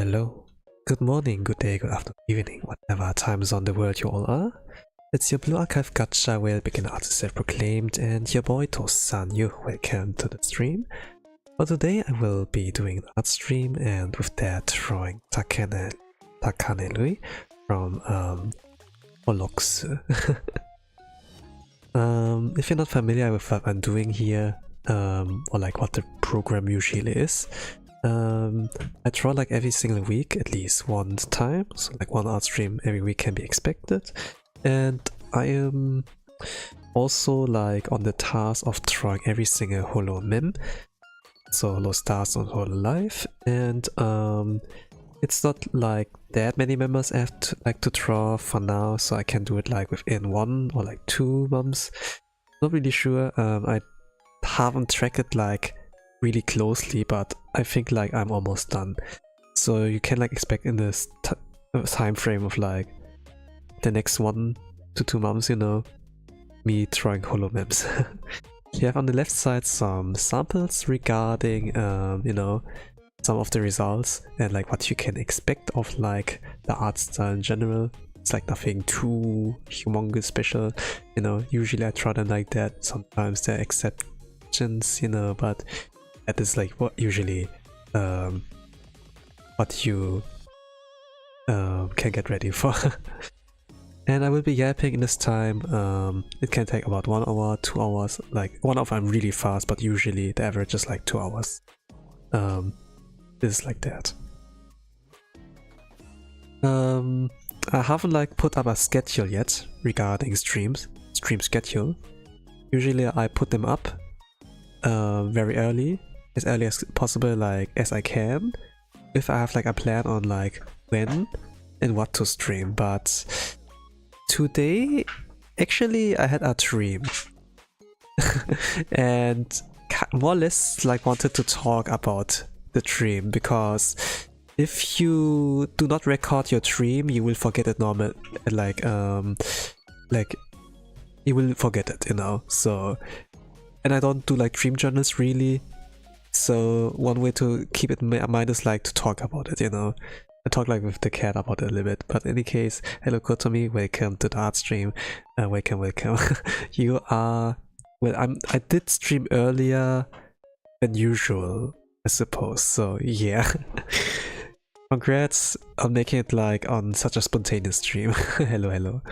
Hello, good morning, good day, good afternoon, evening, whatever time zone the world you all are. It's your Blue Archive Gacha where beginner artist self-proclaimed and your boy Tosan. You welcome to the stream. For today I will be doing an art stream and with that drawing Takane Lui from HoloX. If you're not familiar with what I'm doing here, or like what the program usually is, I draw like every single week at least one time, so like one art stream every week can be expected, and I am also like on the task of drawing every single holo mem, so holo stars on holo life, and it's not like that many members I have to draw for now, so I can do it like within 1 or like 2 months. Not really sure. I haven't tracked it like really closely, but I think like I'm almost done. So you can like expect in this time frame of like the next 1 to 2 months, you know, me drawing holo memes. You have on the left side some samples regarding you know, some of the results and like what you can expect of like the art style in general. It's like nothing too humongous special, you know. Usually I try them like that. Sometimes there are exceptions, you know, but that is like what usually what you can get ready for. And I will be yapping in this time. It can take about 1 hour, 2 hours. Like 1 hour I'm really fast, but usually the average is like 2 hours. This is like that. I haven't like put up a schedule yet regarding stream schedule. Usually I put them up very early as possible, like as I can, if I have like a plan on like when and what to stream. But today actually I had a dream and more or less like wanted to talk about the dream, because if you do not record your dream you will forget it normal, like you will forget it, you know. So, and I don't do like dream journals really, so one way to keep it in mind is like to talk about it, you know. I talk like with the cat about it a little bit. But in any case, hello Kotomi, welcome to the art stream. Welcome. You are, well, I did stream earlier than usual, I suppose, so yeah. Congrats on making it like on such a spontaneous stream. hello.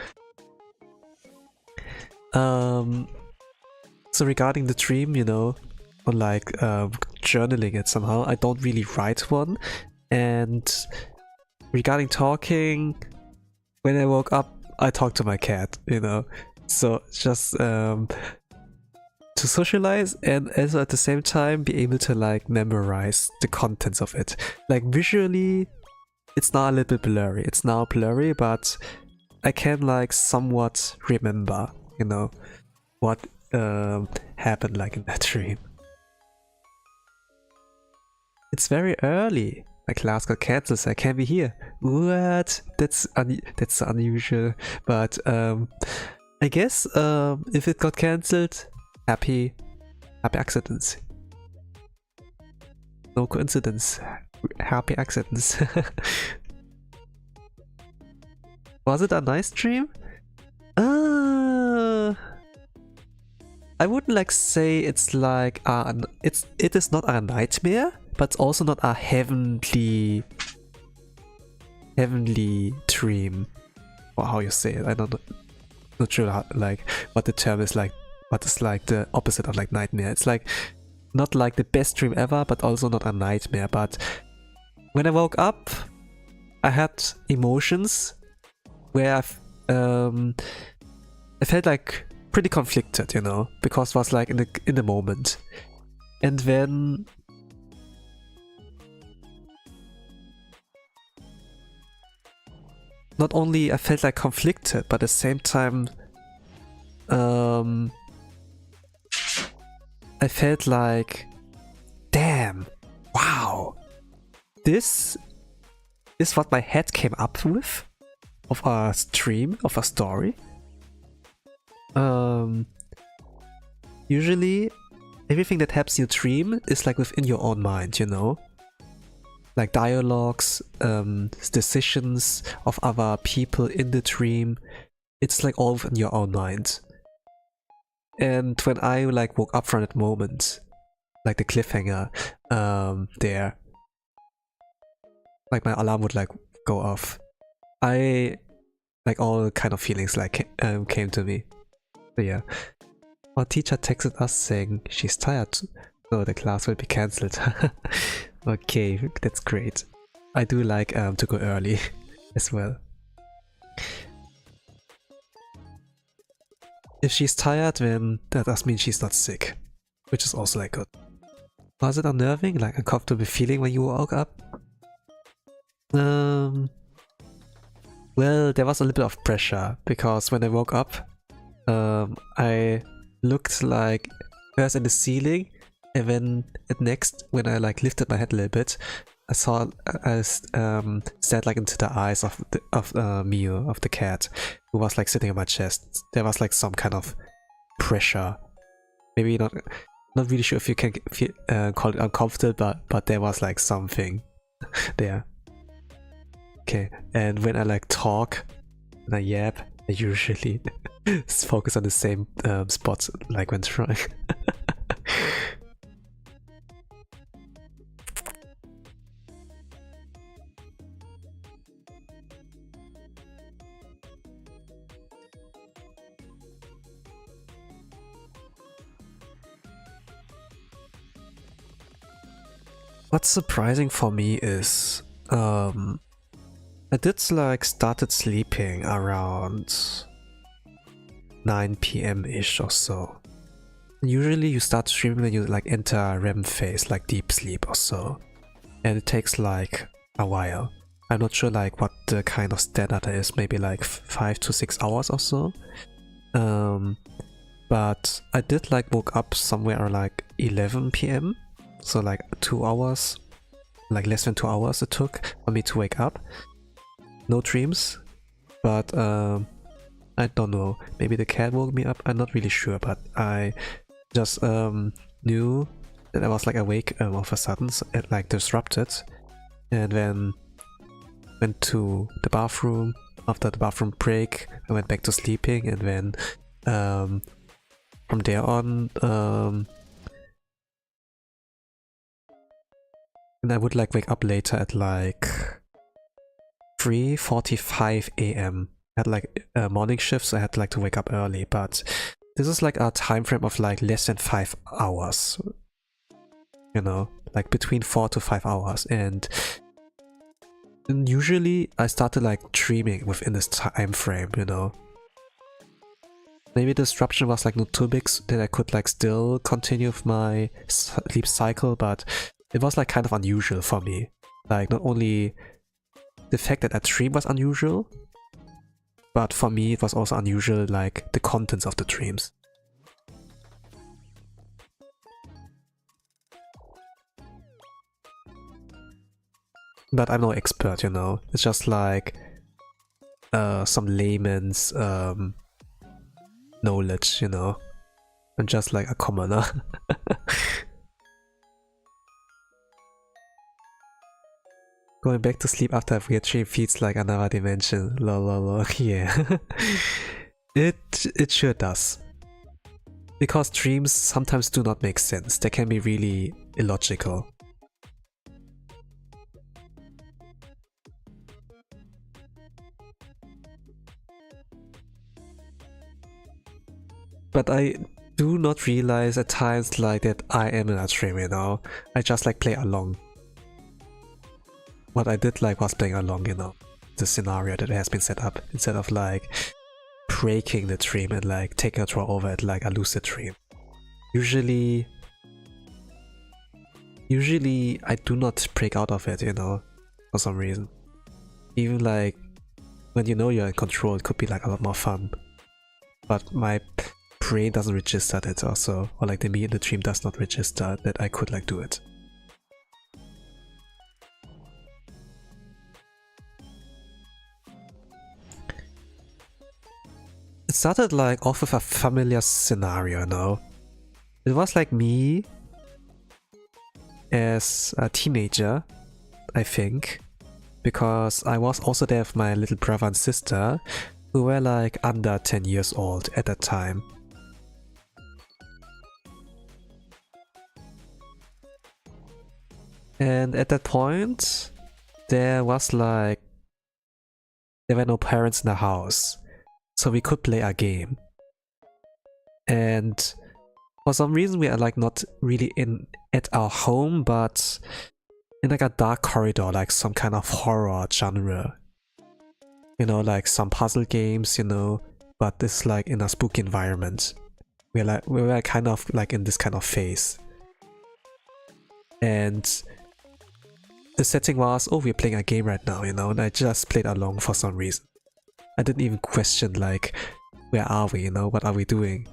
So regarding the dream, you know, on like journaling it somehow, I don't really write one. And regarding talking, when I woke up I talked to my cat, you know. So just to socialize and also at the same time be able to like memorize the contents of it. Like visually it's now a little bit blurry. It's now blurry, but I can like somewhat remember, you know, what happened like in that dream. It's very early. My class got cancelled, so I can't be here. What? That's unusual. But I guess if it got cancelled, happy accidents. No coincidence. Happy accidents. Was it a nice dream? I wouldn't like say it's like it is not a nightmare, but it's also not a heavenly dream, or how you say it. I don't know, not sure how, like what the term is, like what is like the opposite of like nightmare. It's like not like the best dream ever, but also not a nightmare. But when I woke up, I had emotions where I felt like pretty conflicted, you know, because it was like in the moment. And then not only I felt like conflicted, but at the same time I felt like, damn, wow, this is what my head came up with of a stream, of a story. Usually everything that happens in your dream is like within your own mind, you know. like dialogues, decisions of other people in the dream. It's like all in your own mind. And when I like woke up from that moment, like the cliffhanger there, like my alarm would like go off. I like all kind of feelings like came to me. So yeah. Our teacher texted us saying she's tired, so the class will be cancelled. Okay, that's great. I do like to go early as well. If she's tired, then that does mean she's not sick, which is also like good. Was it unnerving, like uncomfortable feeling when you woke up? Well, there was a little bit of pressure, because when I woke up, I looked like first in the ceiling, and then at next, when I like lifted my head a little bit, I saw stared like into the eyes of Mio, of the cat, who was like sitting on my chest. There was like some kind of pressure. Maybe not really sure if you can call it uncomfortable, but there was like something there. Okay, and when I like talk and I yap, I usually focus on the same spots like when trying. What's surprising for me is I did like started sleeping around 9 PM ish or so. Usually you start streaming when you like enter REM phase, like deep sleep or so, and it takes like a while. I'm not sure like what the kind of standard is, maybe like 5 to 6 hours or so. But I did like woke up somewhere like 11 PM, so like 2 hours, like less than 2 hours it took for me to wake up. No dreams, but I don't know, maybe the cat woke me up, I'm not really sure, but I just knew that I was like awake all of a sudden, so it like disrupted, and then went to the bathroom. After the bathroom break, I went back to sleeping, and then from there on, and I would like wake up later at like 3:45 AM. I had like morning shifts, so I had like to wake up early, but this is like a time frame of like less than 5 hours, you know, like between 4 to 5 hours, and usually I started like dreaming within this time frame, you know. Maybe the disruption was like not too big, so that I could like still continue with my sleep cycle, but it was like kind of unusual for me. Like not only the fact that that dream was unusual, but for me it was also unusual like the contents of the dreams. But I'm no expert, you know. It's just like some layman's knowledge, you know. I'm just like a commoner. Going back to sleep after a weird dream feels like another dimension. Lol, lol, lol. Yeah. It sure does. Because dreams sometimes do not make sense. They can be really illogical. But I do not realize at times like that I am in a dream, you know. I just like play along. What I did like was playing along, you know, the scenario that has been set up, instead of like breaking the dream and like taking control over it like a lucid dream. Usually I do not break out of it, you know, for some reason. Even like when you know you're in control, it could be like a lot more fun. But my brain doesn't register that also, or like the me in the dream does not register that I could like do it. It started like off with a familiar scenario, no? It was like me as a teenager. I think, because I was also there with my little brother and sister, who were like under 10 years old at that time. And at that point, there were no parents in the house, so we could play a game. And for some reason we are like not really at our home, but in like a dark corridor, like some kind of horror genre. You know, like some puzzle games, you know, but it's like in a spooky environment. We were kind of like in this kind of phase. And the setting was, oh, we're playing a game right now, you know, and I just played along for some reason. I didn't even question like, where are we, you know, what are we doing?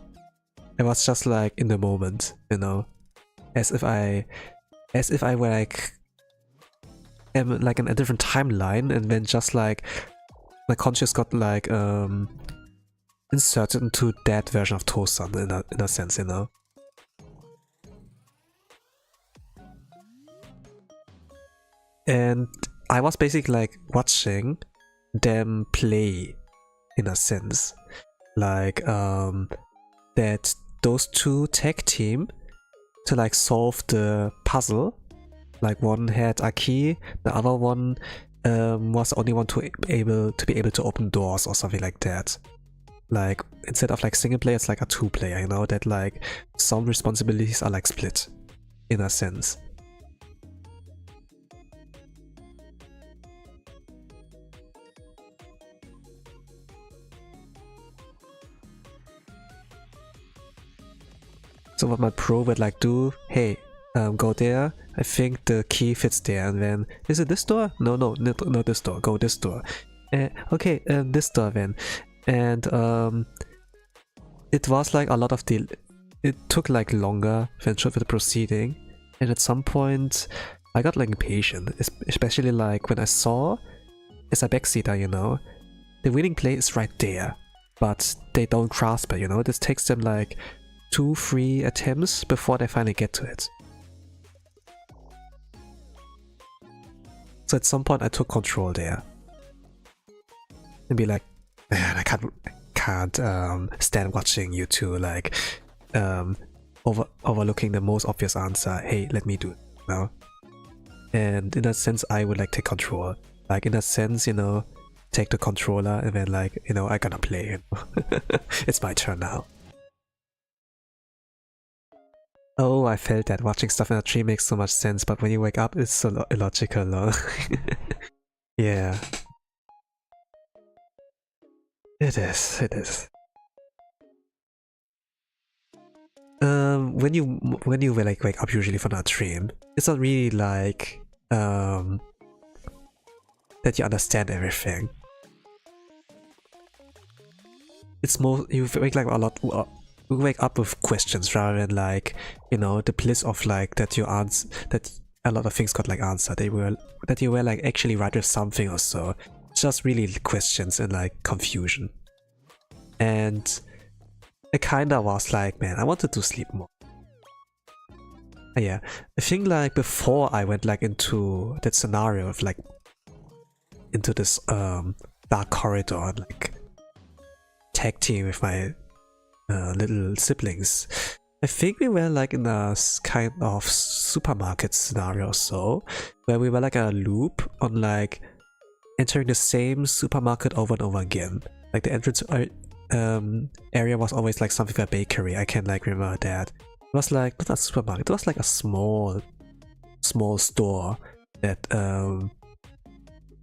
It was just like in the moment, you know, as if I were like, am like in a different timeline, and then just like my conscious got like inserted into that version of Tosan in a sense, you know. And I was basically like watching them play in a sense, like that those two tag team to like solve the puzzle. Like one had a key, the other one was the only one to be able to open doors or something like that. Like instead of like single player, it's like a two player, you know, that like some responsibilities are like split in a sense. So what my pro would like do, hey, go there, I think the key fits there, and then, is it this door? No, this door, go this door. Okay, this door then. And it was like a lot of it took like longer than should for the proceeding, and at some point I got like impatient, especially like when I saw, as a backseater, you know, the winning play is right there, but they don't grasp it, you know, this takes them like 2-3 attempts before they finally get to it. So at some point I took control there and be like, man, I can't stand watching you two like overlooking the most obvious answer. Hey, let me do it, you know? And in that sense I would like take control. Like in that sense, you know, take the controller and then like, you know, I gonna play, you know? It's my turn now. Oh, I felt that watching stuff in a tree makes so much sense, but when you wake up, it's so illogical, no? Yeah. It is. When you like wake up usually from a dream, it's not really like that you understand everything. It's more you wake like a lot. We wake up with questions rather than like, you know, the bliss of like that you answer, that a lot of things got like answered. That you were like actually right with something or so. It's just really questions and like confusion. And it kinda was like, man, I wanted to sleep more. Yeah, I think like before I went like into that scenario of like into this dark corridor, like tag team with my little siblings, I think we were like in a kind of supermarket scenario or so, where we were like a loop on like entering the same supermarket over and over again. Like the entrance area was always like something like a bakery. I can like remember that. It was like not a supermarket, it was like a small store that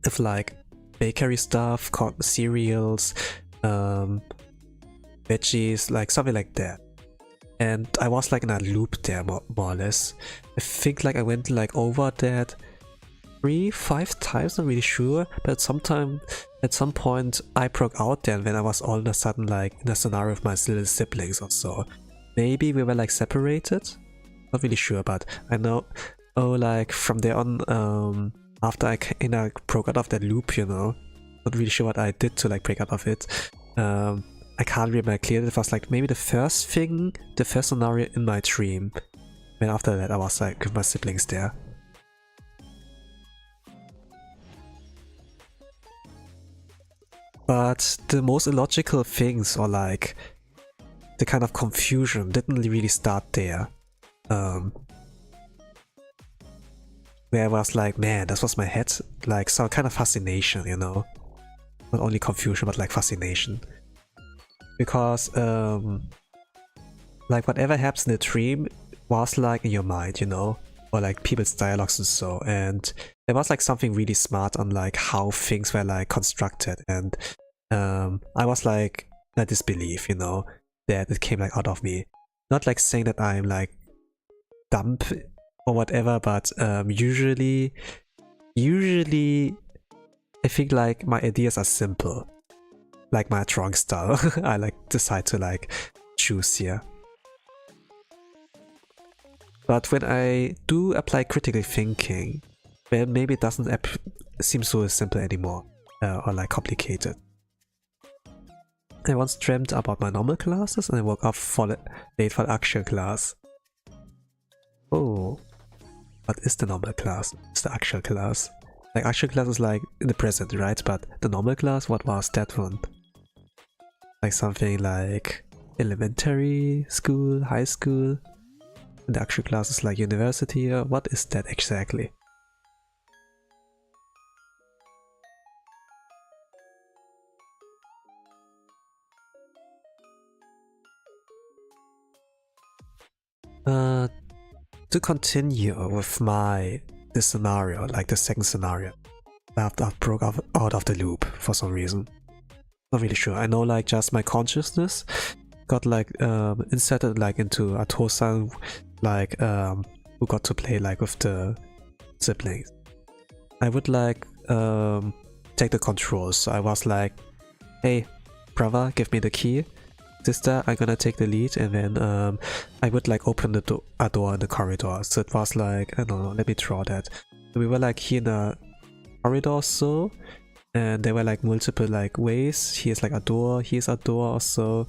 with like bakery stuff, cereals, veggies, like something like that. And I was like in a loop there more or less. I think like I went like over that 3-5 times, not really sure, but at some point I broke out there, and then I was all of a sudden like in a scenario with my little siblings or so. Maybe we were like separated, not really sure, but I know, oh, like from there on, after I broke out of that loop, you know, not really sure what I did to like break out of it. I can't remember clearly. It was like maybe the first scenario in my dream. Then after that I was like with my siblings there. But the most illogical things, or like the kind of confusion, didn't really start there. Where I was like, man, this was my head, like some kind of fascination, you know? Not only confusion, but like fascination. Because, like whatever happens in the dream was like in your mind, you know? Or like people's dialogues and so. And there was like something really smart on like how things were like constructed. And I was like in disbelief, you know, that it came like out of me. Not like saying that I'm like dumb or whatever, but usually I think like my ideas are simple, like my drawing style. I like decide to like choose here. But when I do apply critical thinking, then maybe it doesn't seem so simple anymore, or like complicated. I once dreamt about my normal classes and I woke up late for the actual class. Oh, what is the normal class? It's the actual class. Like actual class is like in the present, right? But the normal class, what was that one? Like something like elementary school, high school. And the actual class is like university. What is that exactly? To continue with this scenario, like the second scenario, I broke out of the loop for some reason. Not really sure. I know like just my consciousness got like inserted like into a Tosan, like who got to play like with the siblings. I would like take the controls. So I was like, hey brother, give me the key. Sister, I'm gonna take the lead, and then I would like open a door in the corridor. So it was like, I don't know, let me draw that. We were like here in a corridor, so, and there were like multiple like ways. Here's like a door, here's a door or so,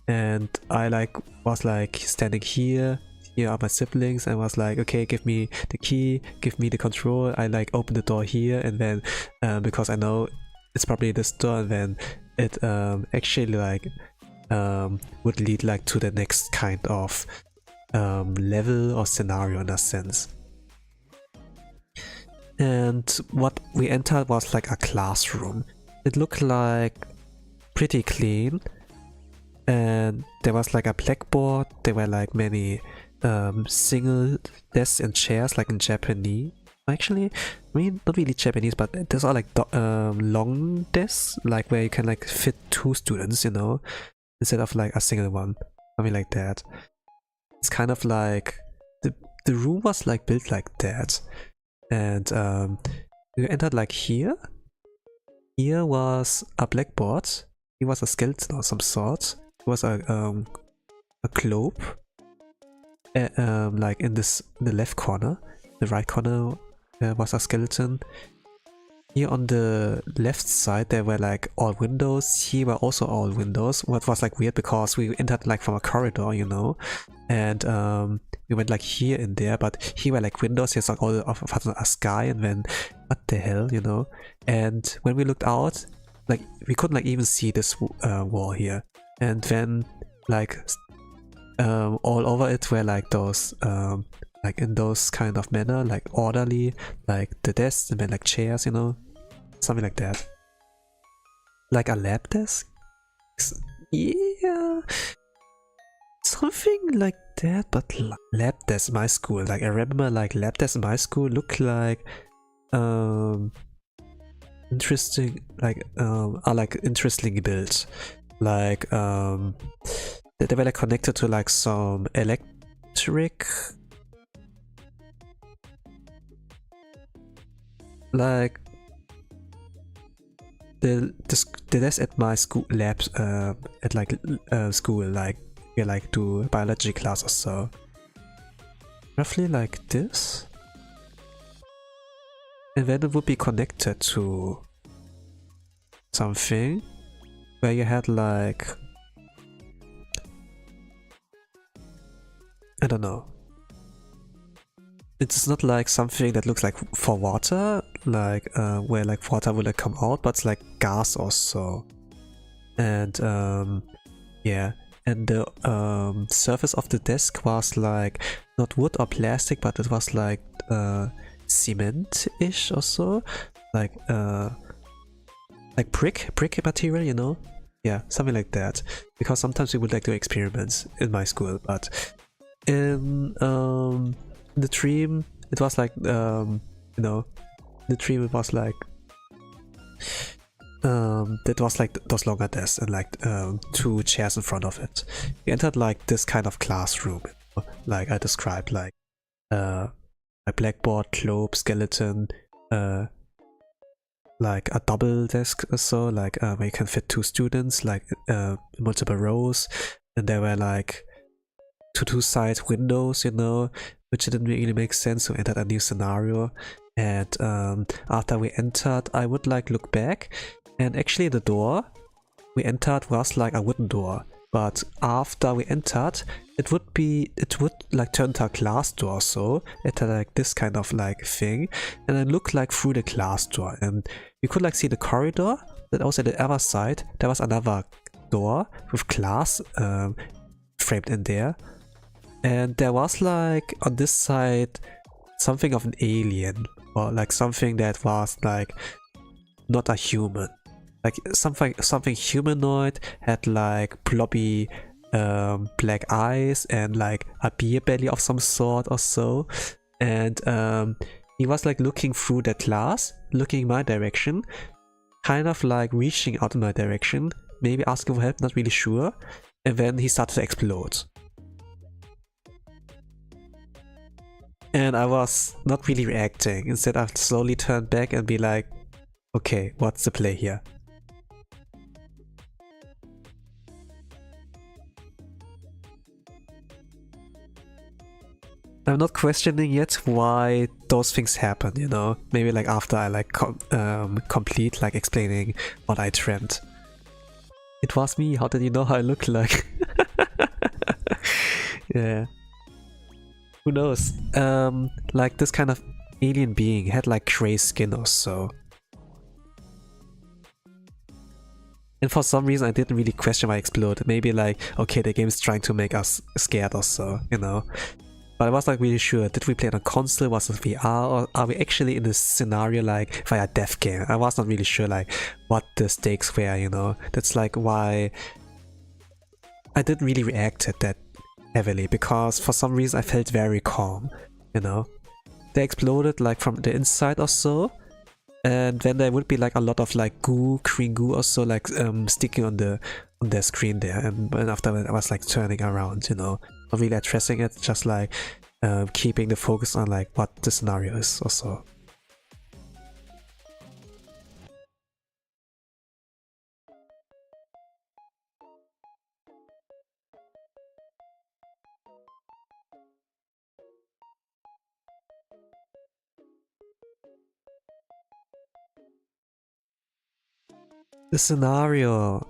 and I like was like standing here. Here are my siblings, and was like, okay, give me the key, give me the control. I like open the door here, and then because I know it's probably this door, and then it actually like would lead like to the next kind of level or scenario in a sense. And what we entered was like a classroom. It looked like pretty clean, and there was like a blackboard. There were like many single desks and chairs like in Japanese. Actually, I mean, not really Japanese, but there's all like long desks, like where you can like fit 2 students, you know, instead of like a single one, something like that. It's kind of like the room was like built like that, and we entered like here. Here was a blackboard. Here was a skeleton of some sort. It was a globe, like in the left corner. The right corner was a skeleton. Here on the left side there were like all windows. Here were also all windows. What was like weird because we entered like from a corridor, you know, and we went like here and there, but here were like windows. Here's like all of a sky, and then what the hell, you know. And when we looked out, like we couldn't like even see this wall here. And then like all over it were like those like in those kind of manner, like orderly, like the desks and then like chairs, you know, something like that. Like a lab desk? Yeah, something like that, but lab desk in my school, like I remember like lab desk in my school looked like interesting, like are like interestingly built, like they were like connected to like some electric, like the desk at my school labs at like school, like we like do biology class or so, roughly like this, and then it would be connected to something where you had like, I don't know. It's not like something that looks like for water, like where like water will like come out, but it's like gas or so. and yeah, and the surface of the desk was like not wood or plastic, but it was like cement-ish or so, like brick material, you know? Yeah, something like that. Because sometimes we would like do experiments in my school, but in the dream it was like you know, the dream it was like that was like those longer desks and like 2 chairs in front of it. We entered like this kind of classroom, you know? Like I described, like a blackboard, globe, skeleton, like a double desk or so, like where you can fit 2 students, like multiple rows, and there were like 2 side windows, you know, which didn't really make sense. So we entered a new scenario, and after we entered, I would like look back, and actually the door we entered was like a wooden door, but after we entered, it would like turn to a glass door. So it had like this kind of like thing, and I looked like through the glass door, and you could like see the corridor. That also at the other side there was another door with glass framed in there, and there was like on this side something of an alien, or like something that was like not a human, like something humanoid, had like blobby black eyes and like a beer belly of some sort or so, and he was like looking through that glass, looking my direction, kind of like reaching out in my direction, maybe asking for help, not really sure, and then he started to explode. And I was not really reacting. Instead, I slowly turned back and be like, okay, what's the play here? I'm not questioning yet why those things happen, you know? Maybe like after I like complete like explaining what I dreamt. It was me, how did you know how I look like? Yeah. Who knows? Like this kind of alien being had like gray skin or so. And for some reason I didn't really question why I exploded. Maybe like, okay, the game is trying to make us scared or so, you know? But I was like really sure, did we play on a console, was it VR, or are we actually in this scenario like via dev game? I was not really sure like what the stakes were, you know? That's like why I didn't really react at that heavily, because for some reason I felt very calm, you know? They exploded like from the inside or so, and then there would be like a lot of like goo, green goo or so, like sticking on the screen there, and after that I was like turning around, you know? Not really addressing it, just like keeping the focus on like what the scenario is or so. The scenario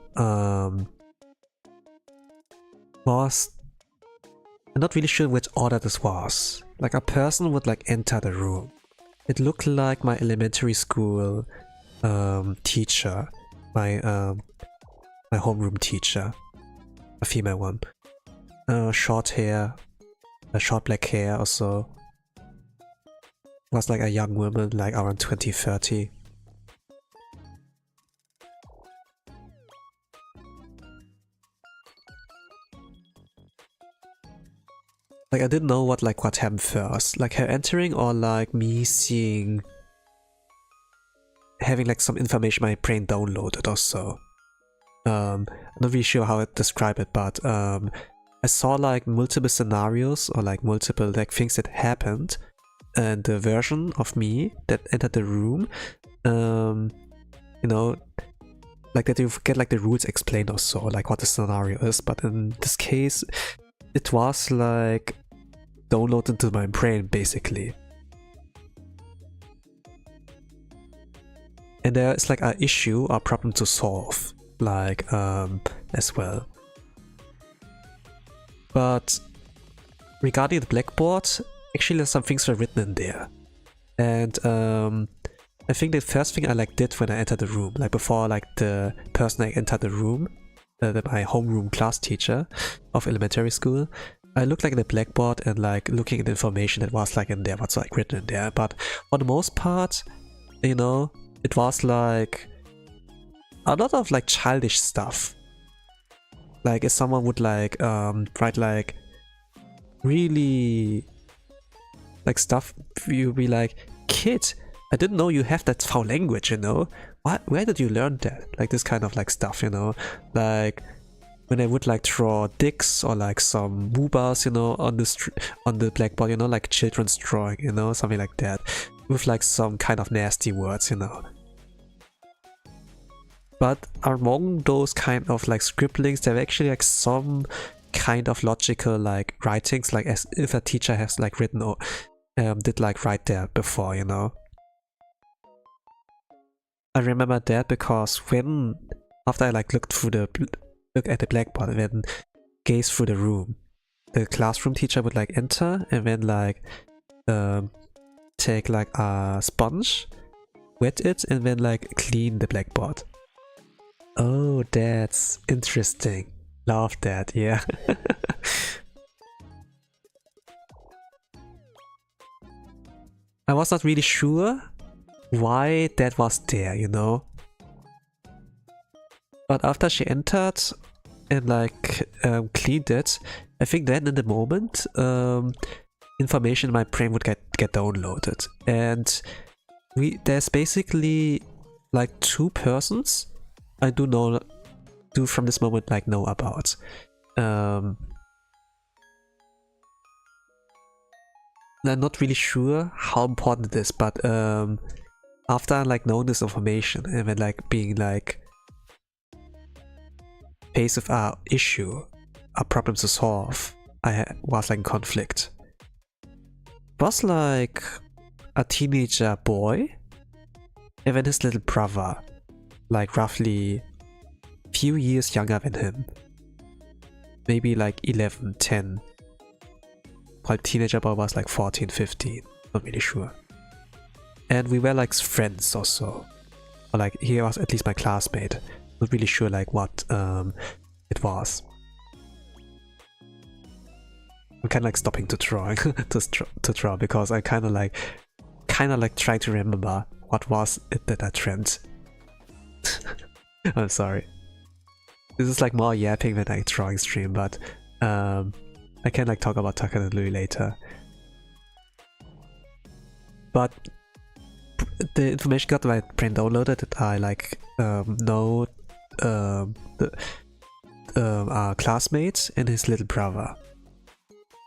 was, I'm not really sure which order this was. Like a person would like enter the room. It looked like my elementary school teacher, my homeroom teacher, a female one. Short hair, short black hair or so. Was like a young woman, like around 20-30. Like I didn't know what happened first, like her entering or like me seeing, having like some information my brain downloaded or so. I'm not really sure how to describe it, but I saw like multiple scenarios or like multiple like things that happened, and the version of me that entered the room, you know, like that you get like the rules explained or so, like what the scenario is. But in this case, it was like downloaded into my brain basically. And there is like an issue or problem to solve, like as well. But regarding the blackboard, actually some things were written in there. And I think the first thing I like did when I entered the room, like before like the person I entered the room my homeroom class teacher of elementary school. I looked like at the blackboard and like looking at the information that was like in there, what's like written in there. But for the most part, you know, it was like a lot of like childish stuff. Like if someone would like write like really like stuff, you'd be like, kid, I didn't know you have that foul language, you know? Where did you learn that? Like this kind of like stuff, you know? Like when I would like draw dicks or like some woobas, you know, on the blackboard, you know, like children's drawing, you know, something like that, with like some kind of nasty words, you know. But among those kind of like scribblings, there were actually like some kind of logical like writings, like as if a teacher has like written or did like write there before, you know. I remember that because when after I like look at the blackboard and then gaze through the room, the classroom teacher would like enter and then like take like a sponge, wet it, and then like clean the blackboard. Oh, that's interesting. Love that, yeah. I was not really sure why that was there, you know. But after she entered and like cleaned it, I think then in the moment information in my brain would get downloaded, and there's basically like 2 persons I do from this moment like know about. I'm not really sure how important it is, but after I like knowing this information and then like being like faced with a issue, a problem to solve, I was like in conflict. It was like a teenager boy and then his little brother, like roughly few years younger than him, maybe like 11, 10, while teenager boy was like 14, 15, not really sure. And we were like friends or so, or like he was at least my classmate, not really sure like what it was. I'm kind of like stopping to drawing to draw because I kind of like trying to remember what was it that I dreamt. I'm sorry. This is like more yapping than like drawing stream, but I can like talk about Takane Lui later. But the information got my brain downloaded that I like know our classmates and his little brother,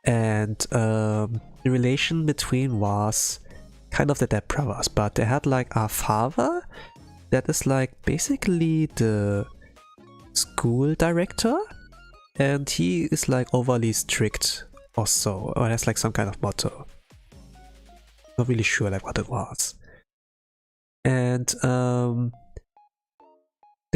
and the relation between was kind of that they're brothers, but they had like a father that is like basically the school director, and he is like overly strict or so, or has like some kind of motto. Not really sure like what it was. And the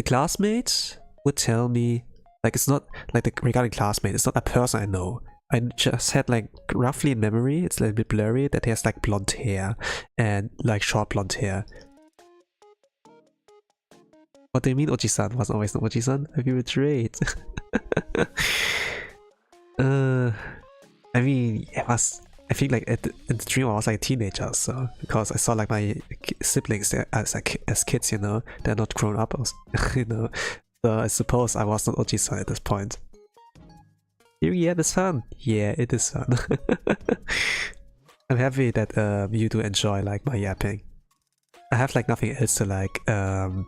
classmates would tell me, like it's not like regarding classmate, it's not a person I know. I just had like roughly in memory, it's a little bit blurry, that he has like blonde hair and like short blonde hair. What do you mean Oji-san was always not Oji-san? Have you betrayed? I mean, I think like in the dream I was like a teenager, so because I saw like my siblings as kids, you know, they're not grown up, you know. So I suppose I was not Oji-san at this point. Yeah, it's fun. Yeah, it is fun. I'm happy that you do enjoy like my yapping. I have like nothing else to like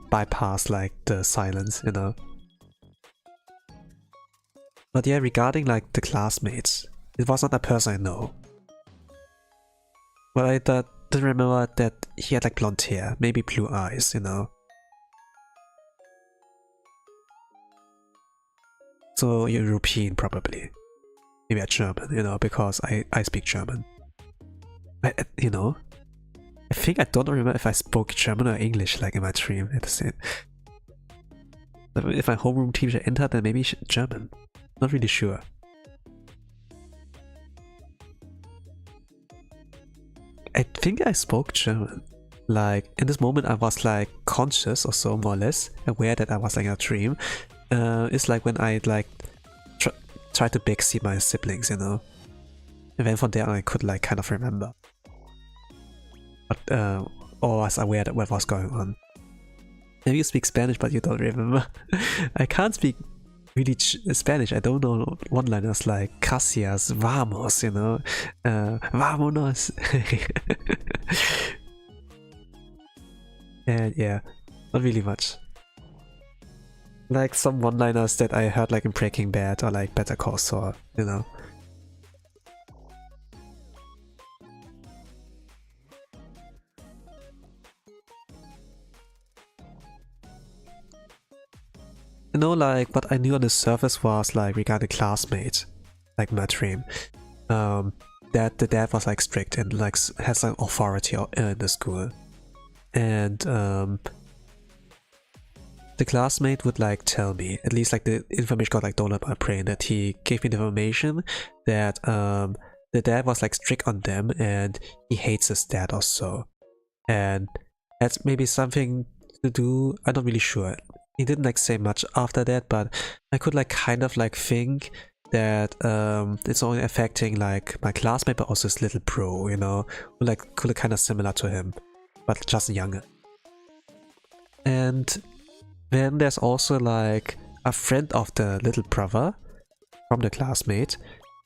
bypass like the silence, you know. But yeah, regarding like the classmates, it was not a person I know. But I did remember that he had like blonde hair, maybe blue eyes, you know. So European probably. Maybe a German, you know, because I speak German. You know, I think I don't remember if I spoke German or English like in my dream at the same. If my homeroom teacher entered, then maybe German. Not really sure. I think I spoke German. Like in this moment I was like conscious or so, more or less aware that I was like in a dream, is like when I like try to backseat my siblings, you know. And then from there I could like kind of remember. But or was aware that what was going on. Maybe you speak Spanish but you don't remember. I can't speak really Spanish. I don't know one-liners like gracias, vamos, you know. Vámonos. And yeah, not really much. Like some one-liners that I heard like in Breaking Bad or like Better Call Saul, you know. You know, like what I knew on the surface was like regarding classmates, like my dream, that the dad was like strict and like has an authority in the school, and the classmate would like tell me, at least like the information got like down up my brain, that he gave me the information that the dad was like strict on them and he hates his dad also, and that's maybe something to do. I'm not really sure. He didn't like say much after that, but I could like kind of like think that it's only affecting like my classmate, but also his little bro, you know, who like could look kind of similar to him, but just younger. And then there's also like a friend of the little brother from the classmate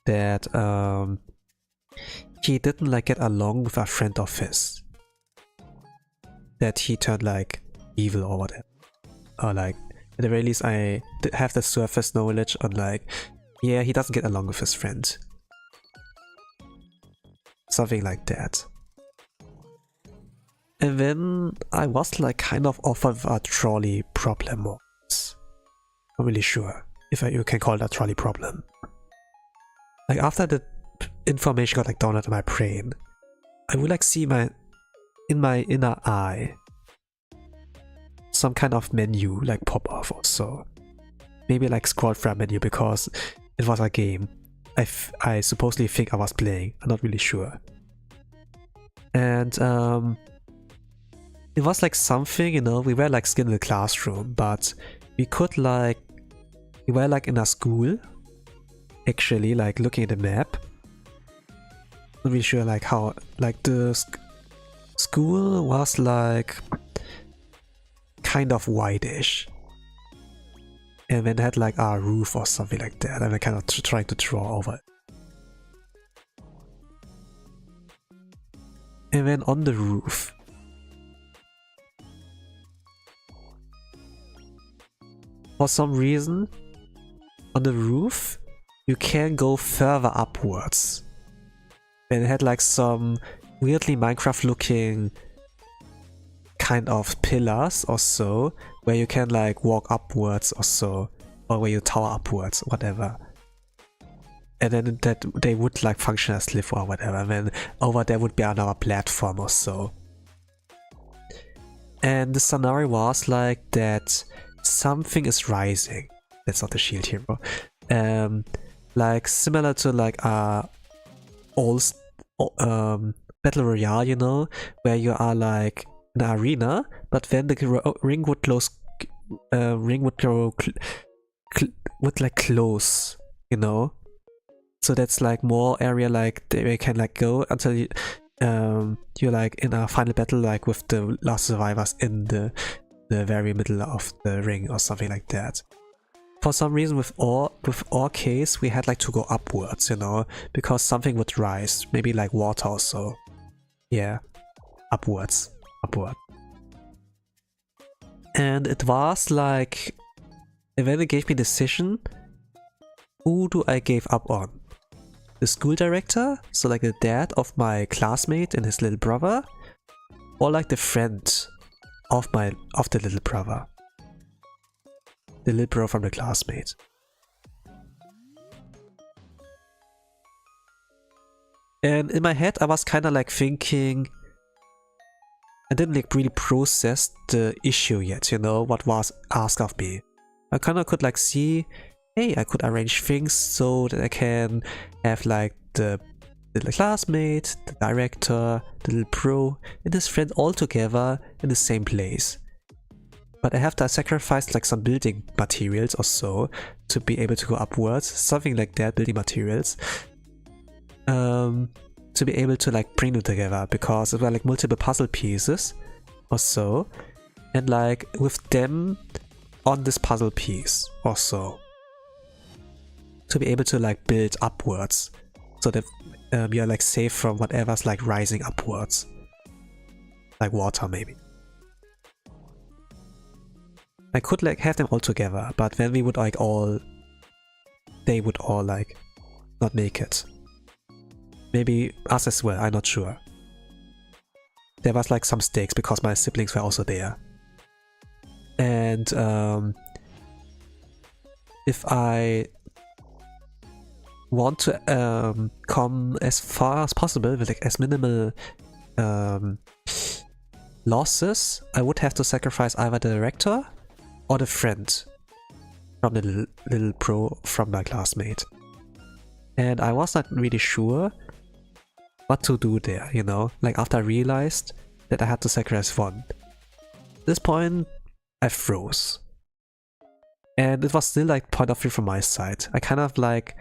that he didn't like get along with a friend of his, that he turned like evil or whatever. Or like, at the very least I have the surface knowledge on like, yeah, he doesn't get along with his friend. Something like that. And then I was like kind of offered a trolley problem once. Not really sure if you can call it a trolley problem. Like after the information got like downloaded in my brain, I would like see in my inner eye some kind of menu like pop off or so. Maybe like scroll through a menu because it was a game I supposedly think I was playing. I'm not really sure. And it was like something, you know, we were like still in the classroom, but we were like in a school, actually, like looking at the map. Not really sure like how, like the school was like kind of whitish, and then it had like a roof or something like that, and I kind of trying to draw over it. And then on the roof, for some reason, on the roof, you can go further upwards. And it had like some weirdly Minecraft looking kind of pillars or so, where you can like walk upwards or so, or where you tower upwards, whatever. And then that they would like function as lift or whatever, and then over there would be another platform or so. And the scenario was like that something is rising. That's not the shield hero. Like similar to like old battle royale, you know, where you are like in an arena, but then the ring would close. Ring would go would like close, you know. So that's like more area like they can like go until you you're like in a final battle like with the last survivors in the very middle of the ring or something like that. For some reason with our case we had like to go upwards, you know, because something would rise, maybe like water or so. Yeah, upward. And it was like, and then it gave me a decision, who do I give up on? The school director, so like the dad of my classmate and his little brother, or like the friend of the little brother, the little brother from the classmate. And in my head I was kind of like thinking, I didn't like really process the issue yet, you know, what was asked of me. I kind of could like see, hey, I could arrange things so that I can have like the little classmate, the director, the little pro, and his friend all together in the same place. but I have to sacrifice like some building materials or so to be able to go upwards, something like that, building materials, to be able to like bring them together, because there were like multiple puzzle pieces or so, and like with them on this puzzle piece or so, to be able to like build upwards, so that you're like safe from whatever's like rising upwards, like water maybe. I could like have them all together, but then we would like they would all like not make it. Maybe us as well, I'm not sure. There was like some stakes because my siblings were also there. And if I want to come as far as possible with like as minimal losses, I would have to sacrifice either the director or the friend from the little pro from my classmate. And I was not really sure what to do there, you know, like after I realized that I had to sacrifice one. At this point, I froze. And it was still like point of view from my side. I kind of like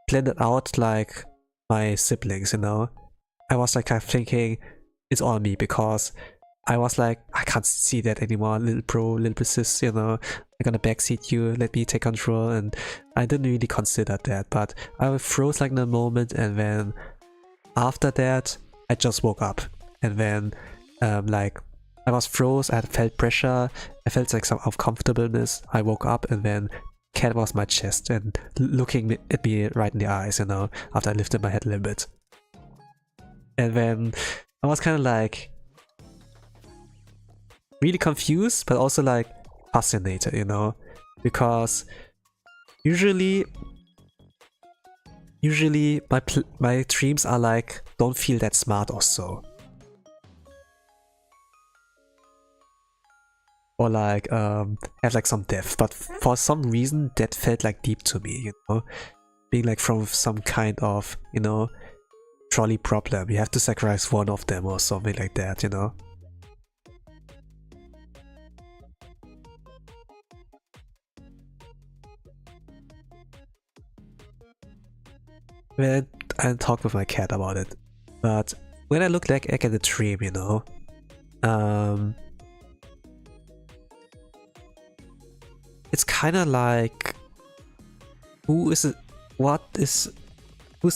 blended out like my siblings, you know. I was like kind of thinking it's all me, because I was like, I can't see that anymore, little bro, little sis, you know, I'm gonna backseat you, let me take control, and I didn't really consider that, but I froze like in a moment, and then after that, I just woke up, and then like I was froze, I had felt pressure, I felt like some uncomfortableness, I woke up, and then Cat was my chest and looking at me right in the eyes, you know, after I lifted my head a little bit. And then I was kind of like really confused, but also like fascinated, you know, because usually my dreams are like, don't feel that smart or so, or like have like some depth, but for some reason that felt like deep to me, you know, being like from some kind of, you know, trolley problem, you have to sacrifice one of them or something like that, you know. When I talked with my cat about it, but when I look back at the dream, you know, it's kind of like, who's the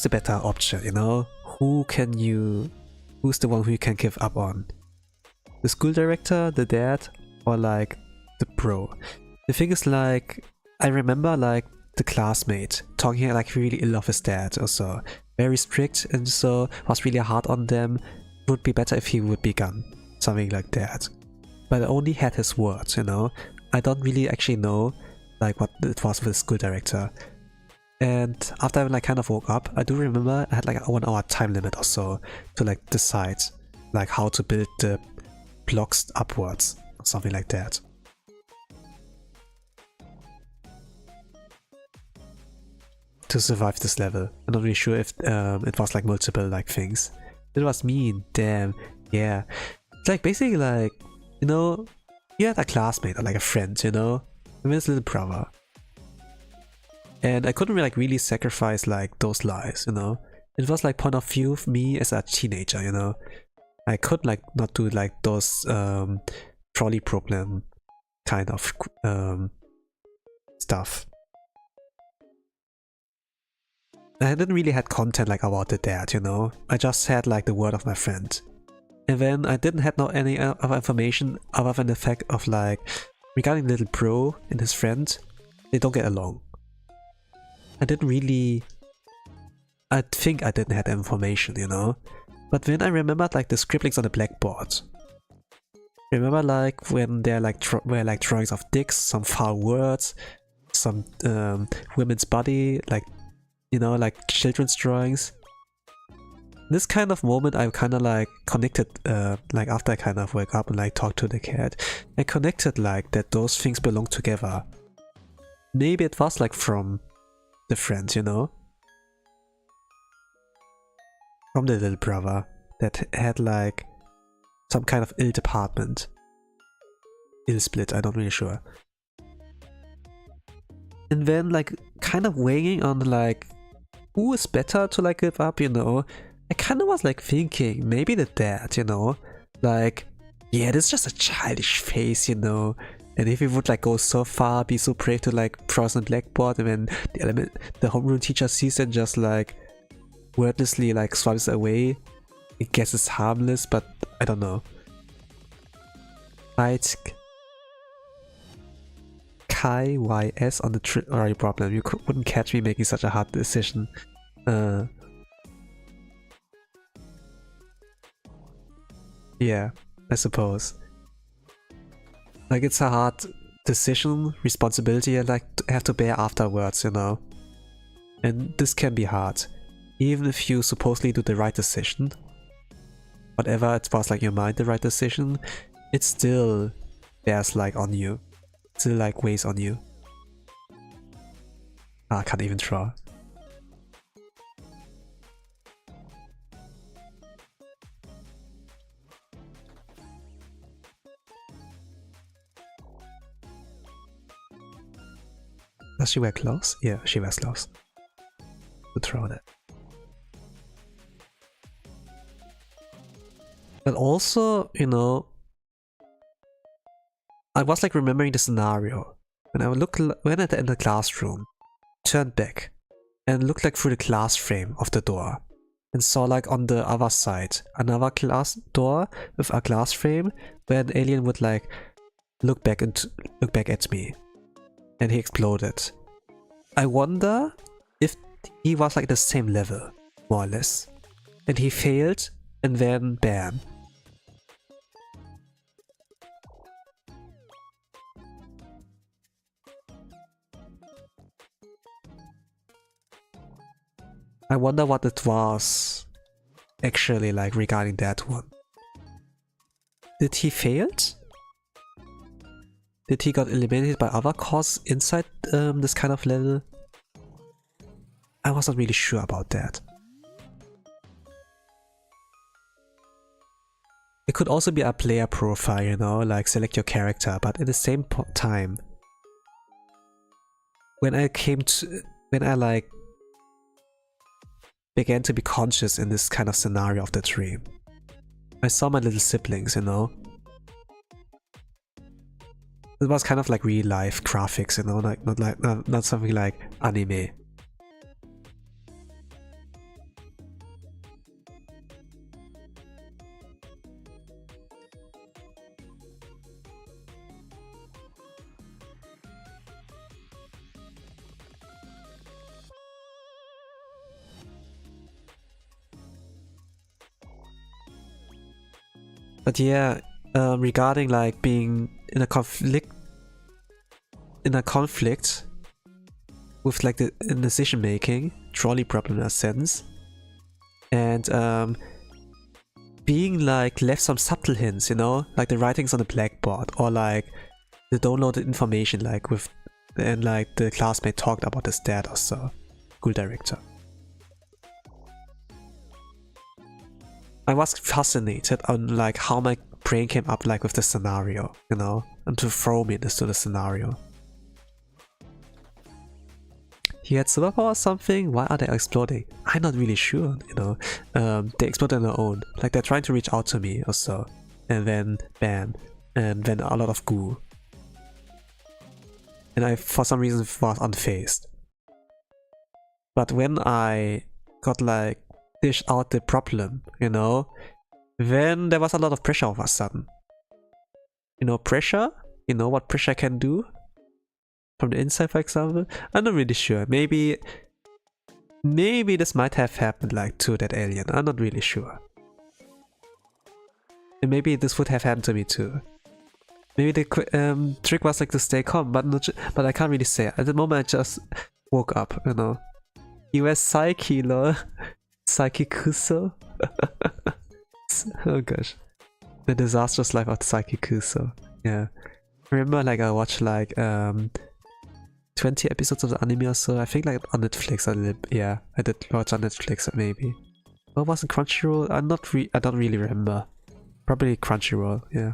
better option, you know? Who's the one who you can give up on? The school director, the dad, or like the bro? The thing is, like, I remember like the classmate talking like really ill of his dad or so, very strict, and so was really hard on them. It would be better if he would be gone, something like that. But I only had his words, you know. I don't really actually know like what it was with the school director. And after I like kind of woke up, I do remember I had like a 1 hour time limit or so to like decide like how to build the blocks upwards or something like that. To survive this level. I'm not really sure if it was like multiple like things. It was mean, damn, yeah. It's like basically like, you know, you had a classmate or like a friend, you know, and his little brother. And I couldn't really sacrifice like those lives, you know. It was like point of view of me as a teenager, you know. I could like not do like those trolley problem kind of stuff. I didn't really had content like about the dad, you know. I just had like the word of my friend. And then I didn't have any other information other than the fact of like, regarding little bro and his friend, they don't get along. I think I didn't have information, you know. But then I remembered like the scribblings on the blackboard. Remember like when there were like drawings of dicks, some foul words, some women's body, like, you know, like children's drawings. This kind of moment I kind of like connected, like after I kind of woke up and like talked to the cat, I connected like that those things belong together. Maybe it was like from the friend, you know? From the little brother that had like some kind of ill department. split, I'm not really sure. And then like kind of weighing on like who is better to like give up, you know. I kind of was like thinking maybe the dad, you know, like yeah, this is just a childish face, you know. And if he would like go so far, be so brave to like cross on blackboard, and then the homeroom teacher sees it, just like wordlessly like swipes away. I guess it's harmless, but I don't know. Right. KYS on the tricky problem. You wouldn't catch me making such a hard decision. Yeah, I suppose. Like it's a hard decision, responsibility I like have to bear afterwards, you know. And this can be hard. Even if you supposedly do the right decision, whatever it was like your mind the right decision, it still bears like on you. It still like weighs on you. I can't even draw. Does she wear gloves? Yeah, she wears gloves. To throw that. But also, you know, I was like remembering the scenario when I went in the classroom, turned back, and looked like through the glass frame of the door, and saw like on the other side another glass door with a glass frame where an alien would like look back at me, and he exploded. I wonder if he was like the same level, more or less, and he failed, and then bam. I wonder what it was actually like regarding that one. Did he fail? Did he got eliminated by other causes inside this kind of level? I wasn't really sure about that. It could also be a player profile, you know, like select your character, but at the same time, when I like began to be conscious in this kind of scenario of the dream, I saw my little siblings, you know. It was kind of like real life graphics, you know, like not something like anime. But yeah, regarding like being in a conflict with like the decision making, trolley problem in a sense, and being like left some subtle hints, you know, like the writings on the blackboard, or like the downloaded information, like with and like the classmate talked about his dad or so, school director. I was fascinated on like how my brain came up like with the scenario, you know, and to throw me into the scenario. He had superpower or something? Why are they exploding? I'm not really sure, you know. They explode on their own, like they're trying to reach out to me or so, and then bam, and then a lot of goo. And I, for some reason, was unfazed. But when I got like dish out the problem, you know, then there was a lot of pressure all of a sudden. You know, pressure? You know what pressure can do? From the inside, for example? I'm not really sure. Maybe this might have happened like to that alien. I'm not really sure. And maybe this would have happened to me too. Maybe the trick was like to stay calm, but I can't really say. At the moment, I just woke up, you know. US Psyche, lol. Psyche Kuso. Oh gosh. The disastrous life of Psyche Kuso. Yeah. Remember, like I watched like 20 episodes of the anime or so. I think like on Netflix. Yeah, I did watch on Netflix maybe. What was it, Crunchyroll? I don't really remember. Probably Crunchyroll. Yeah.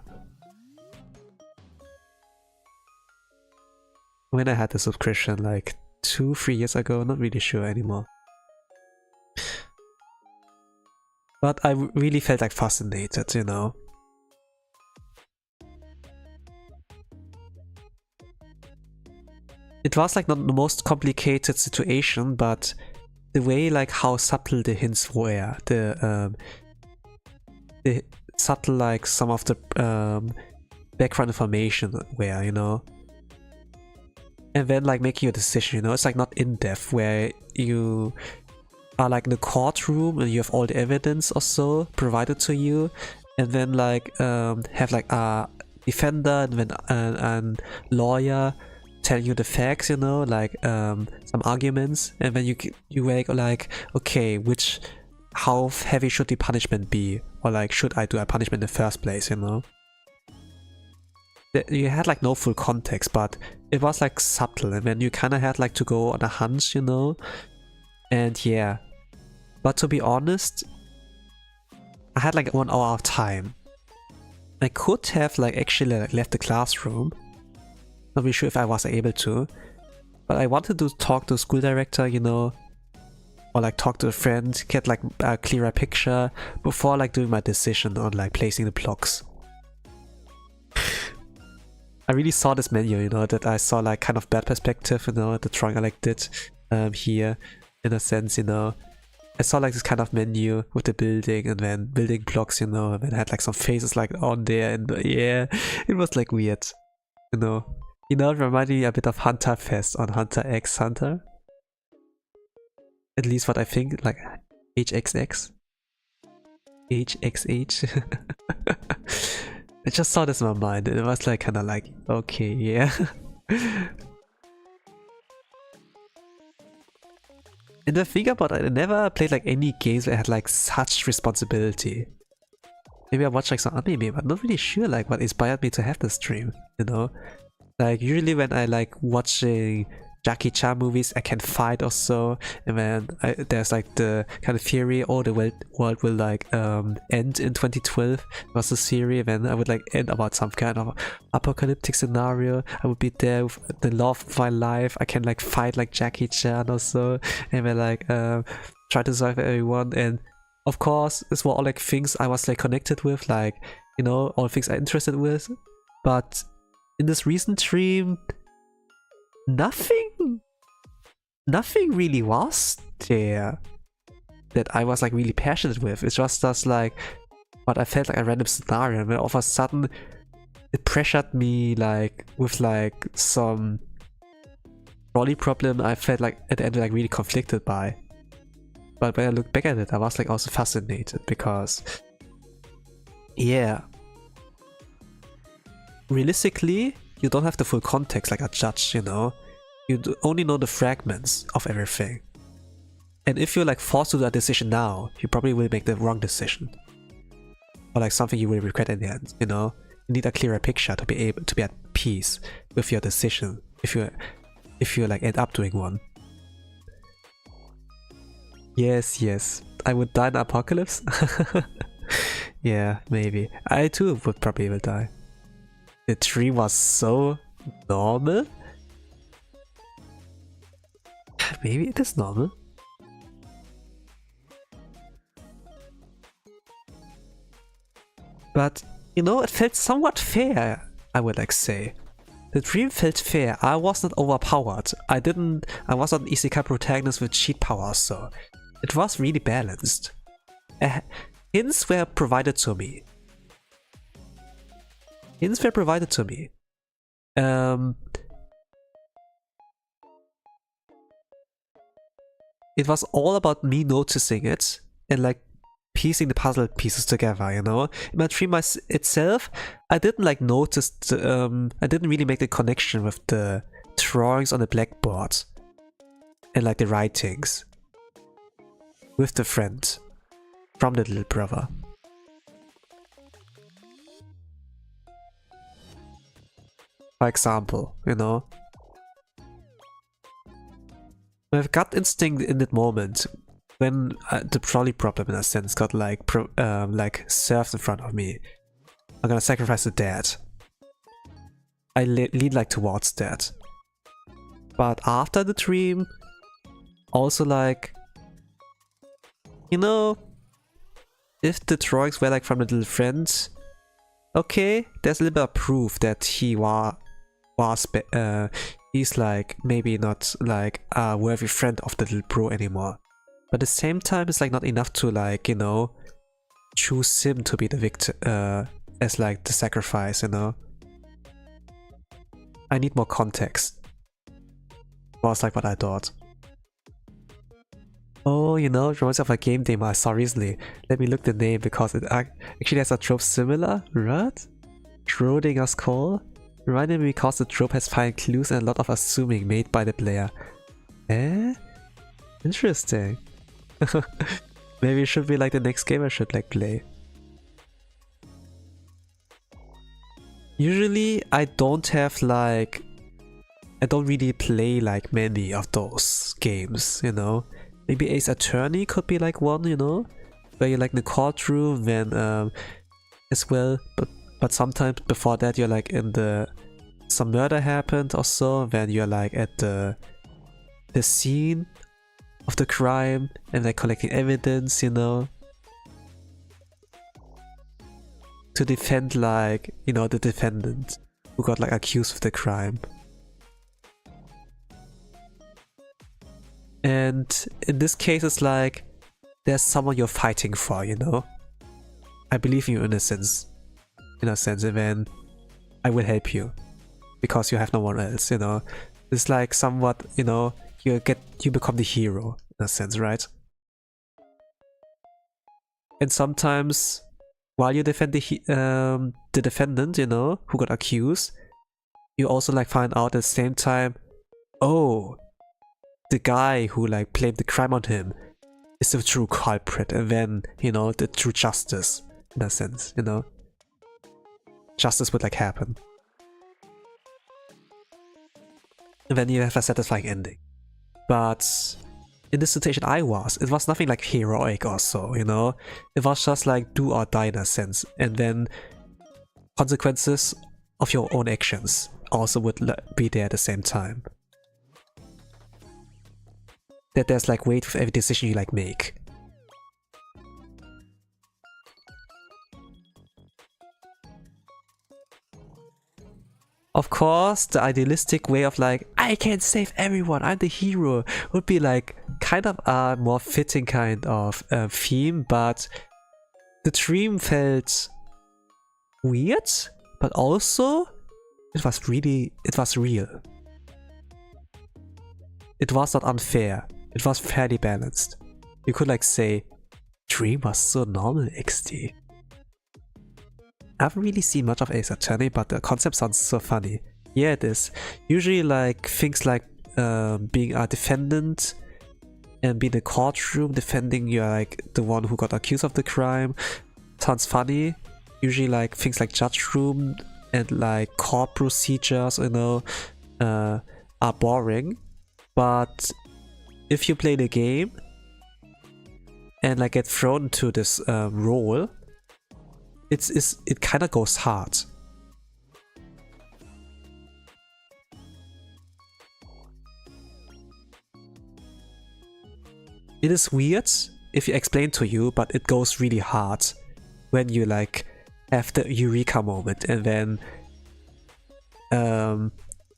when I had the subscription, like 2-3 years ago, not really sure anymore. But I really felt like fascinated, you know. It was like not the most complicated situation, but the way like how subtle the hints were, the subtle like some of the background information were, you know. And then like making a decision, you know, it's like not in depth where you are like in the courtroom and you have all the evidence or so provided to you, and then like have like a defender and then a lawyer telling you the facts, you know, like some arguments, and then you like okay, how heavy should the punishment be, or like should I do a punishment in the first place, you know. You had like no full context, but it was like subtle, and then you kind of had like to go on a hunch, you know. And yeah, but to be honest, I had like 1 hour of time. I could have like actually like left the classroom. Not really sure if I was able to, but I wanted to talk to the school director, you know, or like talk to a friend, get like a clearer picture before like doing my decision on like placing the blocks. I really saw this menu, you know, that I saw like kind of bad perspective, you know, the drawing I like did here, in a sense, you know. I saw like this kind of menu with the building and then building blocks, you know, and then I had like some faces like on there, and yeah, it was like weird, you know. You know, it reminded me a bit of Hunter Fest on Hunter x Hunter. At least what I think, like HXX. HXH. I just saw this in my mind, and it was like kind of like, okay, yeah. And the thing about it, I never played like any games where I had like such responsibility. Maybe I watched like some anime, but I'm not really sure like what inspired me to have this stream, you know? Like usually when I like watching Jackie Chan movies, I can fight or so, and then there's like the kind of theory, oh, the world will like end in 2012 was the theory, then I would like end about some kind of apocalyptic scenario. I would be there with the love of my life, I can like fight like Jackie Chan or so, and then like try to survive everyone. And of course this were all like things I was like connected with, like, you know, all things I'm interested with. But in this recent stream, nothing really was there that I was like really passionate with. It's just like what I felt like a random scenario, and then all of a sudden it pressured me like with like some trolley problem I felt like at the end like really conflicted by. But when I look back at it, I was like also fascinated, because yeah, realistically you don't have the full context like a judge, you know. You only know the fragments of everything. And if you're like forced to do a decision now, you probably will make the wrong decision. Or like something you will regret in the end, you know. You need a clearer picture to be able to be at peace with your decision if you like end up doing one. Yes, I would die in the apocalypse. Yeah, maybe. I too would probably will die. The tree was so normal. Maybe it is normal. But, you know, it felt somewhat fair, I would like say. The dream felt fair. I wasn't overpowered. I was not an isekai protagonist with cheat powers, so it was really balanced. Hints were provided to me. It was all about me noticing it and like piecing the puzzle pieces together, you know. In my dream itself, I didn't like notice I didn't really make the connection with the drawings on the blackboard and like the writings with the friend from the little brother. For example, you know, my gut instinct in that moment, when the trolley problem in a sense got like served in front of me, I'm gonna sacrifice the dad. I lean like towards that. But after the dream, also like, you know, if the drawings were like from the little friend, okay, there's a little bit of proof that he's like maybe not like a worthy friend of the little bro anymore. But at the same time, it's like not enough to like, you know, choose him to be the victim, as like the sacrifice, you know. I need more context. Was like what I thought. Oh, you know, reminds me of a game name I saw recently. Let me look the name because it actually has a trope similar, right? Schrodinger's Call? Reminded me because the trope has fine clues and a lot of assuming made by the player. Eh? Interesting. Maybe it should be like the next game I should like play. Usually I don't have like... I don't really play like many of those games, you know? Maybe Ace Attorney could be like one, you know? Where you're like in the courtroom when as well, but sometimes before that you're like in the... some murder happened or so, when you're like at the scene of the crime and like collecting evidence, you know? To defend like, you know, the defendant who got like accused of the crime. And in this case it's like, there's someone you're fighting for, you know? I believe in your innocence, in a sense, and then I will help you. Because you have no one else, you know? It's like somewhat, you know, you become the hero, in a sense, right? And sometimes, while you defend the defendant, you know, who got accused, you also like find out at the same time, oh, the guy who like blamed the crime on him is the true culprit, and then, you know, the true justice, in a sense, you know? Justice would like happen. And then you have a satisfying ending. But in this situation it was nothing like heroic or so, you know? It was just like do or die in a sense, and then consequences of your own actions also would be there at the same time. That there's like weight with every decision you like make. Of course, the idealistic way of like, I can save everyone, I'm the hero, would be like kind of a more fitting kind of theme, but the dream felt weird, but also it was real. It was not unfair. It was fairly balanced. You could like say, dream was so normal XD. I haven't really seen much of Ace Attorney, but the concept sounds so funny. Yeah, it is. Usually like things like being a defendant and being in a courtroom defending you're like the one who got accused of the crime sounds funny. Usually like things like judge room and like court procedures, you know, are boring. But if you play the game and like get thrown into this role, it kind of goes hard. It is weird if you explain to you, but it goes really hard when you like have the eureka moment and then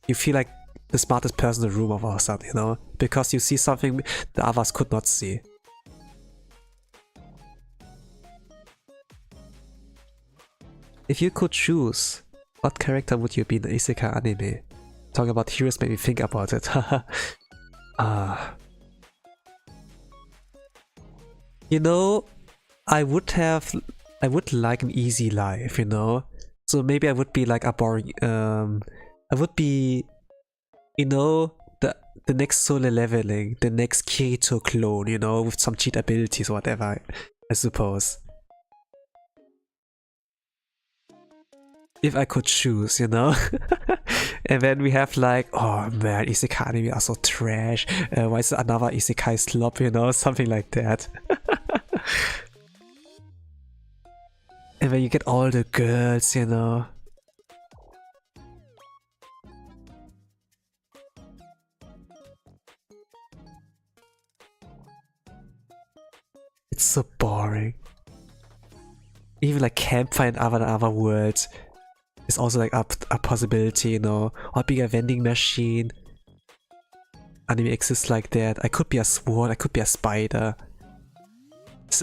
you feel like the smartest person in the room all of a sudden, you know? Because you see something the others could not see. If you could choose, what character would you be in the isekai anime? Talking about heroes made me think about it. You know, I would like an easy life, you know? So maybe I would be like a boring, I would be, you know, the next solo leveling, the next Kirito clone, you know, with some cheat abilities or whatever, I suppose. If I could choose, you know? And then we have like, oh man, isekai anime are so trash. Why is another isekai slop, you know? Something like that. And then you get all the girls, you know? It's so boring. Even like campfire in other worlds is also like a possibility, you know, or being a vending machine. Anime exists like that. I could be a swan, I could be a spider.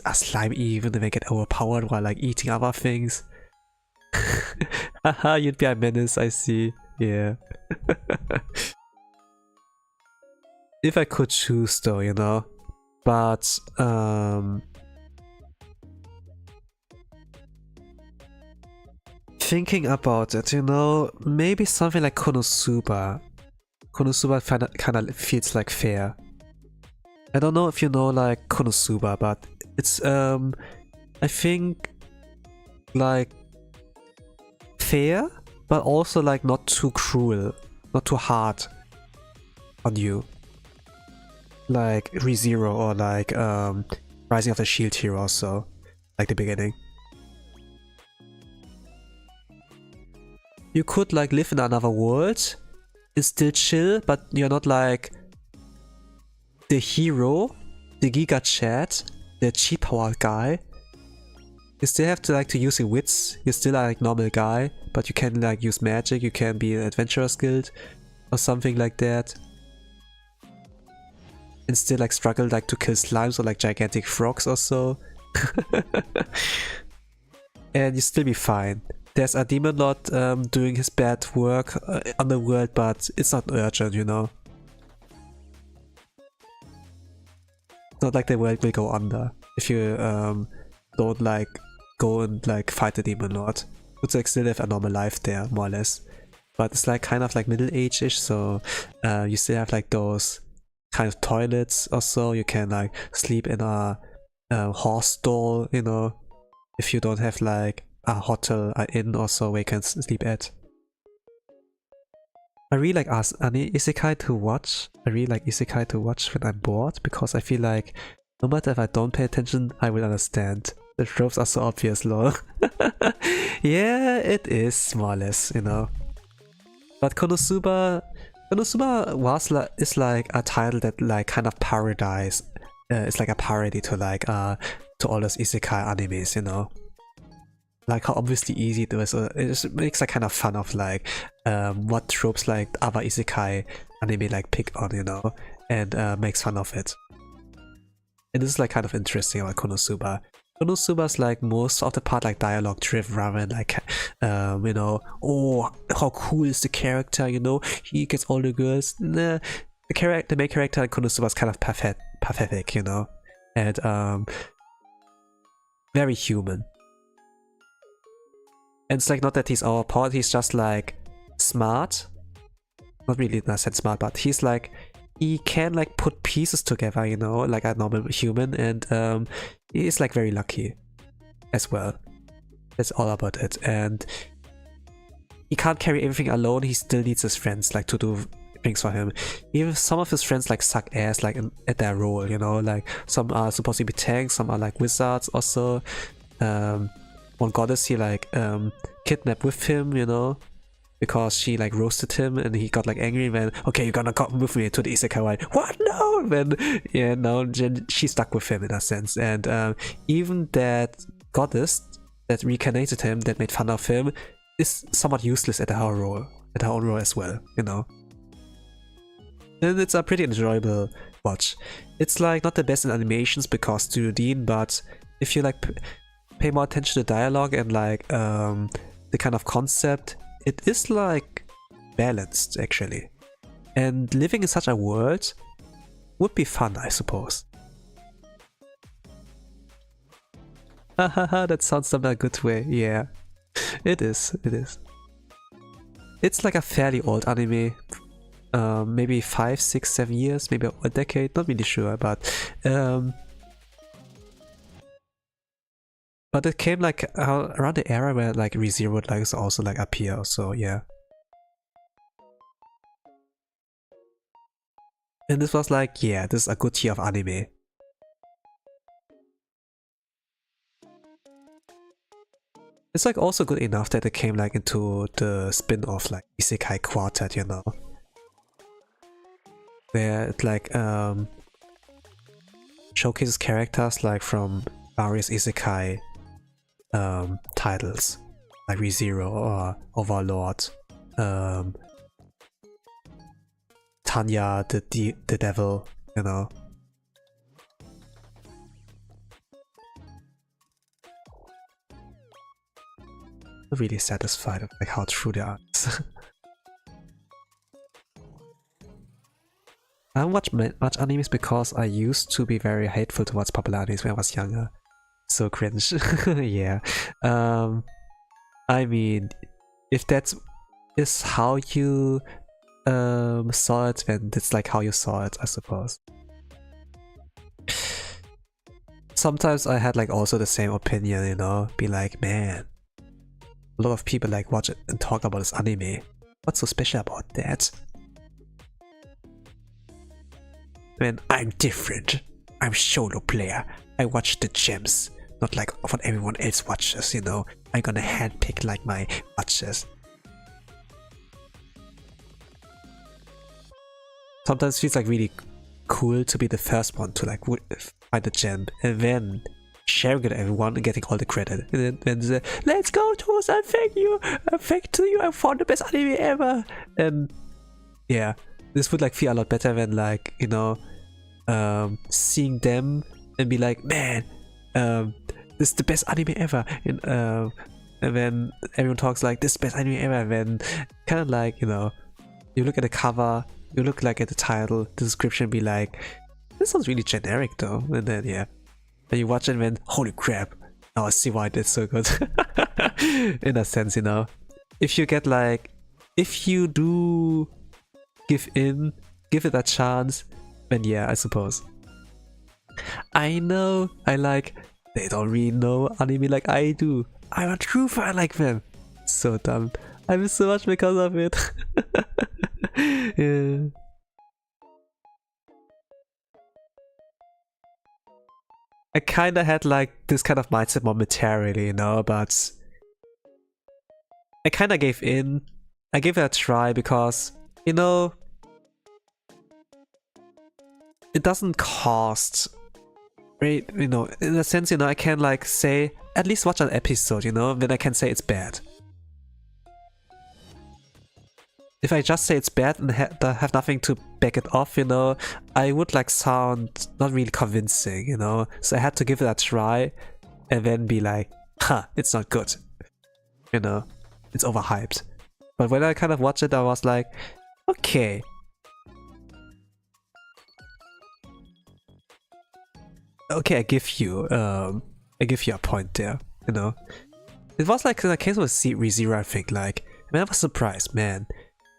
A slime even, and then get overpowered while like eating other things. Haha, you'd be a menace, I see. Yeah. If I could choose though, you know. But thinking about it, you know, maybe something like Konosuba. Konosuba kind of feels like fair. I don't know if you know like Konosuba, but it's I think like fair, but also like not too cruel, not too hard on you. Like ReZero or like Rising of the Shield Hero also, like the beginning. You could like live in another world, it's still chill, but you're not like the hero, the Giga Chat, the cheap powered guy. You still have to like to use your wits, you're still like normal guy, but you can like use magic, you can be an adventurer's guild or something like that. And still like struggle like to kill slimes or like gigantic frogs or so. And you still be fine. There's a demon lord doing his bad work on the world, but it's not urgent, you know. Not like the world will go under if you don't like go and like fight the demon lord. It's like still have a normal life there, more or less. But it's like kind of like middle age-ish, so you still have like those kind of toilets or so. You can like sleep in a horse stall, you know, if you don't have like a hotel, an inn or so where you can sleep at. I really like isekai to watch. I really like isekai to watch when I'm bored, because I feel like no matter if I don't pay attention, I will understand. The tropes are so obvious, lol. Yeah, it is more or less, you know. But Konosuba is like a title that like kind of parodies. It's like a parody to like to all those isekai animes, you know. Like how obviously easy it is. It just makes like kind of fun of like what tropes like other isekai anime like pick on, you know, and makes fun of it. And this is like kind of interesting about Konosuba. Konosuba's like most of the part like dialogue driven rather than like you know, oh how cool is the character, you know, he gets all the girls. Nah, the main character in Konosuba is kind of pathetic, you know, and very human. And it's like not that he's overpowered, he's just like smart. Not really in that sense smart, but he's like, he can like put pieces together, you know, like a normal human, and he's like very lucky as well. That's all about it. And he can't carry everything alone, he still needs his friends like to do things for him. Even some of his friends like suck ass like at their role, you know, like some are supposed to be tanks, some are like wizards also. One goddess he like kidnapped with him, you know, because she like roasted him and he got like angry when, okay, you're gonna come with me to the isekai world. What? No! And then yeah, now she stuck with him in a sense. And even that goddess that reincarnated him, that made fun of him, is somewhat useless at her own role as well, you know. And it's a pretty enjoyable watch. It's like not the best in animations because Studio Dean, but if you like pay more attention to dialogue and like the kind of concept, it is like balanced actually. And living in such a world would be fun, I suppose. Hahaha, that sounds in a good way. Yeah, it is. It's like a fairly old anime. Maybe 5, 6, 7 years, maybe a decade, not really sure, but it came like around the era where like ReZero would like also like appear, so yeah. And this was like, yeah, this is a good tier of anime. It's like also good enough that it came like into the spin-off like Isekai Quartet, you know. Where it like showcases characters like from various isekai titles, like ReZero or Overlord, Tanya the Devil, you know. I'm really satisfied with like how true they are. I don't watch much animes because I used to be very hateful towards popular animes when I was younger. So cringe. Yeah. I mean, if that is how you saw it, then it's like how you saw it, I suppose. Sometimes I had like also the same opinion, you know, be like, man, a lot of people like watch it and talk about this anime. What's so special about that? Man, I'm different. I'm solo player. I watch the gems, not like what everyone else watches, you know. I'm gonna handpick like my watches. Sometimes it feels like really cool to be the first one to like find the gem and then sharing it to everyone and getting all the credit. And then say, let's go Tosa, thank you, I found the best anime ever. And yeah, this would like feel a lot better than like, you know, seeing them and be like, man, this is the best anime ever. And then everyone talks like, this is the best anime ever. And then kind of like, you know, you look at the cover, you look like at the title, the description, be like, this sounds really generic though. And then yeah, then you watch it and then, holy crap, now I see why it did so good. In a sense, you know, if you get like, if you do give it a chance, then yeah, I suppose. I know, they don't really know anime like I do. I'm a true fan like them. So dumb. I miss so much because of it. Yeah. I kinda had like this kind of mindset momentarily, you know, but I kinda gave in. I gave it a try because, you know, it doesn't cost, right? You know, in a sense, you know, I can like say, at least watch an episode, you know, then I can say it's bad. If I just say it's bad and have nothing to back it off, you know, I would like sound not really convincing, you know? So I had to give it a try and then be like, huh, it's not good. You know, it's overhyped. But when I kind of watched it, I was like, okay. Okay, I give you a point there, you know? It was like in the case with ReZero, I think, like, I mean, I was surprised, man.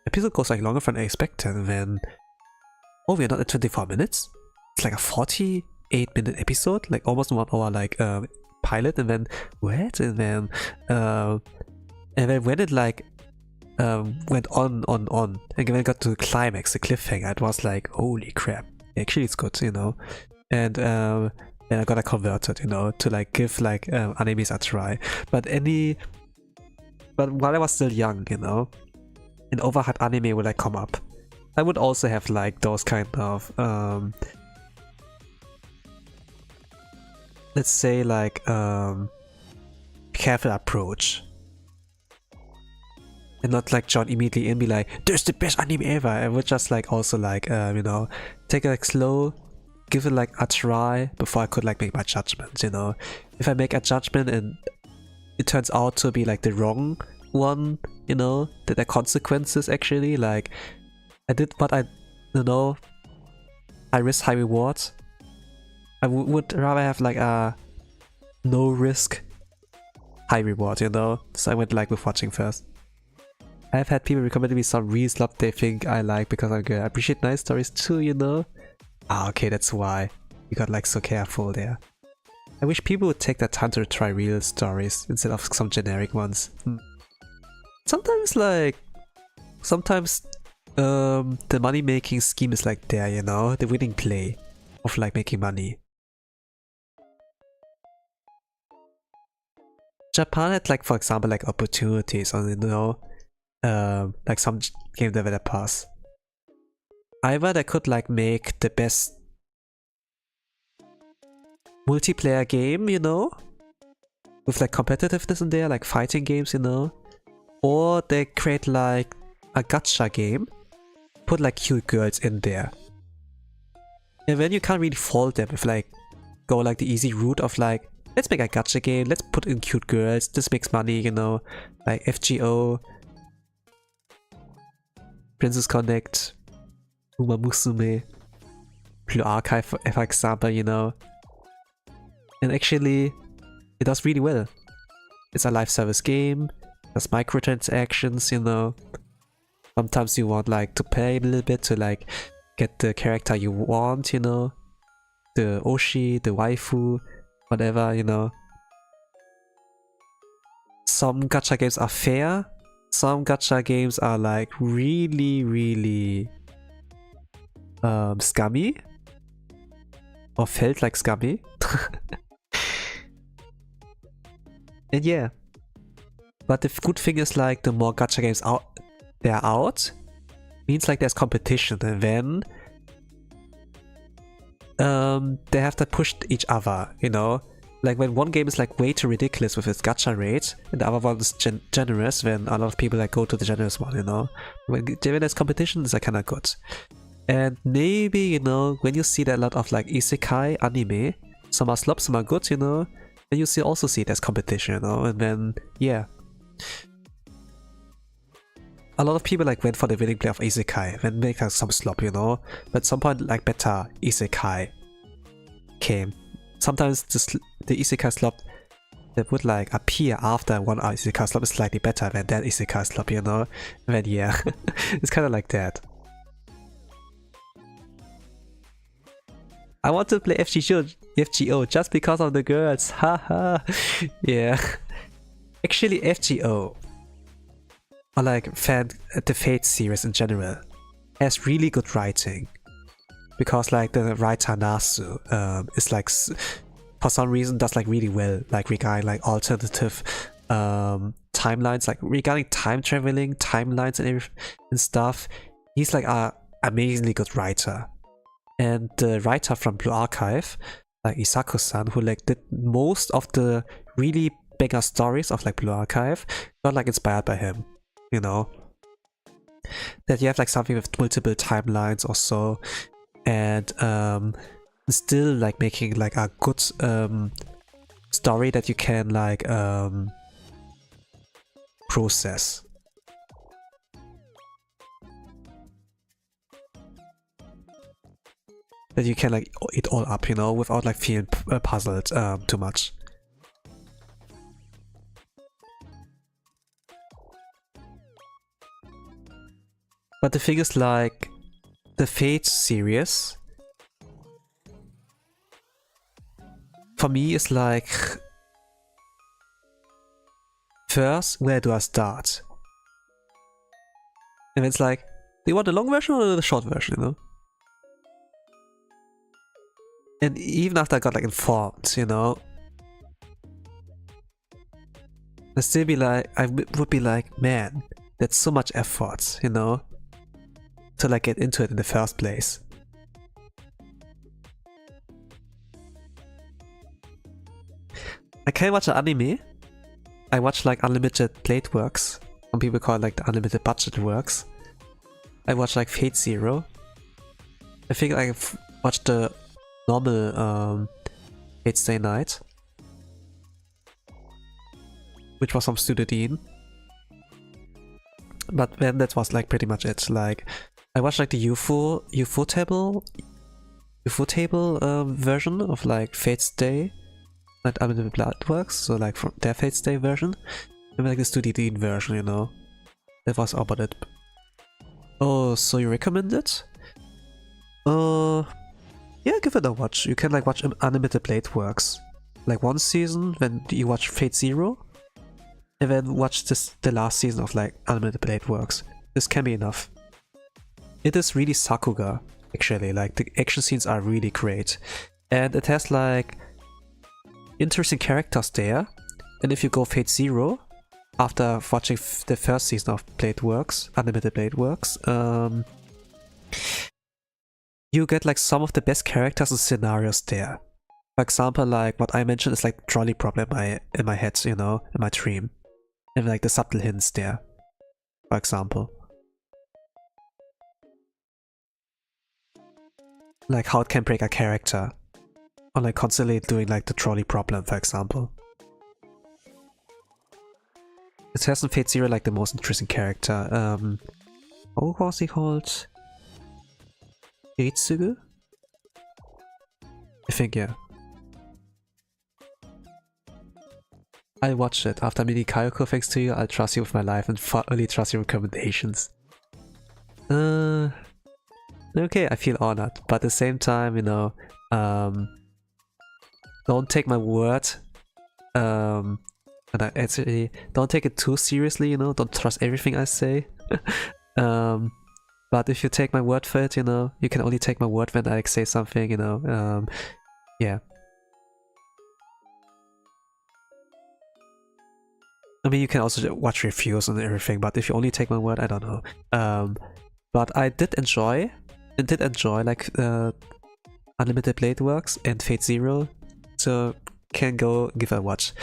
Episode goes like longer than I expected, and then oh, we're not at 24 minutes. It's like a 48-minute episode, like almost 1 hour, like pilot, and then what? And then when it like went on, and when it got to the climax, the cliffhanger, it was like, holy crap! Actually, it's good, you know. And then I got converted, you know, to like give like animes a try. But while I was still young, you know, an overhyped anime would like come up, I would also have like those kind of let's say like careful approach, and not like jump immediately in and be like, there's the best anime ever. I would just like also like you know, take it like slow, give it like a try before I could like make my judgment, you know. If I make a judgment and it turns out to be like the wrong one, you know, that there are consequences actually, like I did what I, you know, high risk, high reward. I would rather have like a no risk, high reward, you know. So I went like with watching first. I've had people recommend me some real stuff they think I like because I'm good. I appreciate nice stories too, you know. Ah, okay, that's why you got like so careful there. I wish people would take that time to try real stories instead of some generic ones. Sometimes the money making scheme is like there, you know, the winning play of like making money. Japan had like, for example, like opportunities on, you know, like some game developers. Either they could like make the best multiplayer game, you know, with like competitiveness in there, like fighting games, you know, or they create like a gacha game, put like cute girls in there, and then you can't really fault them if like go like the easy route of like, let's make a gacha game, let's put in cute girls, this makes money, you know, like FGO, Princess Connect, Uma Musume, Blue Archive for example, you know. And actually, it does really well. It's a live service game, there's microtransactions, you know. Sometimes you want like to pay a little bit to like get the character you want, you know. The Oshi, the waifu, whatever, you know. Some gacha games are fair, some gacha games are like really scummy. Or felt like scummy. And yeah. But the good thing is like the more gacha games there are out, means like there's competition, and then they have to push each other, you know. Like when one game is like way too ridiculous with its gacha rate, and the other one is generous, then a lot of people like go to the generous one, you know. When there's competition, it's like kinda good. And maybe, you know, when you see that a lot of like isekai anime, some are slop, some are good, you know, then you also see there's competition, you know, and then yeah. A lot of people like went for the winning play of isekai, then make like some slop, you know, but at some point like better isekai came. Sometimes the isekai slop that would like appear after one isekai slop is slightly better than that isekai slop, you know, and then yeah, it's kind of like that. I want to play FGO just because of the girls, haha. Yeah. Actually FGO, or like the Fate series in general, has really good writing. Because like the writer Nasu is like, for some reason does like really well, like regarding like alternative timelines, like regarding time traveling, timelines and stuff. He's like a amazingly good writer. And the writer from Blue Archive, like Isako-san, who like did most of the really bigger stories of like Blue Archive, got like inspired by him, you know. That you have like something with multiple timelines or so, and still like making like a good story that you can like process. That you can like eat all up, you know, without like feeling puzzled too much. But the thing is like, the Fate series for me is like, first, where do I start? And it's like, do you want the long version or the short version, you know? And even after I got like informed, you know, I'd still be like, I would be like, man, that's so much effort, you know, to like get into it in the first place. I can't watch an anime. I watch like unlimited plate works. Some people call it like the unlimited budget works. I watch like Fate Zero. I think I've watched the normal Fate Stay Night, which was from Studio Dean. But then that was like pretty much it. Like I watched like the UFO table version of like Fate Stay Night Unlimited Blood Works, so like from their Fate Stay version, and like the Studio Dean version, you know. That was about it. Oh, so you recommend it? Yeah, give it a watch. You can like watch Unlimited Blade Works, like one season when you watch Fate Zero, and then watch the last season of like Unlimited Blade Works. This can be enough. It is really Sakuga, actually. Like the action scenes are really great, and it has like interesting characters there. And if you go Fate Zero, after watching the first season of Blade Works, Unlimited Blade Works, you get like some of the best characters and scenarios there. For example, like what I mentioned is like trolley problem in my head, you know, in my dream. And like the subtle hints there, for example. Like how it can break a character. Or like constantly doing like the trolley problem, for example. It has in Fate Zero like the most interesting character. What was he called? Eitsugu? I think, yeah. I'll watch it. After meeting Kayoko, thanks to you, I'll trust you with my life and fully trust your recommendations. Okay, I feel honored, but at the same time, you know, don't take my word. And I actually don't take it too seriously, you know, don't trust everything I say. But if you take my word for it, you know, you can only take my word when I say something, you know, yeah. I mean, you can also watch reviews and everything, but if you only take my word, I don't know. But I did enjoy like Unlimited Blade Works and Fate Zero, so can go give it a watch.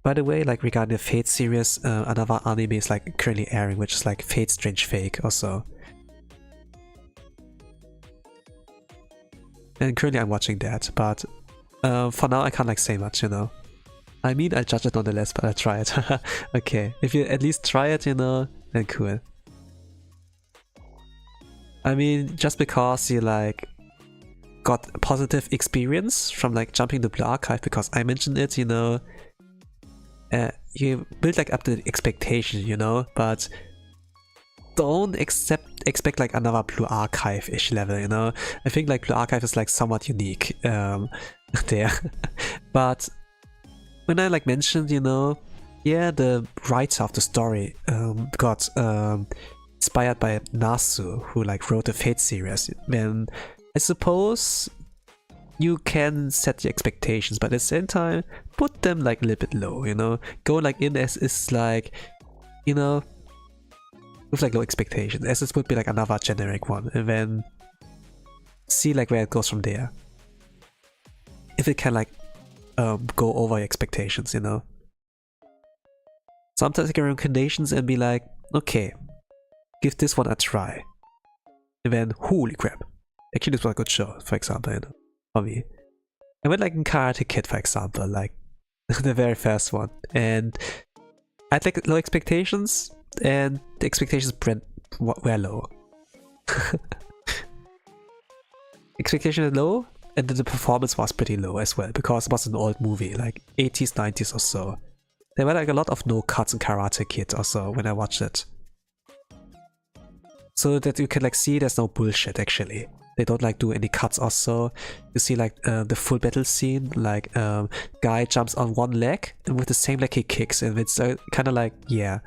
By the way, like regarding the Fate series, another anime is like currently airing, which is like Fate Strange Fake also. And currently I'm watching that, but for now I can't like say much, you know. I mean, I judge it nonetheless, but I try it. Okay, if you at least try it, you know, then cool. I mean, just because you like got a positive experience from like jumping the Blue Archive because I mentioned it, you know, you build like up the expectation, you know, but don't expect like another Blue Archive-ish level, you know. I think like Blue Archive is like somewhat unique there. But when I like mentioned, you know, yeah, the writer of the story got inspired by Nasu, who like wrote the Fate series, then I suppose you can set your expectations, but at the same time, put them like a little bit low, you know? Go like in as is like, you know, with like low expectations, as this would be like another generic one, and then see like where it goes from there. If it can like go over your expectations, you know? Sometimes take your recommendations and be like, okay, give this one a try. And then, holy crap. Actually, this was a good show, for example, you know, for me. I went like in Karate Kid, for example, like the very first one. And I had like low expectations, and the expectations were low. Expectation low, and then the performance was pretty low as well, because it was an old movie, like 80s, 90s or so. There were like a lot of no cuts in Karate Kid also when I watched it. So that you can like see there's no bullshit actually. They don't like do any cuts also. You see like the full battle scene, like guy jumps on one leg and with the same leg he kicks, and it's kind of like, yeah.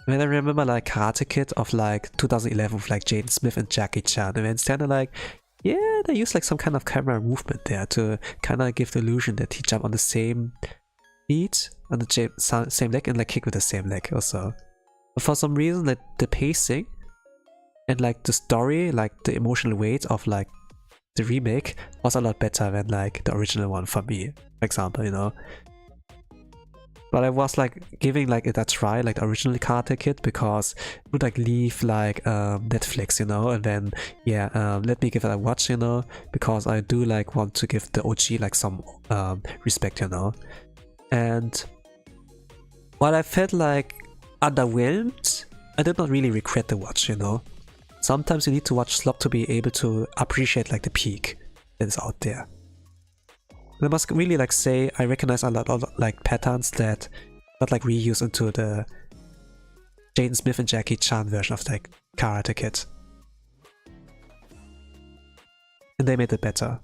When I remember like Karate Kid of like 2011 with like Jaden Smith and Jackie Chan, and it's kind of like, yeah, they use like some kind of camera movement there to kind of give the illusion that he jumped on the same feet, on the same leg, and like kick with the same leg also. But for some reason, like the pacing and like the story, like the emotional weight of like the remake was a lot better than like the original one for me, for example, you know. But I was like giving like it a try, like the original Karate Kid, because it would like leave like Netflix, you know, and then yeah, let me give it a watch, you know, because I do like want to give the OG like some respect, you know. And while I felt like underwhelmed, I did not really regret the watch, you know. Sometimes you need to watch slop to be able to appreciate like the peak that is out there. And I must really like say I recognize a lot of like patterns that got like reused into the Jaden Smith and Jackie Chan version of like Karate Kid. And they made it better.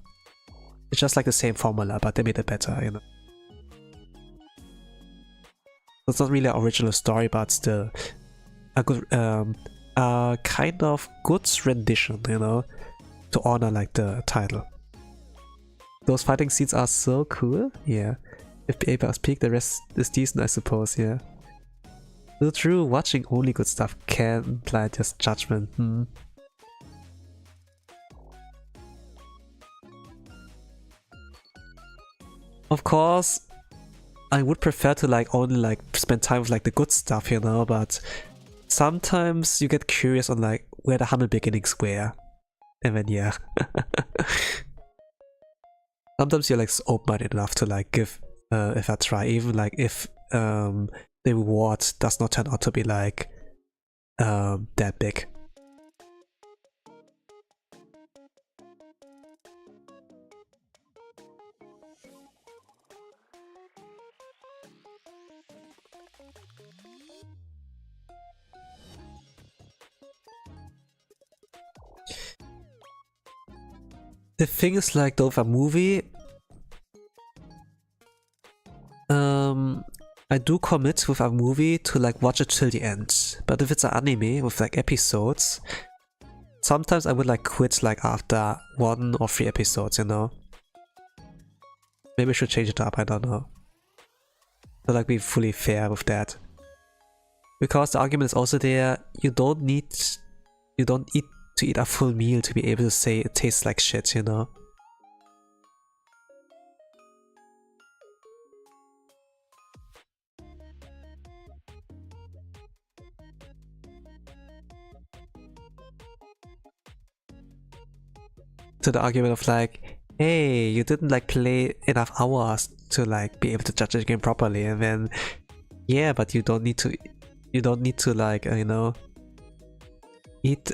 It's just like the same formula, but they made it better, you know. It's not really an original story, but still a good kind of good rendition, you know, to honor like the title. Those fighting scenes are so cool, yeah. If Beaver's peak, the rest is decent, I suppose, yeah. So true, watching only good stuff can blind just judgment. Of course, I would prefer to like only like spend time with like the good stuff, you know, but sometimes you get curious on like where the humble beginnings were. And then yeah. Sometimes you're like open-minded enough to like give if I try, even like if the reward does not turn out to be like that big. The thing is like though, with a movie, I do commit with a movie to like watch it till the end. But if it's an anime with like episodes, sometimes I would like quit like after 1 or 3 episodes, you know? Maybe I should change it up, I don't know. To like be fully fair with that. Because the argument is also there, you don't need to eat a full meal to be able to say it tastes like shit, you know? To the argument of like, hey, you didn't like play enough hours to like be able to judge the game properly, and then yeah, but you don't need to like you know, eat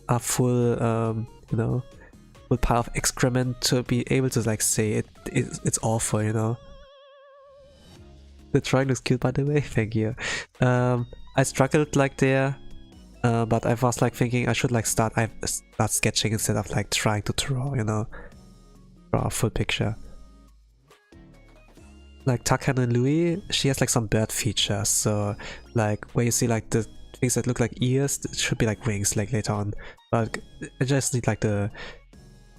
a full you know, full pile of excrement to be able to like say it's awful, you know. The drawing looks cute, by the way. Thank you. I struggled like there. But I was like thinking I should like start sketching instead of like trying to draw, you know, draw a full picture. Like Takane Lui, she has like some bird features, so like where you see like the things that look like ears, it should be like wings like later on. But I just need like the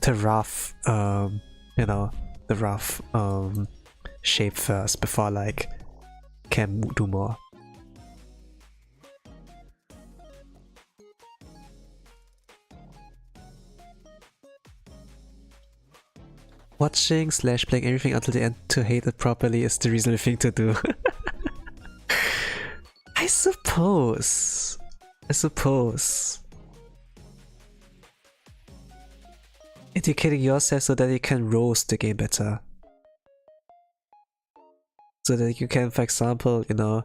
rough, you know, the rough shape first before like can do more. Watching / playing everything until the end to hate it properly is the reasonable thing to do. I suppose. Educating yourself so that you can roast the game better. So that you can, for example, you know,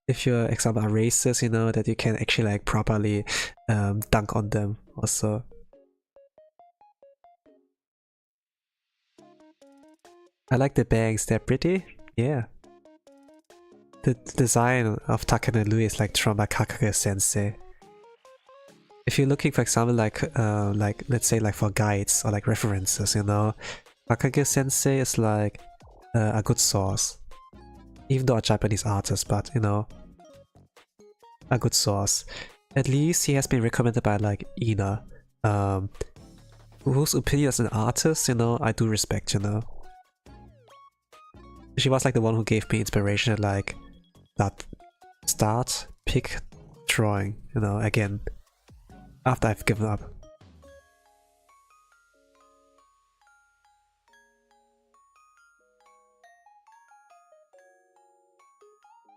if you're, for example, a racist, you know, that you can actually like properly dunk on them also. I like the bangs, they're pretty. Yeah. The design of Takane Lui is like drawn by Kakage sensei. If you're looking, for example, like let's say like for guides or like references, you know, Kakage sensei is like a good source. Even though a Japanese artist, but you know, a good source. At least he has been recommended by like Ina, whose opinion as an artist, you know, I do respect, you know. She was like the one who gave me inspiration to like pick drawing, you know, again, after I've given up.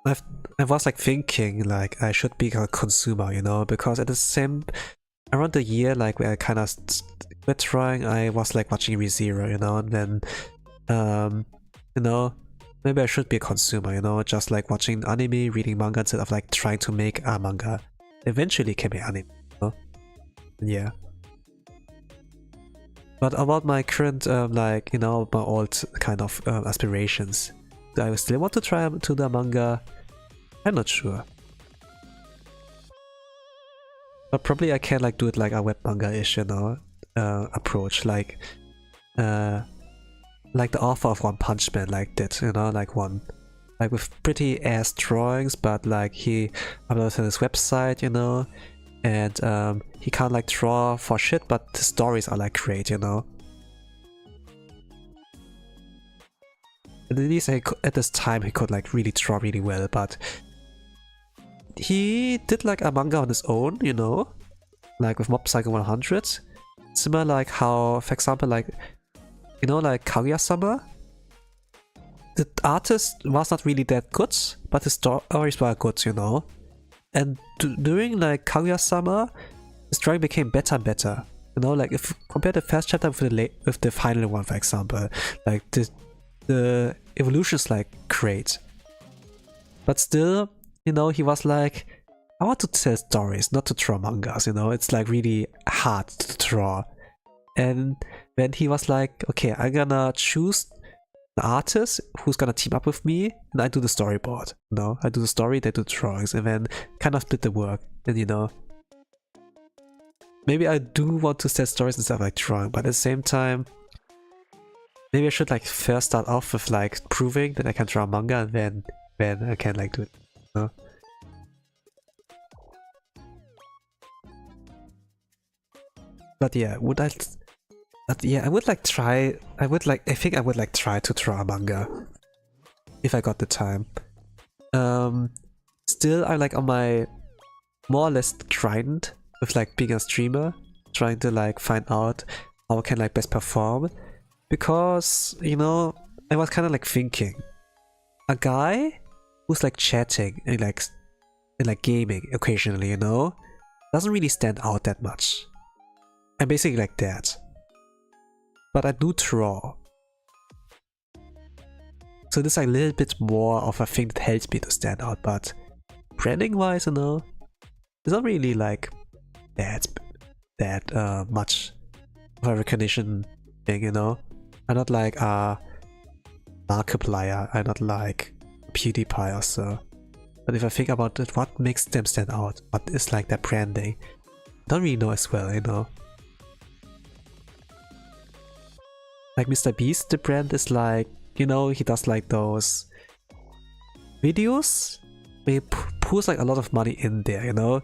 I was like thinking like I should be a consumer, you know, because at the same around the year like where I kind of quit drawing, I was like watching ReZero, you know, and then you know, maybe I should be a consumer, you know, just like watching anime, reading manga instead of like trying to make a manga. Eventually can be anime, you know? Yeah. But about my current like, you know, my old kind of aspirations, do I still want to try to do a manga? I'm not sure. But probably I can like do it like a web manga-ish, you know, approach, like the author of One Punch Man like did, you know, like with pretty ass drawings, but like he uploaded on his website, you know, and he can't like draw for shit, but the stories are like great, you know. And at least at this time he could like really draw really well, but he did like a manga on his own, you know, like with Mob Psycho 100, similar like how, for example, like, you know, like Kaguya-sama? the artist was not really that good, but the stories were good, you know. And during like Kaguya-sama, the story became better and better. You know, like if compare the first chapter with the final one, for example, like the evolution is like great. But still, you know, he was like, I want to tell stories, not to draw mangas, you know. It's like really hard to draw. And then he was like, okay, I'm gonna choose the artist who's gonna team up with me, and I do the storyboard. You know, I do the story, they do the drawings, and then kind of split the work. And you know, maybe I do want to set stories and stuff like drawing, but at the same time, maybe I should like first start off with like proving that I can draw manga, and then I can like do it. You know? But yeah, would I? But yeah, I would like try. I think I would like try to draw a manga if I got the time. Still, I'm like on my more or less grind with like being a streamer, trying to like find out how I can like best perform, because you know I was kind of like thinking, a guy who's like chatting and like gaming occasionally, you know, doesn't really stand out that much. I'm basically like that. But I do draw. So this is like a little bit more of a thing that helps me to stand out, but branding wise, you know, it's not really like that much of a recognition thing, you know. I'm not like a Markiplier, I'm not like PewDiePie or so. But if I think about it, what makes them stand out? What is like their branding? I don't really know as well, you know. Like Mr. Beast, the brand is like, you know, he does like those videos where he pulls like a lot of money in there, you know?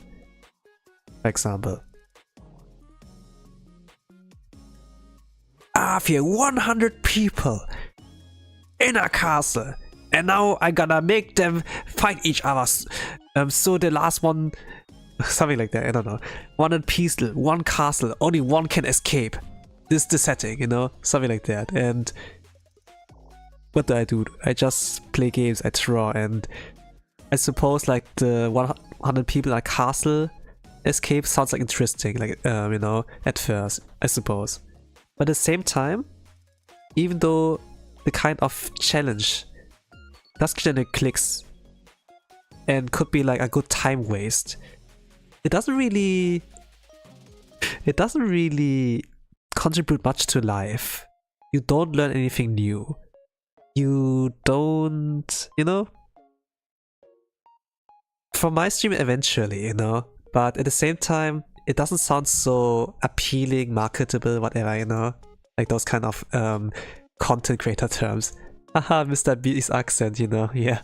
For example, I have 100 people in a castle, and now I'm gonna make them fight each other. So the last one, something like that, I don't know. 100 people, one castle, only one can escape. This is the setting, you know, something like that. And what do? I just play games, I draw, and I suppose like the 100 people in a castle escape sounds like interesting, like you know, at first, I suppose. But at the same time, even though the kind of challenge does generate clicks and could be like a good time waste, it doesn't really contribute much to life. You don't learn anything new. You don't, you know? For my stream eventually, you know? But at the same time, it doesn't sound so appealing, marketable, whatever, you know? Like those kind of content creator terms. Haha, Mr. B's accent, you know? Yeah.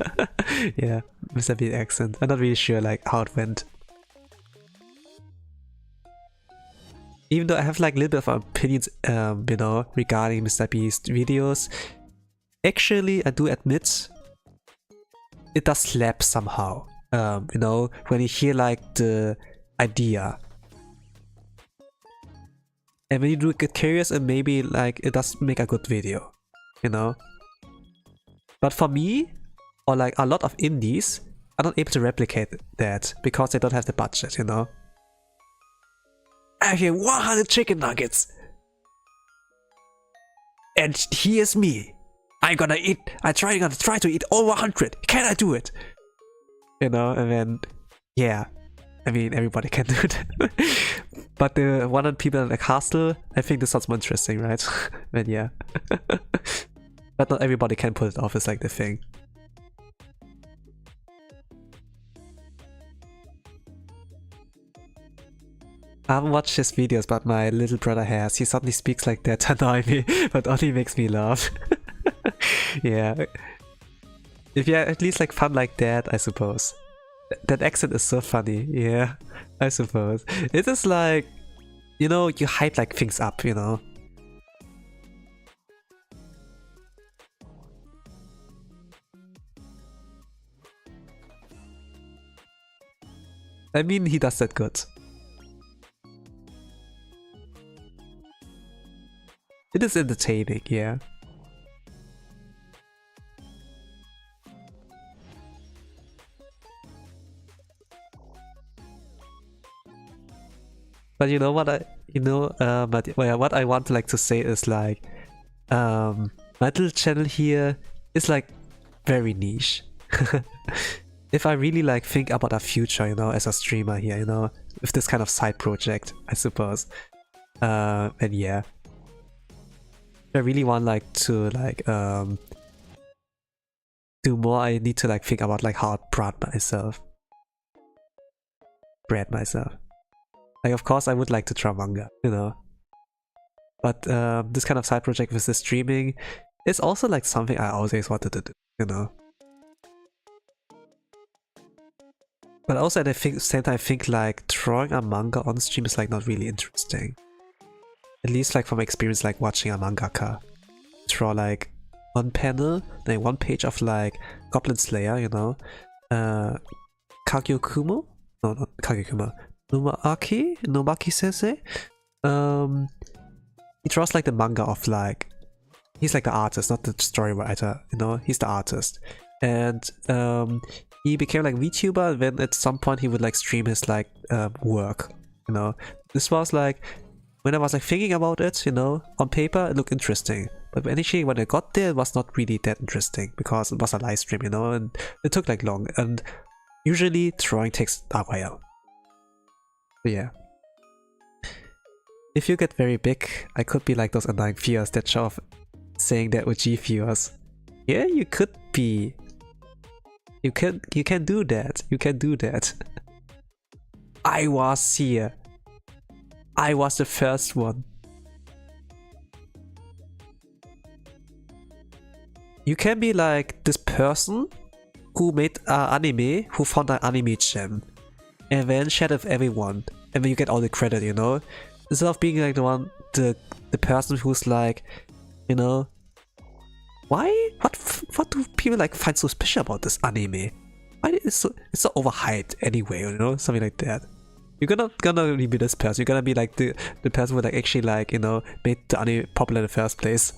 Yeah, Mr. B's accent. I'm not really sure like how it went. Even though I have like a little bit of opinions, you know, regarding Mr. Beast videos, actually I do admit it does slap somehow. You know, when you hear like the idea, and when you do get curious, and maybe like it does make a good video, you know. But for me, or like a lot of indies, are not able to replicate that because they don't have the budget, you know. I have 100 chicken nuggets, and here's me. I'm gonna try to eat all 100. Can I do it? You know, and then yeah, I mean everybody can do that. But the 100 people in the castle, I think this sounds more interesting, right? Then yeah. But not everybody can pull it off. Is like the thing. I haven't watched his videos, but my little brother has. He suddenly speaks like that to annoy me, but only makes me laugh. Yeah. If you at least like fun like that, I suppose. That accent is so funny, yeah, I suppose. It is like, you know, you hype like things up, you know. I mean, he does that good. It is entertaining, yeah. But you know what what I want like to say is like, my little channel here is like very niche. If I really like think about a future, you know, as a streamer here, you know, with this kind of side project, I suppose. And yeah, I really want like to like do more. I need to like think about like how I brand myself. Like, of course, I would like to draw manga, you know. But this kind of side project with the streaming is also like something I always wanted to do, you know. But also at the same time, I think like drawing a manga on stream is like not really interesting. At least like from experience, like watching a mangaka draw like one panel, then one page of like Goblin Slayer, you know. Kagyokumo? No, not Kagyokumo. Nomaki Sensei. He draws like the manga of like, he's like the artist, not the story writer, you know, he's the artist. And he became like VTuber, and then at some point he would like stream his like work, you know. This was like, when I was like thinking about it, you know, on paper it looked interesting. But initially when I got there, it was not really that interesting because it was a live stream, you know, and it took like long. And usually drawing takes a while. But yeah. If you get very big, I could be like those annoying viewers that show off saying that OG viewers. Yeah, you could be. You can do that. You can do that. I was here. I was the first one. You can be like this person who made anime, who found an anime gem, and then shared it with everyone, and then you get all the credit, you know? Instead of being like the person who's like, you know, why? What do people like find so special about this anime? Why it's so overhyped anyway, you know, something like that. You're gonna really be this person. You're gonna be like the person who like actually like, you know, made the anime popular in the first place.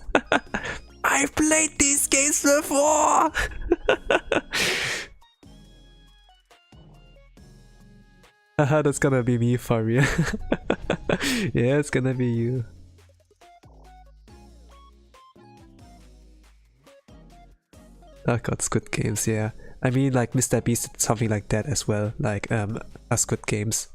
I've played these games before. Haha, that's gonna be me for real. Yeah, it's gonna be you. Oh god, Squid Games, yeah. I mean, like Mr. Beast did something like that as well, like a Squid Games.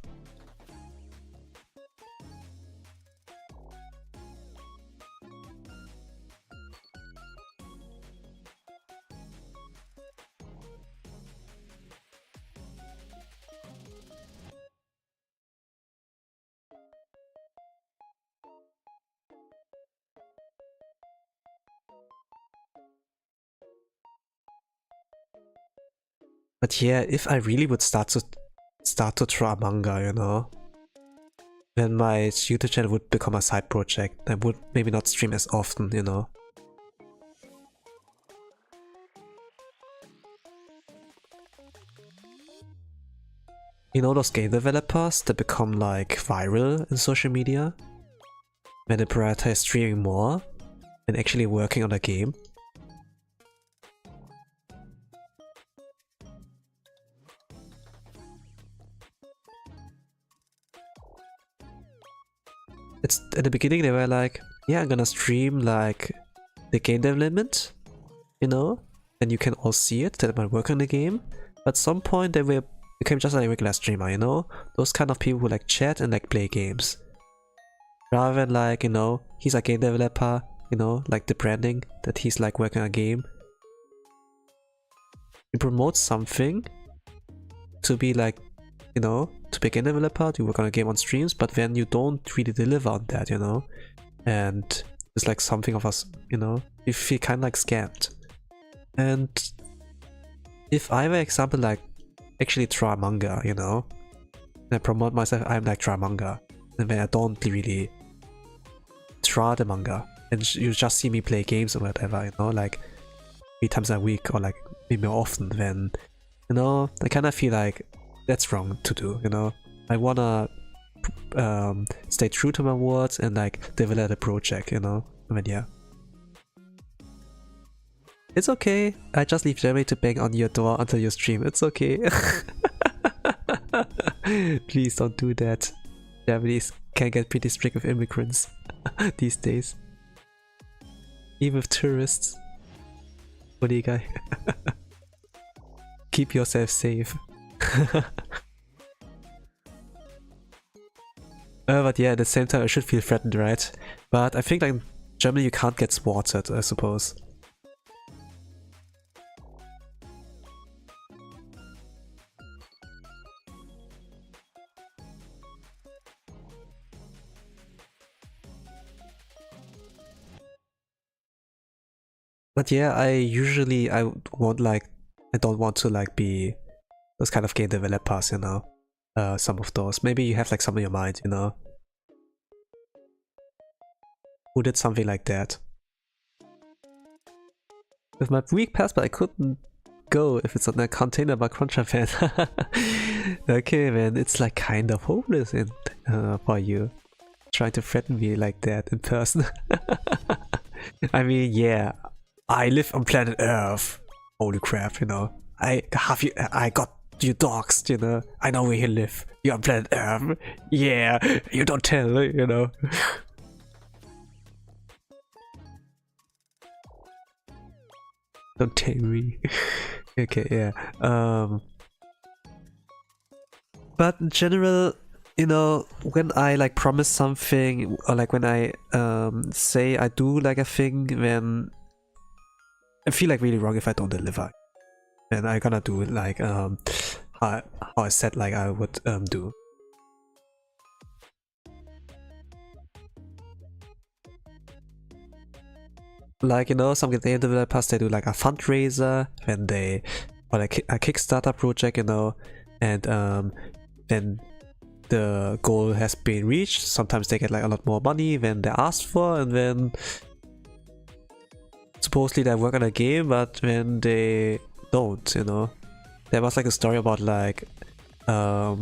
But yeah, if I really would start to draw manga, you know, then my YouTube channel would become a side project. I would maybe not stream as often, you know. You know those game developers that become like viral in social media? When they prioritize streaming more than actually working on a game? It's at the beginning they were like, yeah, I'm gonna stream like the game development, you know, and you can all see it that I work on the game. But at some point they became just like a regular streamer, you know, those kind of people who like chat and like play games, rather than like, you know, he's a game developer, you know, like the branding that he's like working on a game. You promote something to be like, you know, to be a game developer, to work on a game on streams, but then you don't really deliver on that, you know? And it's like something of us, you know, you feel kind of like scammed. And if I were example like actually draw manga, you know, and I promote myself, I'm like draw manga, and then I don't really draw the manga, and you just see me play games or whatever, you know, like 3 times a week or like maybe more often, then, you know, I kind of feel like that's wrong to do, you know. I wanna stay true to my words and like develop a project, you know. I mean, yeah. It's okay. I just leave Jeremy to bang on your door until you stream. It's okay. Please don't do that. Japanese can get pretty strict with immigrants these days. Even with tourists. What do you guys? Keep yourself safe. But yeah, at the same time I should feel threatened, right? But I think like in Germany you can't get swatted, I suppose. But yeah, I don't want to like be those kind of game developers, you know. Some of those. Maybe you have like some in your mind, you know. Who did something like that? With my weak pass, but I couldn't go if it's on a container by contraband. Okay, man, it's like kind of hopeless for you. Trying to threaten me like that in person. I mean, yeah, I live on planet Earth. Holy crap, you know. I got you doxed, you know. I know where you live. You're on planet Earth. Yeah, you don't tell, you know. Don't tell me. Okay, yeah. But in general, you know, when I like promise something, or like when I say I do like a thing, then I feel like really wrong if I don't deliver. And I'm gonna do it like how I said like I would do. Like, you know, some game developers, they do like a fundraiser when they, or like a Kickstarter project, you know, and then the goal has been reached. Sometimes they get like a lot more money than they asked for, and then supposedly they work on a game, but when they don't, you know. There was like a story about like a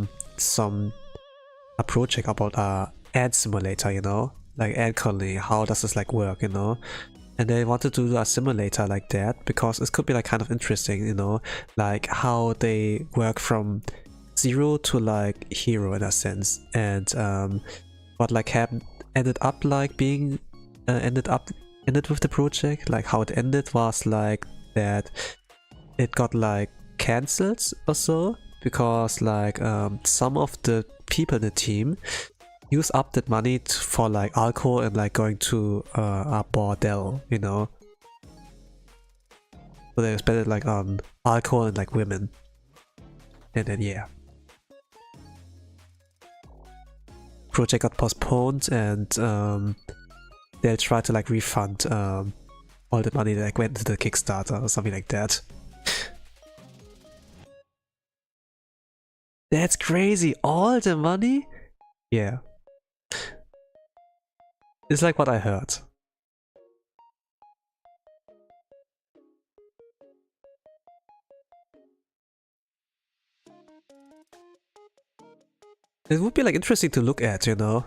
project about a ant simulator, you know, like ant colony. How does this like work, you know? And they wanted to do a simulator like that because it could be like kind of interesting, you know, like how they work from zero to like hero in a sense, and what like ended up like being ended with the project. Like how it ended was like that it got like cancelled or so because like some of the people in the team use up that money for like alcohol and like going to a bordel, you know. So they spent it like on alcohol and like women, and then yeah, project got postponed, and they'll try to like refund all the money that like, went into the Kickstarter or something like that. That's crazy! All the money? Yeah. It's like what I heard. It would be like interesting to look at, you know.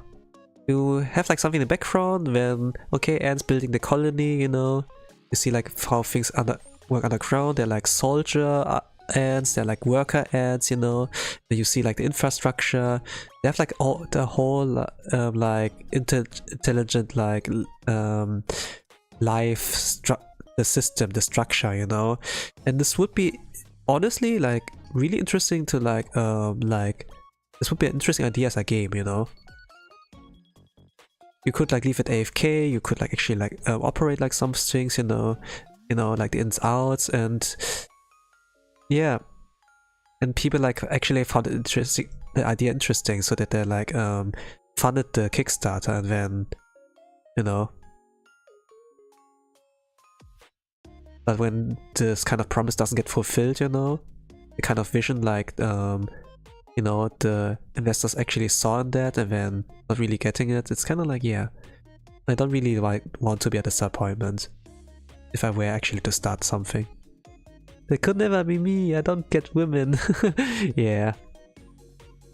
You have like something in the background when, okay, ants building the colony, you know. You see like how things work underground. They're like soldier ants, they're like worker ants, you know. Then you see like the infrastructure. They have like all the whole like intelligent like the system, the structure, you know. And this would be honestly like really interesting to like this would be an interesting idea as a game, you know. You could like leave it AFK, you could like actually like operate like some things, you know, like the ins outs, and yeah, and people like actually found it interesting, the idea interesting, so that they like funded the Kickstarter, and then, you know, but when this kind of promise doesn't get fulfilled, you know, the kind of vision like you know, the investors actually saw in that and then not really getting it, it's kind of like, yeah, I don't really like want to be a disappointment if I were actually to start something. It could never be me, I don't get women. Yeah.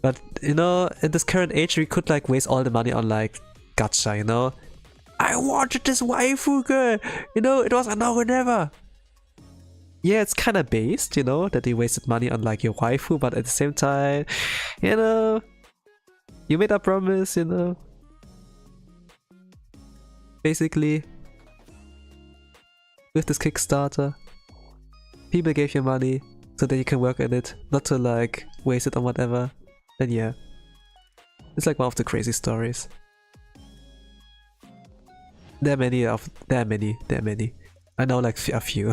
But, you know, in this current age, we could like waste all the money on like gacha, you know? I wanted this waifu girl! You know, it was a now or never! Yeah, it's kind of based, you know, that they wasted money on like your waifu, but at the same time, you know, You made a promise, you know. Basically, with this Kickstarter, people gave you money so that you can work on it, not to like waste it on whatever. And yeah, it's like one of the crazy stories. There are many. I know like a few.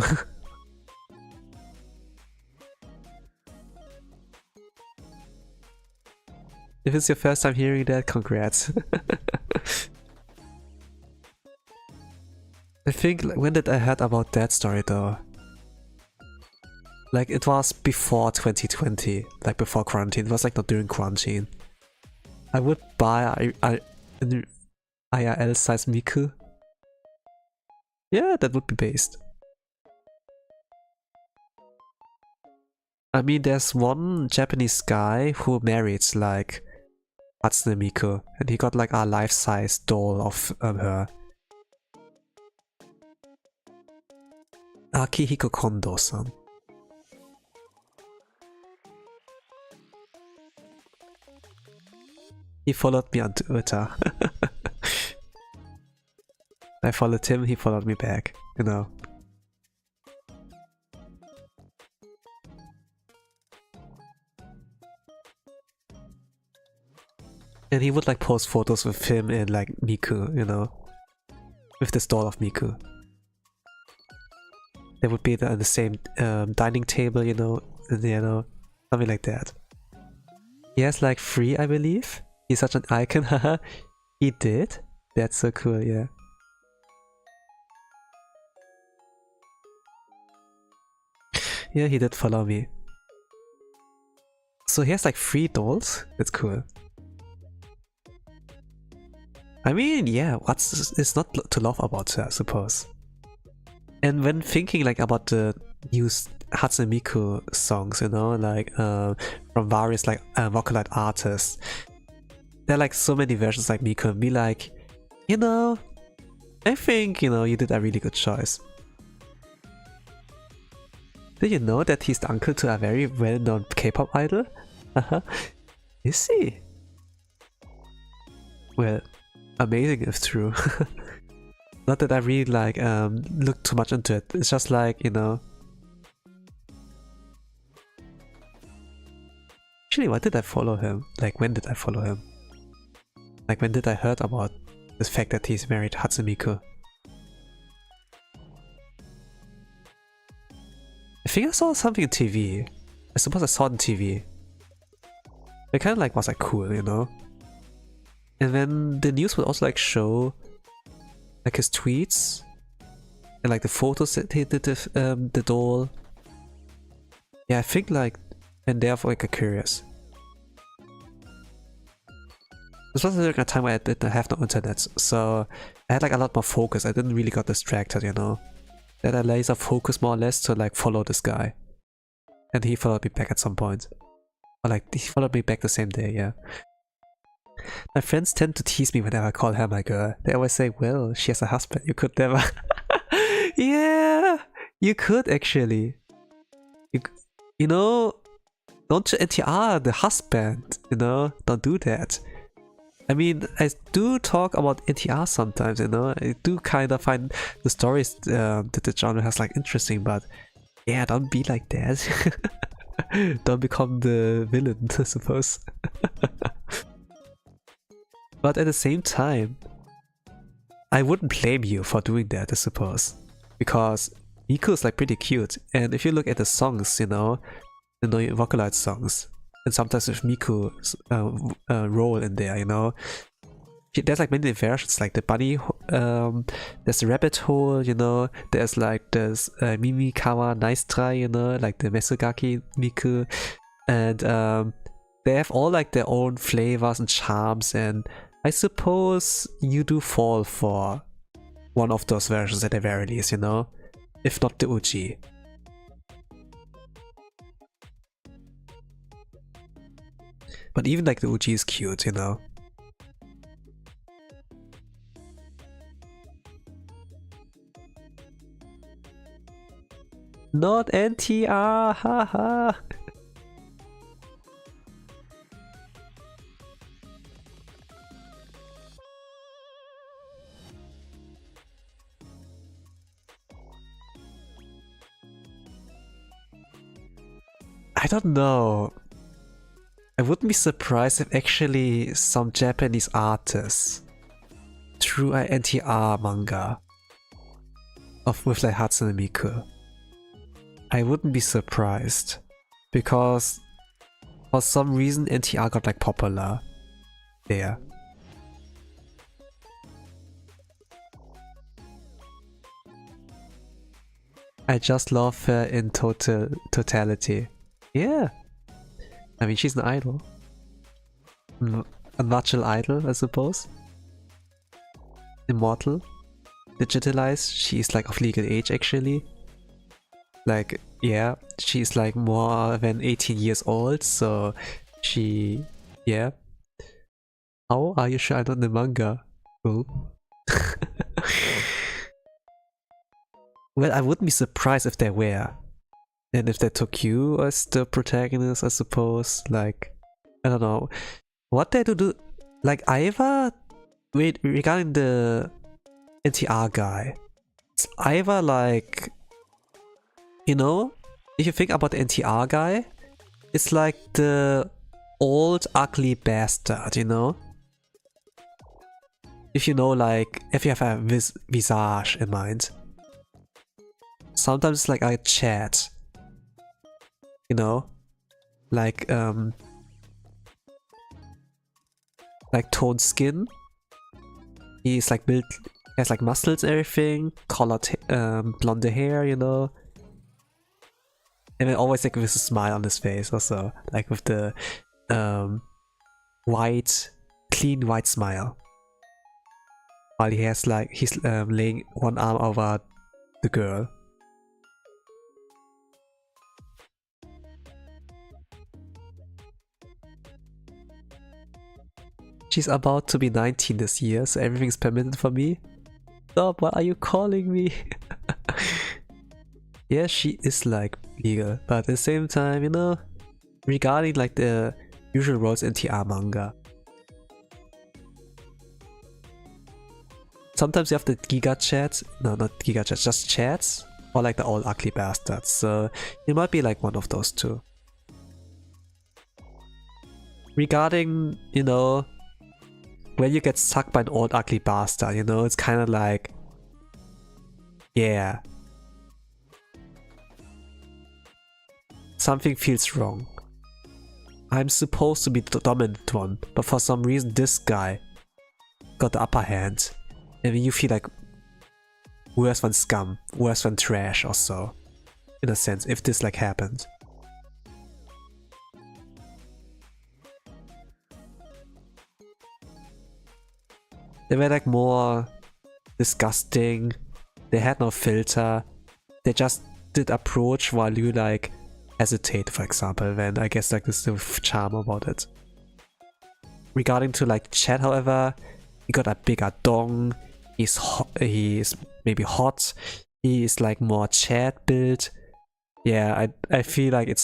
If it's your first time hearing that, congrats. I think, like, when did I heard about that story though? Like, it was before 2020, like before quarantine. It was like not during quarantine. I would buy an IRL size Miku. Yeah, that would be based. I mean, there's one Japanese guy who married like Hatsune Miku, and he got like a life-size doll of her. Akihiko Kondo-san. He followed me on Twitter. I followed him, he followed me back, you know. And he would like post photos with him and like Miku, you know. With this doll of Miku. They would be on the same dining table, you know, something like that. He has like 3, I believe. He's such an icon, haha. He did? That's so cool, yeah. Yeah, he did follow me. So he has like 3 dolls? That's cool. I mean, yeah, it's not to love about her, I suppose. And when thinking like about the new Hatsune Miku songs, you know, like from various like Vocaloid artists, there are like so many versions like Miku, and be like, you know, I think, you know, you did a really good choice. Did you know that he's the uncle to a very well-known K-pop idol? Is he? Well, amazing if true. Not that I really like look too much into it. It's just like, you know. Actually, why did I follow him? Like, when did I follow him? Like, when did I heard about the fact that he's married Hatsune Miku? I think I saw something on TV. I suppose I saw it on TV. It kind of like was like cool, you know. And then the news would also like show like his tweets and like the photos that he did with the doll. Yeah, I think like, and therefore like curious. This was like a time where I didn't have no internet, so I had like a lot more focus. I didn't really got distracted, you know. That I laser focused more or less to like follow this guy. And he followed me back at some point. Or like he followed me back the same day, yeah. My friends tend to tease me whenever I call her my girl. They always say, well, she has a husband, you could never. Yeah, you could actually. You know, don't you NTR the husband, you know, don't do that. I mean, I do talk about NTR sometimes, you know, I do kind of find the stories that the genre has like interesting, but yeah, don't be like that. Don't become the villain, I suppose. But at the same time, I wouldn't blame you for doing that, I suppose. Because Miku is like pretty cute, and if you look at the songs, you know Vocaloid songs, and sometimes with Miku's role in there, you know, there's like many versions, like the bunny, there's the rabbit hole, you know, there's like this Mimikawa Nice Try, you know, like the Mesugaki Miku, and they have all like their own flavors and charms, and I suppose you do fall for one of those versions at the very least, you know, if not the OG. But even like the OG is cute, you know. Not NTR, haha. I don't know. I wouldn't be surprised if actually some Japanese artists drew an NTR manga with like Hatsune Miku. I wouldn't be surprised because for some reason NTR got like popular there. I just love her in totality. Yeah. I mean, she's an idol. A natural idol, I suppose. Immortal. Digitalized. She's like of legal age actually. Like, yeah, she's like more than 18 years old, so she... yeah. How are you sure I'm not in the manga? Cool. Well, I wouldn't be surprised if they were. And if they took you as the protagonist, I suppose. Like, I don't know. What they do, like, either... Wait, regarding the NTR guy. It's either like... You know, if you think about the NTR guy, it's like the old ugly bastard, you know? If you know, like, if you have a visage in mind. Sometimes it's like a chat. You know? Like toned skin. He's like built, has like muscles and everything, colored blonde hair, you know? And then always like with a smile on his face also, like with the white, clean white smile. While he has like, he's laying one arm over the girl. She's about to be 19 this year, so everything's permitted for me. Stop, what are you calling me? Yeah, she is like legal, but at the same time, you know, regarding like the usual roles in TR manga. Sometimes you have the Giga chats, no, not Giga chats, just chats, or like the old ugly bastards, so it might be like one of those two. Regarding, you know, when you get sucked by an old ugly bastard, you know, it's kind of like, yeah. Something feels wrong. I'm supposed to be the dominant one, but for some reason this guy got the upper hand. And you feel like worse than scum, worse than trash or so. In a sense, if this like happened. They were like more disgusting. They had no filter. They just did approach while you like hesitate, for example, then I guess like this is the charm about it. Regarding to like chat, however, he got a bigger dong, he's maybe hot, he is like more chat build. Yeah, I feel like it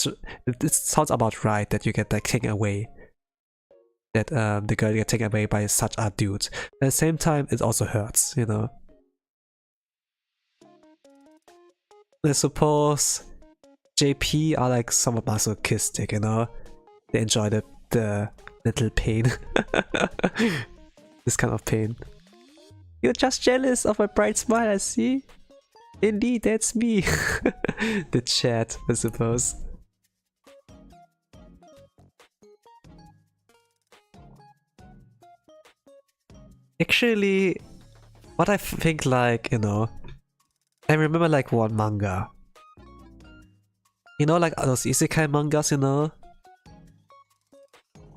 sounds about right that you get like taken away. That the girl get taken away by such a dude. At the same time, it also hurts, you know. I suppose JP are like somewhat masochistic, you know? They enjoy the little pain. This kind of pain. You're just jealous of my bright smile, I see. Indeed, that's me. The chat, I suppose. Actually, what I think, like, you know, I remember like one manga. You know, like those isekai mangas, you know?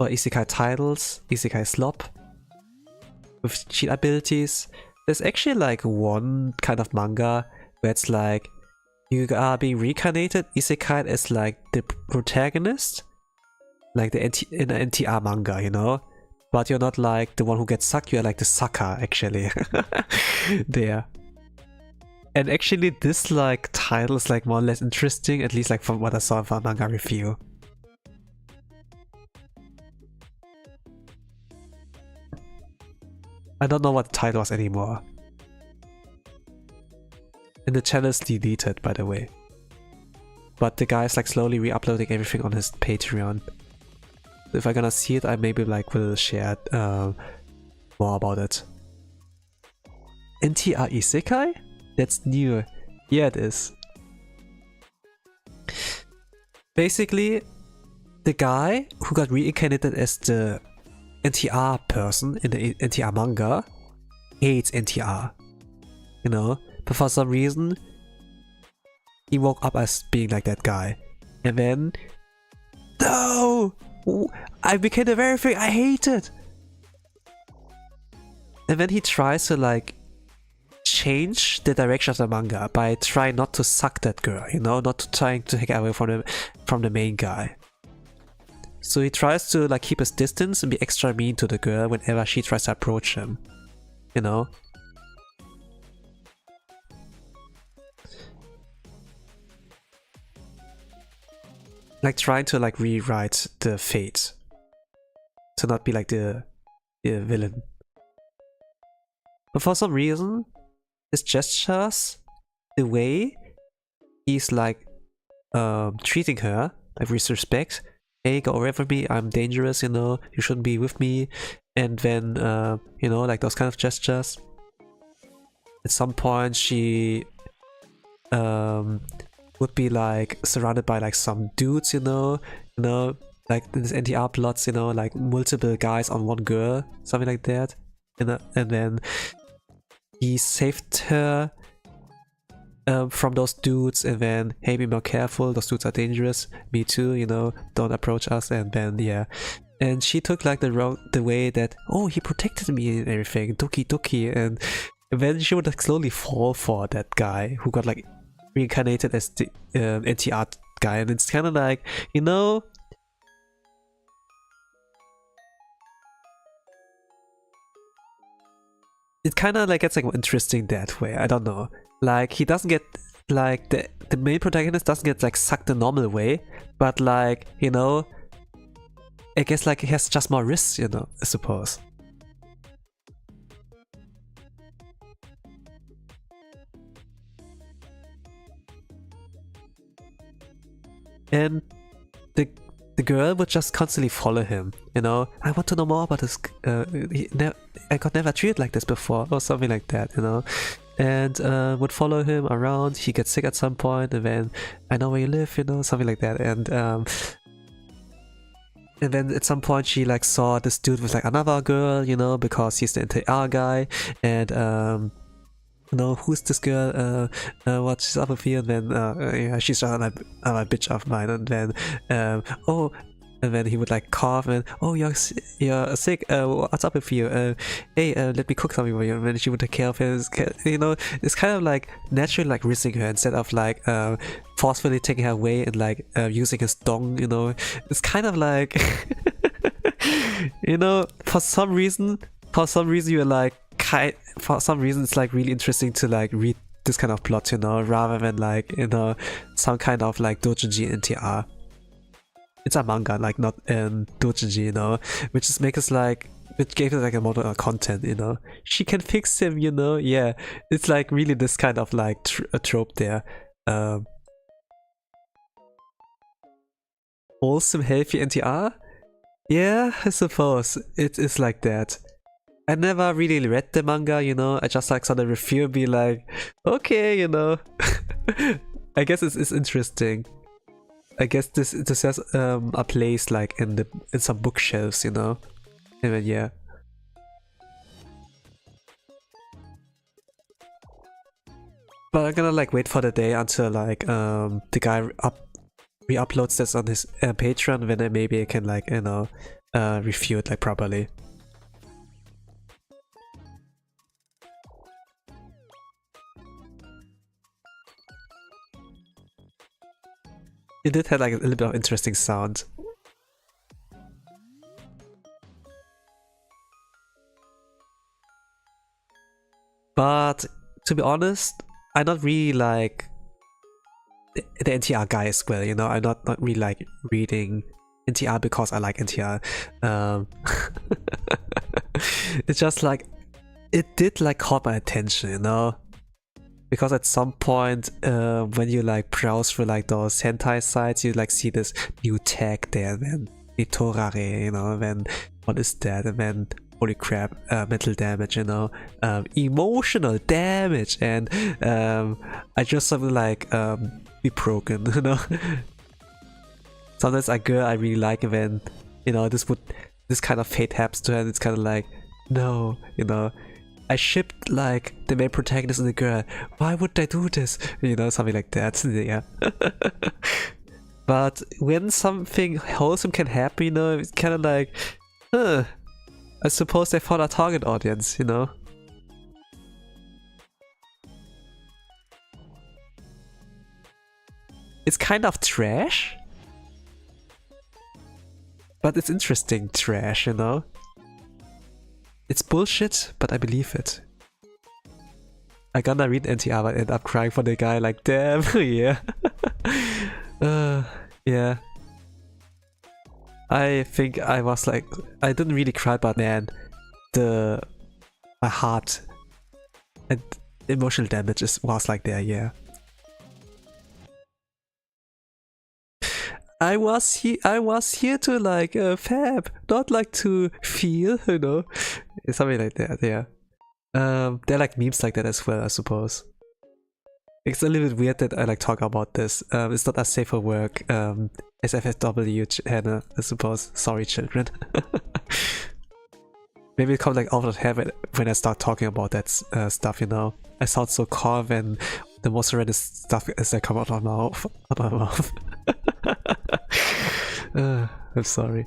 Or isekai titles, isekai slop. With cheat abilities. There's actually like one kind of manga where it's like you are being reincarnated, isekai as like the protagonist. Like in the NTR manga, you know? But you're not like the one who gets sucked, you're like the sucker, actually. There. And actually this like title is like more or less interesting, at least like from what I saw from a manga review. I don't know what the title was anymore. And the channel is deleted, by the way. but the guy's like slowly re-uploading everything on his Patreon. If I'm gonna see it, I maybe like will share more about it. NTR Isekai? That's new. Yeah, it is. Basically, the guy who got reincarnated as the NTR person in the NTR manga hates NTR, you know, but for some reason he woke up as being like that guy, and then no, I became the very thing I hated. And then he tries to like change the direction of the manga by trying not to suck that girl, you know, not trying to take away from the main guy. So he tries to like keep his distance and be extra mean to the girl whenever she tries to approach him, you know. Like trying to like rewrite the fate to not be like the villain. But for some reason, his gestures, the way he's like treating her, like with respect, hey, go away from me, I'm dangerous, you know, you shouldn't be with me, and then you know, like those kind of gestures. At some point she would be like surrounded by like some dudes, you know, like this NTR plots, you know, like multiple guys on one girl, something like that, and then he saved her from those dudes, and then, hey, be more careful, those dudes are dangerous, me too, you know, don't approach us, and then yeah. And she took like the way that, oh, he protected me and everything, doki, and then she would like slowly fall for that guy who got like reincarnated as the NTR guy, and it's kind of like, you know, it kind of like gets like interesting that way. I don't know, like he doesn't get like the main protagonist doesn't get like sucked the normal way, but like, you know, I guess like he has just more risks, you know, I suppose. And the girl would just constantly follow him, you know, I want to know more about this, I got never treated like this before, or something like that, you know, and would follow him around. He gets sick at some point, and then, I know where you live, you know, something like that, and then at some point she like saw this dude with like another girl, you know, because he's the NTR guy, and you know, who's this girl, what's up with you, and then yeah, she's just like a bitch of mine, and then oh, and then he would like cough, and oh, you're sick, what's up with you, hey, let me cook something for you, and then she would take care of him, you know. It's kind of like naturally like risking her instead of like forcefully taking her away and like using his dong, you know. It's kind of like you know, for some reason you're like, for some reason it's like really interesting to like read this kind of plot, you know, rather than like, you know, some kind of like doujinshi NTR. It's a manga, like not doujinshi, you know, which just makes us like, which gave it like a model content, you know. She can fix him, you know. Yeah, it's like really this kind of like a trope there. Wholesome, healthy NTR. Yeah, I suppose it is like that. I never really read the manga, you know. I just like saw the review and be like, okay, you know. I guess it's interesting. I guess this has a place like in some bookshelves, you know. And then yeah. But I'm gonna like wait for the day until like the guy re-uploads this on his Patreon, then maybe I can like, you know, review it like properly. It did have like a little bit of interesting sound. But to be honest, I'm not really like the NTR guy as well, you know. I'm not really like reading NTR because I like NTR. It's just like, it did like caught my attention, you know, because at some point when you like browse through like those hentai sites, you like see this new tag there, man. Itorare, you know, then what is that? And then holy crap, mental damage, you know, emotional damage, and I just something like be broken, you know. Sometimes a girl I really like, and then you know this kind of fate happens to her, and it's kind of like, no, you know, I shipped like the main protagonist and the girl. Why would I do this? You know, something like that. Yeah. But when something wholesome can happen, you know, it's kind of like, I suppose they found a target audience, you know. It's kind of trash, but it's interesting trash, you know. It's bullshit, but I believe it. I gonna read NTR but end up crying for the guy, like damn, yeah. Yeah. I think I was like, I didn't really cry, but man, my heart and emotional damage was like there, yeah. I was here to like fab, not like to feel, you know, something like that. Yeah. There are like memes like that as well, I suppose. It's a little bit weird that I like talk about this. It's not as safe for work. SFSW channel, I suppose. Sorry, children. Maybe it comes like out of habit when I start talking about that stuff, you know. I sound so calm when the most horrendous stuff as I come out of my mouth. I'm sorry.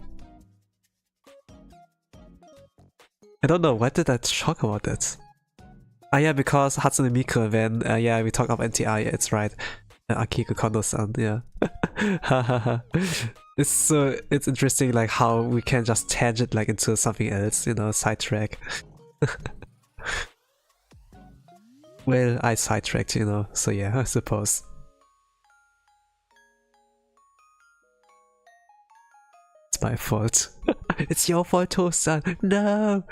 I don't know, why did I talk about that? Ah yeah, because Hatsune Miku, then yeah, we talk about NTR, yeah, it's right. Akiko Kondo-san, yeah. It's interesting like how we can just tangent like into something else, you know, sidetrack. Well, I sidetracked, you know, so yeah, I suppose. It's my fault. It's your fault, Toast-san. No!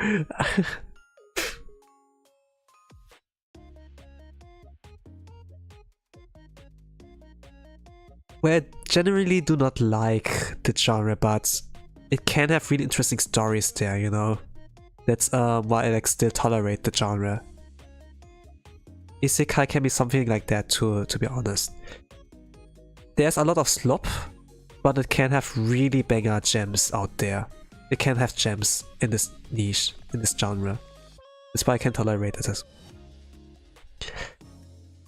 Well, I generally do not like the genre, but it can have really interesting stories there, you know. That's why I like still tolerate the genre. Isekai can be something like that too, to be honest. There's a lot of slop, but it can have really banger gems out there. It can have gems in this niche, in this genre. That's why I can tolerate it.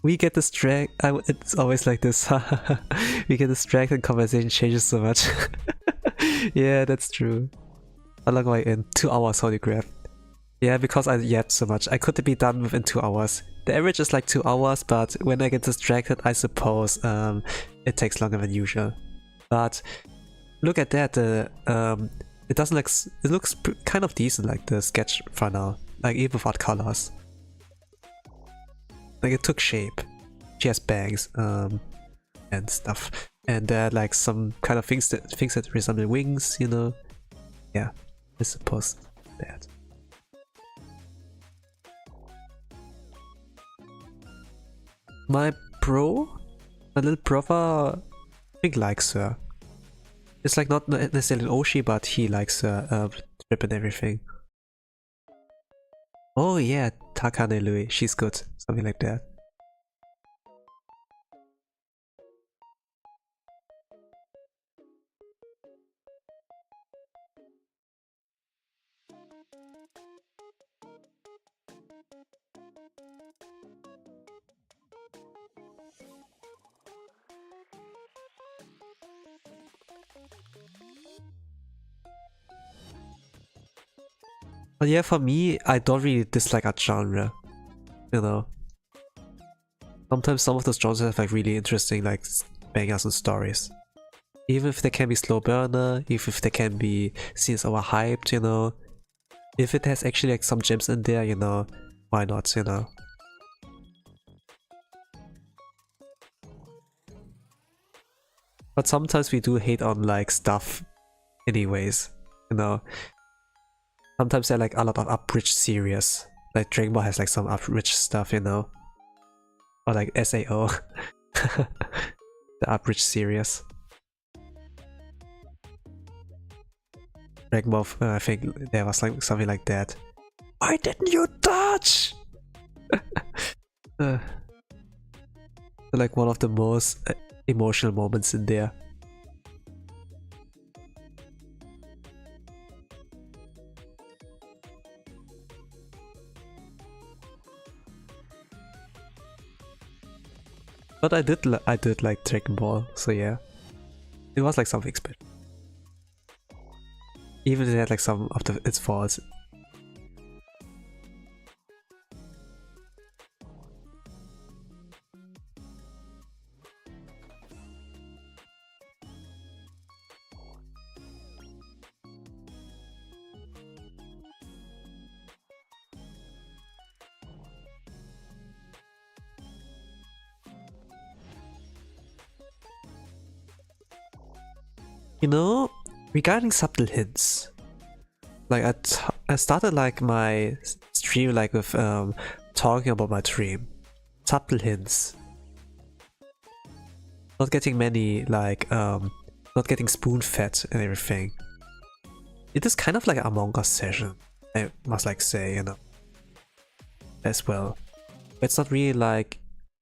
We get distracted. It's always like this. We get distracted and conversation changes so much. Yeah, that's true. How long am I in? 2 hours, holy crap. Yeah, because I yapped so much. I could be done within 2 hours. The average is like 2 hours, but when I get distracted, I suppose it takes longer than usual. But look at that. It doesn't like. It looks kind of decent, like the sketch for now. Like even without colors. Like it took shape. She has bangs, and stuff, and there are like some kind of things that resemble wings, you know. Yeah, I suppose that. My little brother, I think likes her. It's like not necessarily an Oshi, but he likes her trip and everything. Oh yeah, Takane Lui, she's good. Something like that. But yeah, for me, I don't really dislike a genre, you know. Sometimes some of those genres have like really interesting like bangers and stories. Even if they can be slow burner, even if they can be seen as overhyped, you know. If it has actually like some gems in there, you know, why not, you know. But sometimes we do hate on like stuff anyways, you know. Sometimes there are like a lot of abridged series. Like Dragon Ball has like some abridged stuff, you know. or like SAO, the Abridged series. Dragon Ball, I think there was like something like that. Why didn't you touch? Like one of the most emotional moments in there. But I did like Dragon Ball, so yeah, it was like something special. Even if it had like some of its faults. You know, regarding subtle hints, like I started like my stream like with talking about my dream. Subtle hints. Not getting many like not getting spoon fed and everything. It is kind of like an Among Us session, I must like say, you know, as well. It's not really like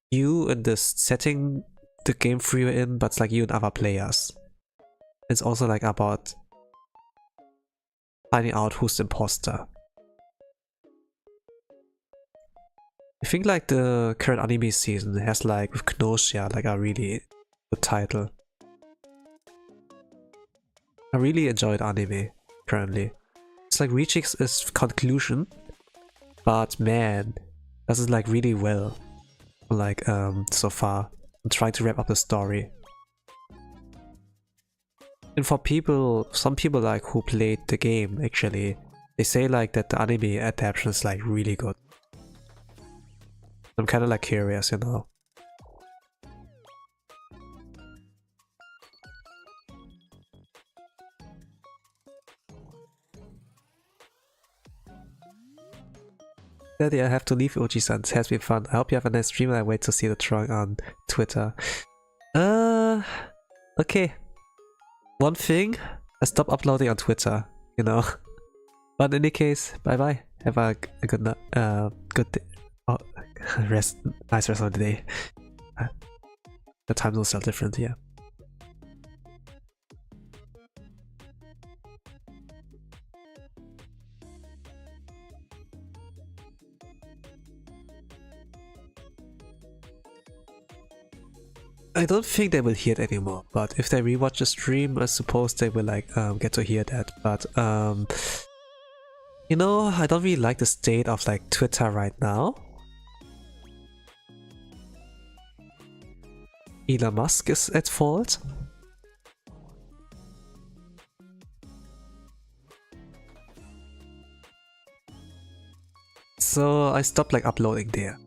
you in this setting the game for you in, but it's like you and other players. It's also like about finding out who's the imposter. I think like the current anime season has like with Knossia like a really good title. I really enjoyed anime currently. It's like reaching its conclusion, but man, does it like really well. Like so far, I'm trying to wrap up the story. And for people, some people like who played the game actually, they say like that the anime adaptation is like really good. I'm kind of like curious, you know. Daddy, I have to leave, Oji-san. It has been fun. I hope you have a nice stream and I wait to see the drawing on Twitter. Okay. One thing, I stopped uploading on Twitter, you know. But in any case, bye bye. Have a good night, good day. Oh, nice rest of the day. The time zones are different here. I don't think they will hear it anymore, but if they rewatch the stream, I suppose they will like get to hear that. But you know, I don't really like the state of like Twitter right now. Elon Musk is at fault. So I stopped like uploading there.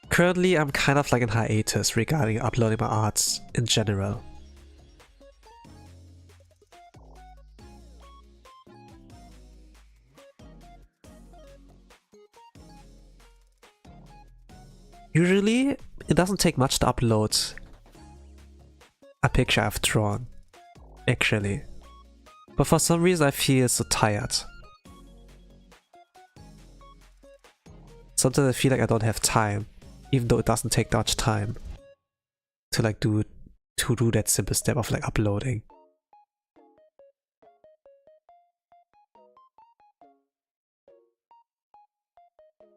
Currently, I'm kind of like in hiatus regarding uploading my arts in general. Usually, it doesn't take much to upload a picture I've drawn, actually. But for some reason I feel so tired. Sometimes I feel like I don't have time, even though it doesn't take much time to like do that simple step of like uploading.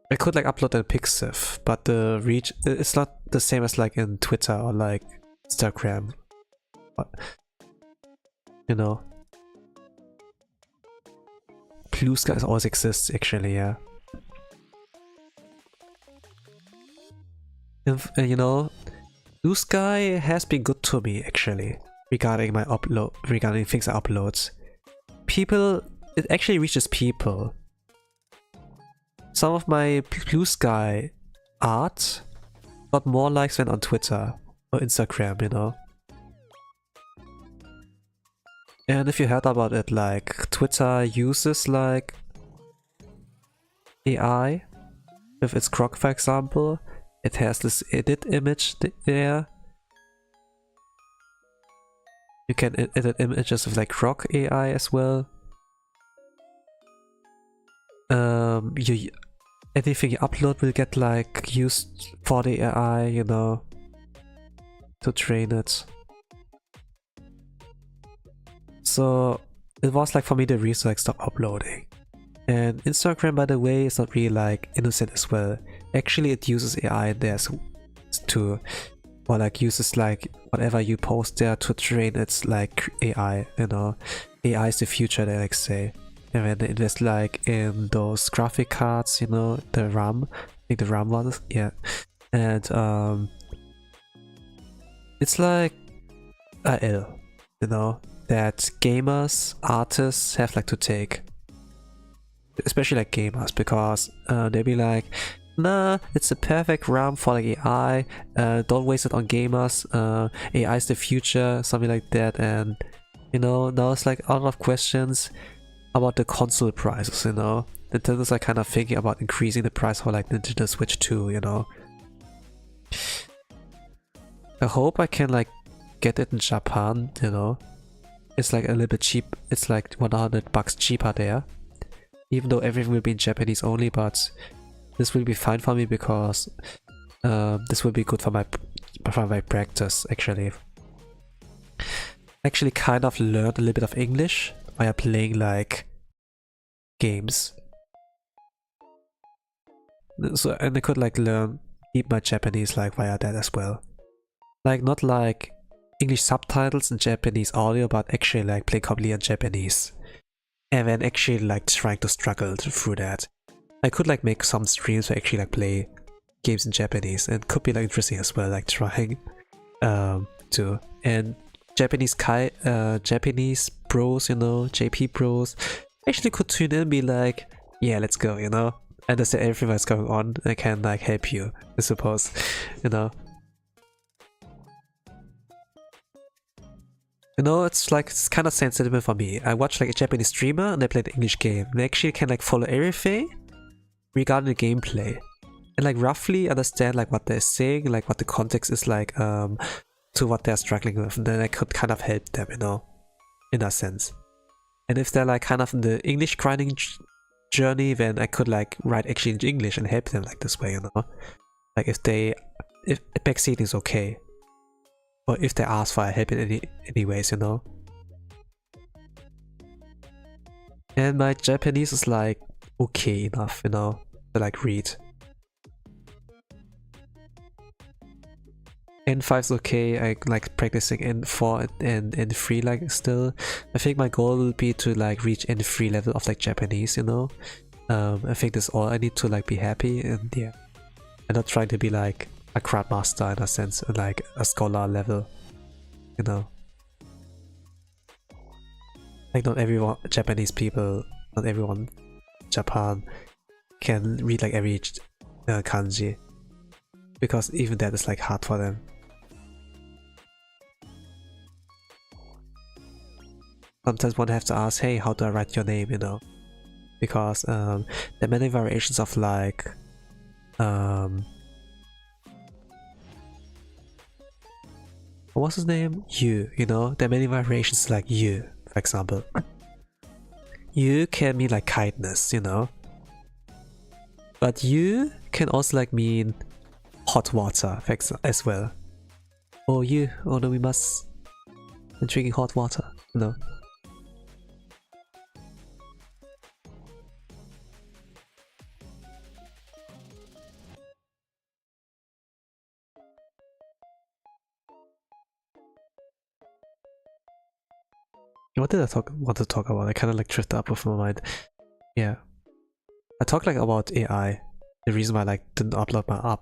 I could like upload a Pixiv, but the reach it's not the same as like in Twitter or like Instagram. But, you know, Blue Skies always exists actually, yeah. And you know, Blue Sky has been good to me actually regarding my regarding things I upload. People, it actually reaches people. Some of my Blue Sky art got more likes than on Twitter or Instagram, you know. And if you heard about it, like Twitter uses like AI with its Grok, for example. It has this edit image there. You can edit images with like Grok AI as well. Anything you upload will get like used for the AI, you know, to train it. So it was like for me the reason to like stop uploading. And Instagram, by the way, is not really like innocent as well. Actually, it uses AI there to, or like uses like whatever you post there to train its like AI, you know. AI is the future, they like say. And when they invest like in those graphic cards, you know, the RAM, I think the RAM ones, yeah. And it's like a L, you know, that gamers, artists have like to take. Especially like gamers, because they'll be like, nah, it's a perfect RAM for like AI, don't waste it on gamers, AI is the future, something like that. And you know, now it's like a lot of questions about the console prices, you know. Nintendo's like kind of thinking about increasing the price for like Nintendo Switch 2, you know. I hope I can like get it in Japan, you know. It's like a little bit cheap, it's like 100 bucks cheaper there. Even though everything will be in Japanese only, but this will be fine for me because this will be good for my practice, actually. Actually kind of learned a little bit of English via playing like games. So, and I could like keep my Japanese like via that as well. Like not like English subtitles and Japanese audio, but actually like play completely in Japanese. And then actually like trying to struggle through that. I could like make some streams where I actually like play games in Japanese, and could be like interesting as well, like trying to. And Japanese bros, you know, JP bros, actually could tune in and be like, yeah, let's go, you know, understand everything that's going on. I can like help you, I suppose, you know. You know, it's like, it's kind of sensitive for me. I watch like a Japanese streamer and they play the English game. And I actually can like follow everything regarding the gameplay. And like roughly understand like what they're saying, like what the context is like to what they're struggling with. And then I could kind of help them, you know, in a sense. And if they're like kind of in the English grinding journey, then I could like write actually in English and help them like this way, you know. Like if backseating is okay. Or if they ask for help in any ways, you know. And my Japanese is like okay enough, you know, to like read. N5 is okay, I like practicing N4 and N3 like still. I think my goal will be to like reach N3 level of like Japanese, you know. I think that's all I need to like be happy, and yeah. I'm not trying to be like a grandmaster in a sense, like a scholar level, you know. Like not everyone, Japanese people, not everyone in Japan can read like every kanji, because even that is like hard for them. Sometimes one have to ask, hey, how do I write your name, you know, because there are many variations of like what's his name? You know? There are many variations like you, for example. You can mean like kindness, you know? But you can also like mean hot water as well. Oh you, oh no, we must be drinking hot water, you know? What did I want to talk about? I kind of like drifted up with my mind. Yeah, I talked like about AI. The reason why I like didn't upload my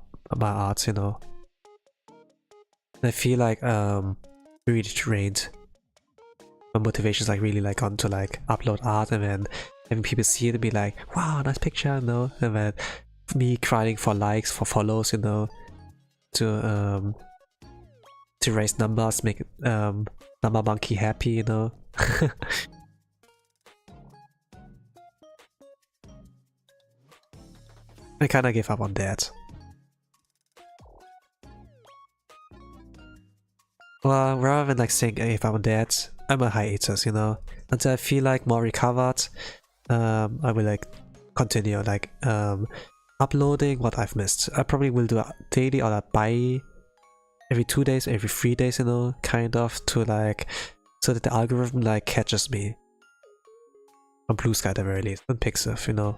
art, you know. And I feel like really drained. My motivation is like really like on to like upload art, and then having people see it and be like, wow, nice picture, you know. And then me crying for likes, for follows, you know, to raise numbers, make number monkey happy, you know. I kinda gave up on that. Well, rather than like saying I gave up on that, I'm a hiatus, you know? Until I feel like more recovered, I will like continue like uploading what I've missed. I probably will do a daily or a bi every 2 days, every 3 days, you know, kind of to like so that the algorithm like catches me. On Blue Sky at the very least, on Pixiv, you know.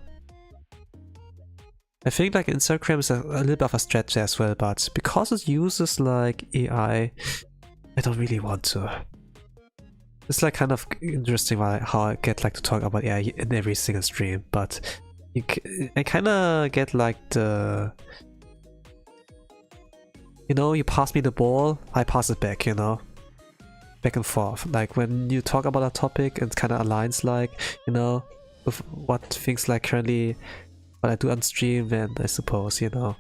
I think like Instagram is a little bit of a stretch there as well, but because it uses like AI, I don't really want to. It's like kind of interesting how I get like to talk about AI in every single stream, but I kind of get like the, you know, you pass me the ball, I pass it back, you know, back and forth. Like when you talk about a topic, it kind of aligns like, you know, with what things like currently what I do on stream, then I suppose, you know.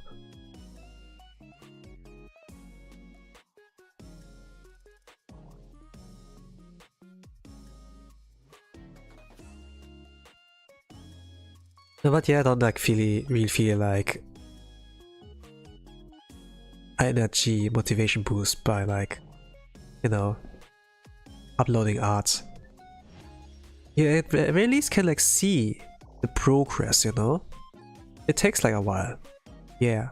No, but yeah, I don't like really feel like energy motivation boost by like, you know, uploading art. Yeah, at very least can like see the progress, you know. It takes like a while. Yeah.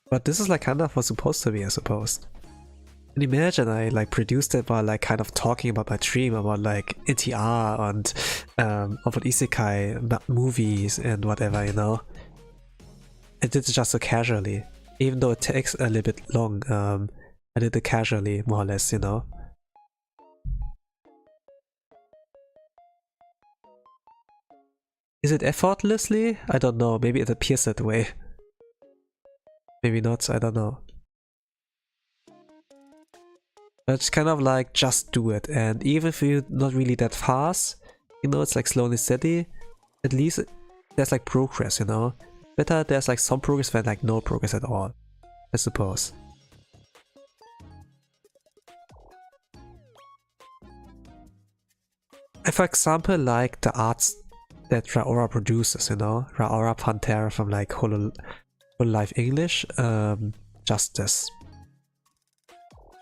But this is like kind of what's supposed to be, I suppose. And imagine I like produced it while like kind of talking about my dream about like NTR and about isekai movies and whatever, you know. I did it just so casually. Even though it takes a little bit long, I did it casually, more or less, you know. Is it effortlessly? I don't know, maybe it appears that way. Maybe not, I don't know. But it's kind of like, just do it, and even if you're not really that fast, you know, it's like slow and steady, at least there's like progress, you know? Better there's like some progress than like no progress at all, I suppose. I, for example, like the arts that Raora produces, you know? Raora Pantera from like HoloLive English, Justice.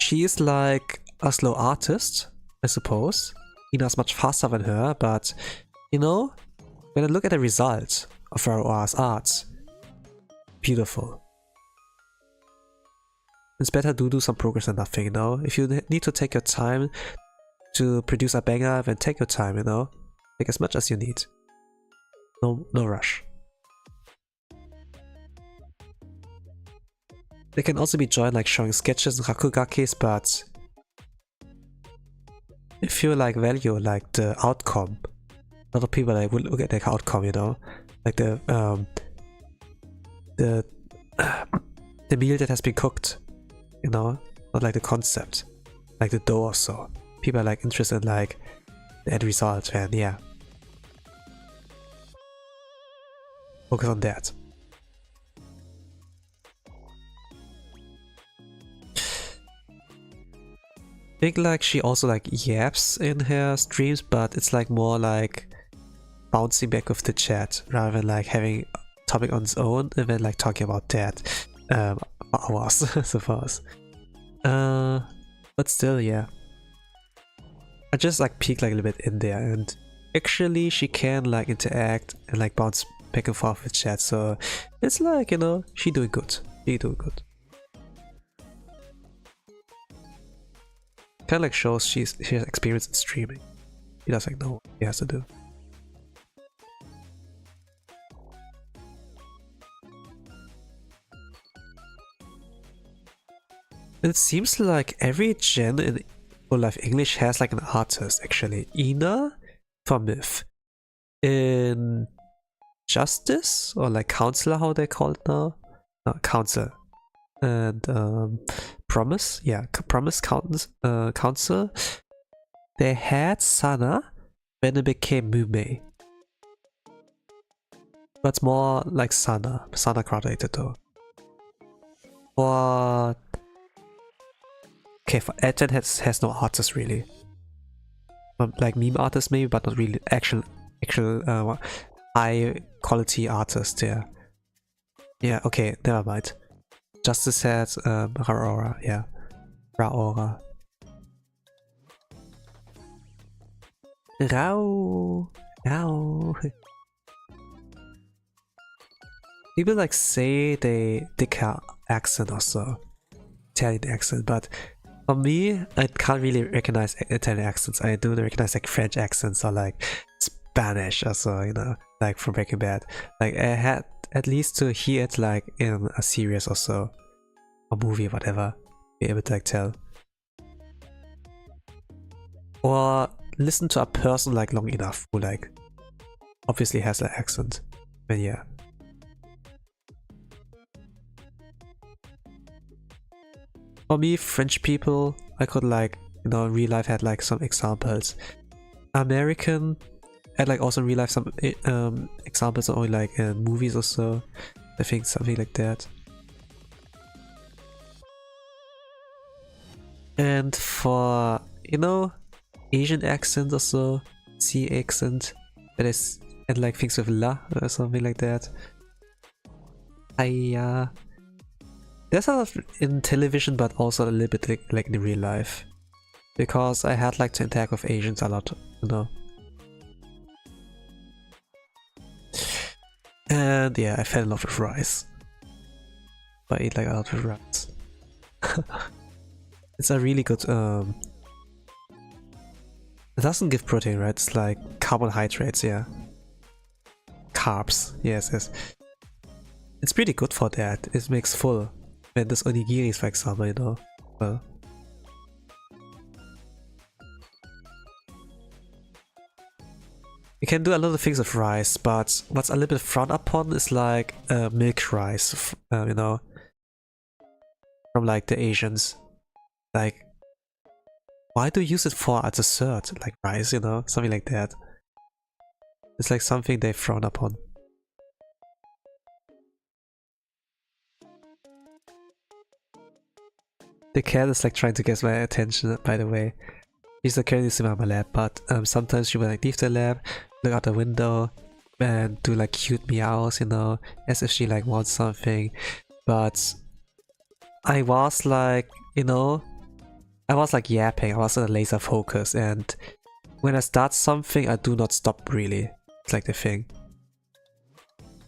She is like a slow artist, I suppose. Ina's much faster than her, but you know, when I look at the result of Raora's art, beautiful. It's better to do some progress than nothing, you know? If you need to take your time to produce a banger, then take your time, you know? Take as much as you need. No rush. They can also be joined like showing sketches and rakugakis, but if you like value like the outcome, a lot of people like would look at the outcome, you know, like the meal that has been cooked, you know, not like the concept, like the dough or so. People are like interested in like the end result, and yeah, focus on that. I think like she also like yaps in her streams, but it's like more like bouncing back with the chat rather than like having a topic on its own and then like talking about that for hours, I suppose. But still, yeah. I just like peek like a little bit in there, and actually she can like interact and like bounce back and forth with chat, so it's like, you know, she doing good. She doing good. Kind of like shows she has experience in streaming. She does like know what she has to do. And it seems like every gen in HoloLive English has like an artist actually. Ina from Myth. In Justice or like Counselor, how they call it now? No, Counsel. And Promise, yeah, Promise Council. They had Sana when it became Mumei. But more like Sana created though. Or okay, for Edgen has no artist really. Like meme artists maybe, but not really action actual high quality artist. Yeah, okay, never mind. Justice said Raora, yeah. Raora. Rao. People like say they have accent or so. Italian accent, but for me, I can't really recognize Italian accents. I do recognize like French accents or like Spanish or so, you know, like from Breaking Bad. Like I had at least to hear it like in a series or so, a movie, whatever, be able to like tell. Or listen to a person like long enough who like obviously has an accent. But yeah. For me, French people, I could like, you know, in real life had like some examples. American, had like also in real life some examples only like in movies or so. I think something like that. And for, you know, Asian accent or so, C accent, that is, and like things with la or something like that. There's a lot in television, but also a little bit like in real life, because I had like to interact with Asians a lot, you know. And yeah, I fell in love with rice. I eat like a lot with rice. It's a really good it doesn't give protein, right? It's like carbohydrates, yeah. Carbs, yes. It's pretty good for that. It makes full. And this onigiris, for example, you know. Well, you can do a lot of things with rice, but what's a little bit frowned upon is like milk rice, you know, from like the Asians. Like, why do you use it for a dessert, like rice, you know, something like that. It's like something they frown upon. The cat is like trying to get my attention, by the way. She's like currently sitting on my lap, but sometimes she will like leave the lab, look out the window, and do like cute meows, you know, as if she like wants something. But I was like, you know, I was like yapping, I was in a laser focus, and when I start something, I do not stop really. It's like the thing.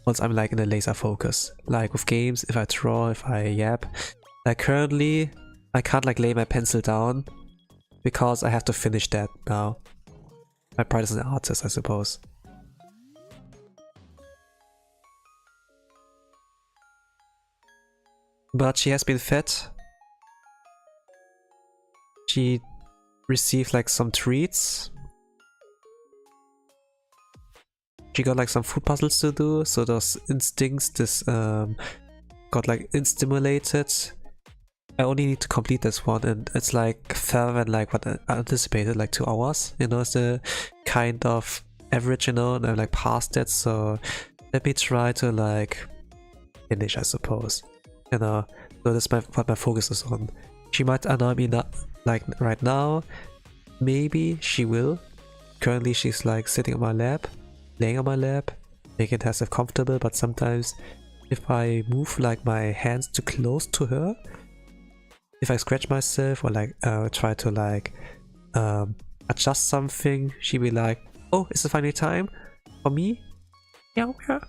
Once I'm like in a laser focus. Like with games, if I draw, if I yap. Like currently, I can't like lay my pencil down because I have to finish that now. My pride is an artist, I suppose. But she has been fed. She received like some treats. She got like some food puzzles to do, so those instincts got like stimulated. I only need to complete this one, and it's like further than like what I anticipated, like 2 hours. You know, it's the kind of average, you know, and I'm like past that, so let me try to like finish, I suppose. You know, so that's what my focus is on. She might annoy me not like right now. Maybe she will. Currently she's like sitting on my lap, laying on my lap, making herself comfortable, but sometimes if I move like my hands too close to her, if I scratch myself or like try to like adjust something, she'll be like, oh, is it finally time for me? Something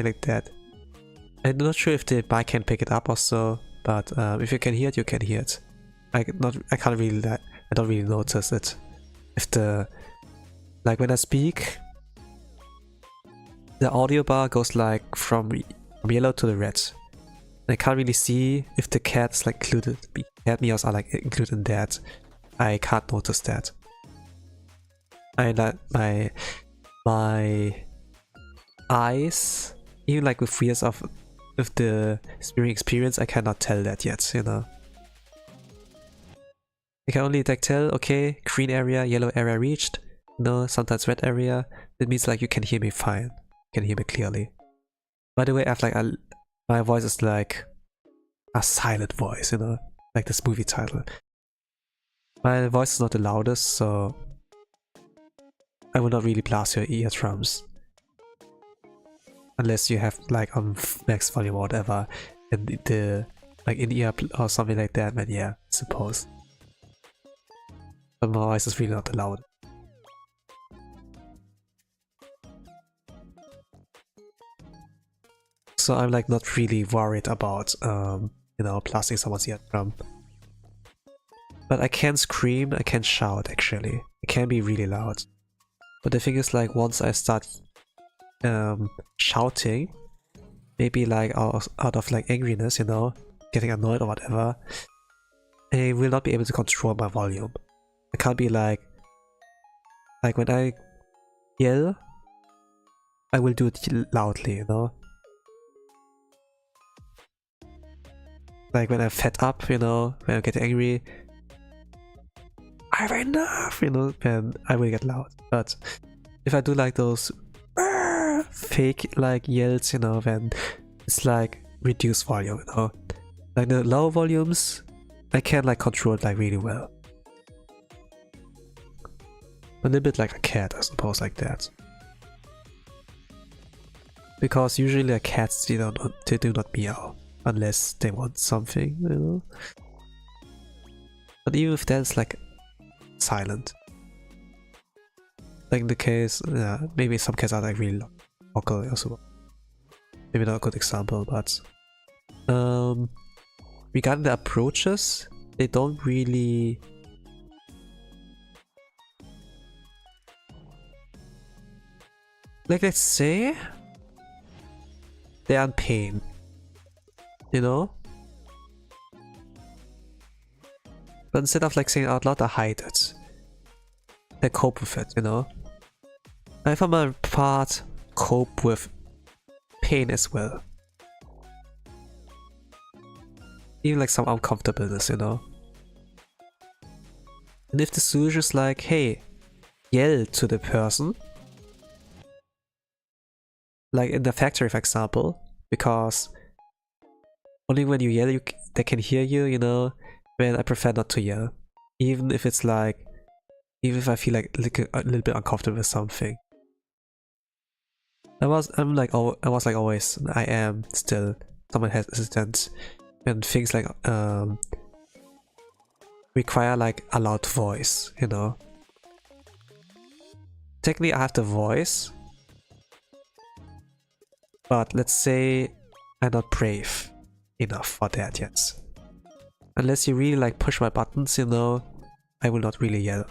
like that. I'm not sure if the mic can pick it up or so, but if you can hear it, you can hear it. I can't really, I don't really notice it. If the, like when I speak, the audio bar goes like from yellow to the red. I can't really see if the cats like included, cat meows are like included in that. I can't notice that. I like my eyes, even like with years of with the spirit experience, I cannot tell that yet, you know. I can only like tell, okay, green area, yellow area reached, no, sometimes red area. It means like you can hear me fine, you can hear me clearly. By the way, I have like my voice is like a silent voice, you know, like this movie title. My voice is not the loudest, so I will not really blast your eardrums. Unless you have like on max volume or whatever, and the like in ear or something like that, then yeah, I suppose. But my voice is really not allowed. So I'm like not really worried about you know, blasting someone's eardrum. But I can scream, I can shout actually. It can be really loud. But the thing is, like, once I start shouting, maybe like out of like angriness, you know, getting annoyed or whatever, I will not be able to control my volume. I can't be like when I yell, I will do it loudly, you know. Like when I'm fed up, you know, when I get angry, I've enough, you know, and I will get loud. But if I do like those fake like yells, you know, then it's like reduced volume, you know. Like the low volumes, I can like control it like really well. A little bit like a cat, I suppose, like that. Because usually cats, they do not meow unless they want something, you know. But even if that's like silent. Like in the case, yeah, maybe some cats are like really vocal also. Maybe not a good example, but regarding the approaches, they don't really like, let's say they are in pain, you know? But instead of like saying out loud, I hide it. They cope with it, you know? I for my part cope with pain as well. Even like some uncomfortableness, you know? And if the solution is like, hey, yell to the person, like in the factory for example, because only when you yell they can hear you, you know, then I prefer not to yell. Even if it's like, even if I feel like a little bit uncomfortable with something. I was like always, I am still somewhat hesitant when things like require like a loud voice, you know. Technically I have the voice, but let's say I'm not brave enough for that yet. Unless you really like push my buttons, you know, I will not really yell.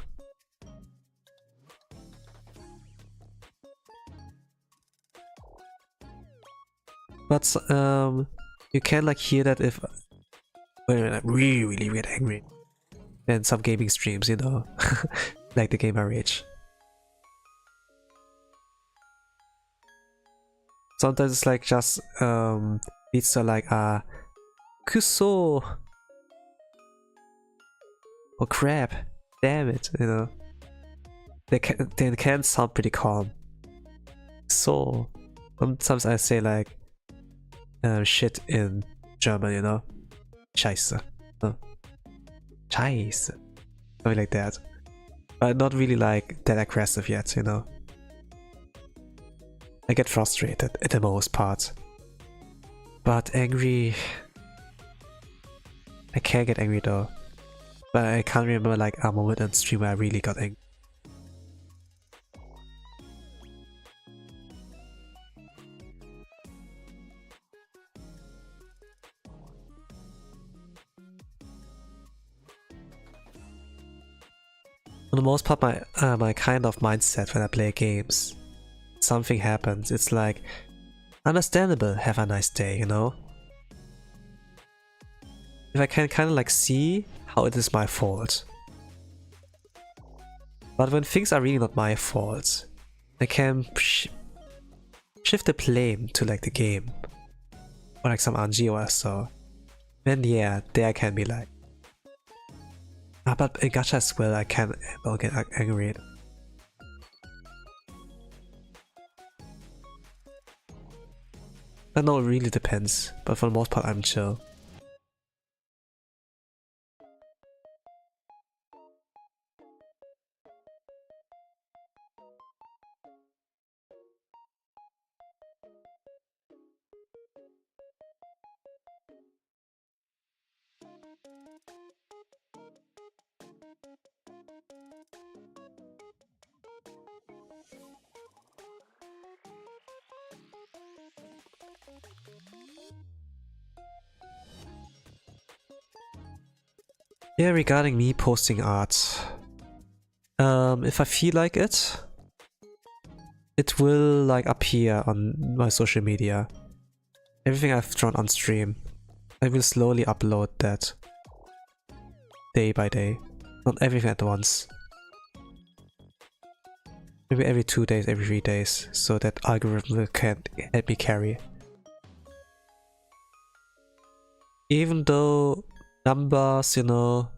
But you can like hear that if when I'm really get angry. And some gaming streams, you know, like the Gamer Rage. Sometimes it's like just leads to like a kuso or crap, damn it, you know. They can sound pretty calm. So sometimes I say like shit in German, you know, Scheiße, Scheiße, something like that. But not really like that aggressive yet, you know. I get frustrated at the most part. But angry, I can get angry though. But I can't remember like a moment on stream where I really got angry. For the most part, my kind of mindset when I play games, something happens, it's like, understandable, have a nice day, you know? If I can kind of like see how it is my fault. But when things are really not my fault, I can shift the blame to like the game. Or like some RNG or so. Then yeah, there I can be like, but in gacha as well, I can get angry. I know it really depends, but for the most part I'm chill. Yeah, regarding me posting art, if I feel like it, it will like appear on my social media. Everything I've drawn on stream, I will slowly upload that day by day, not everything at once. Maybe every 2 days, every 3 days, so that algorithm can help me carry. Even though numbers, you know,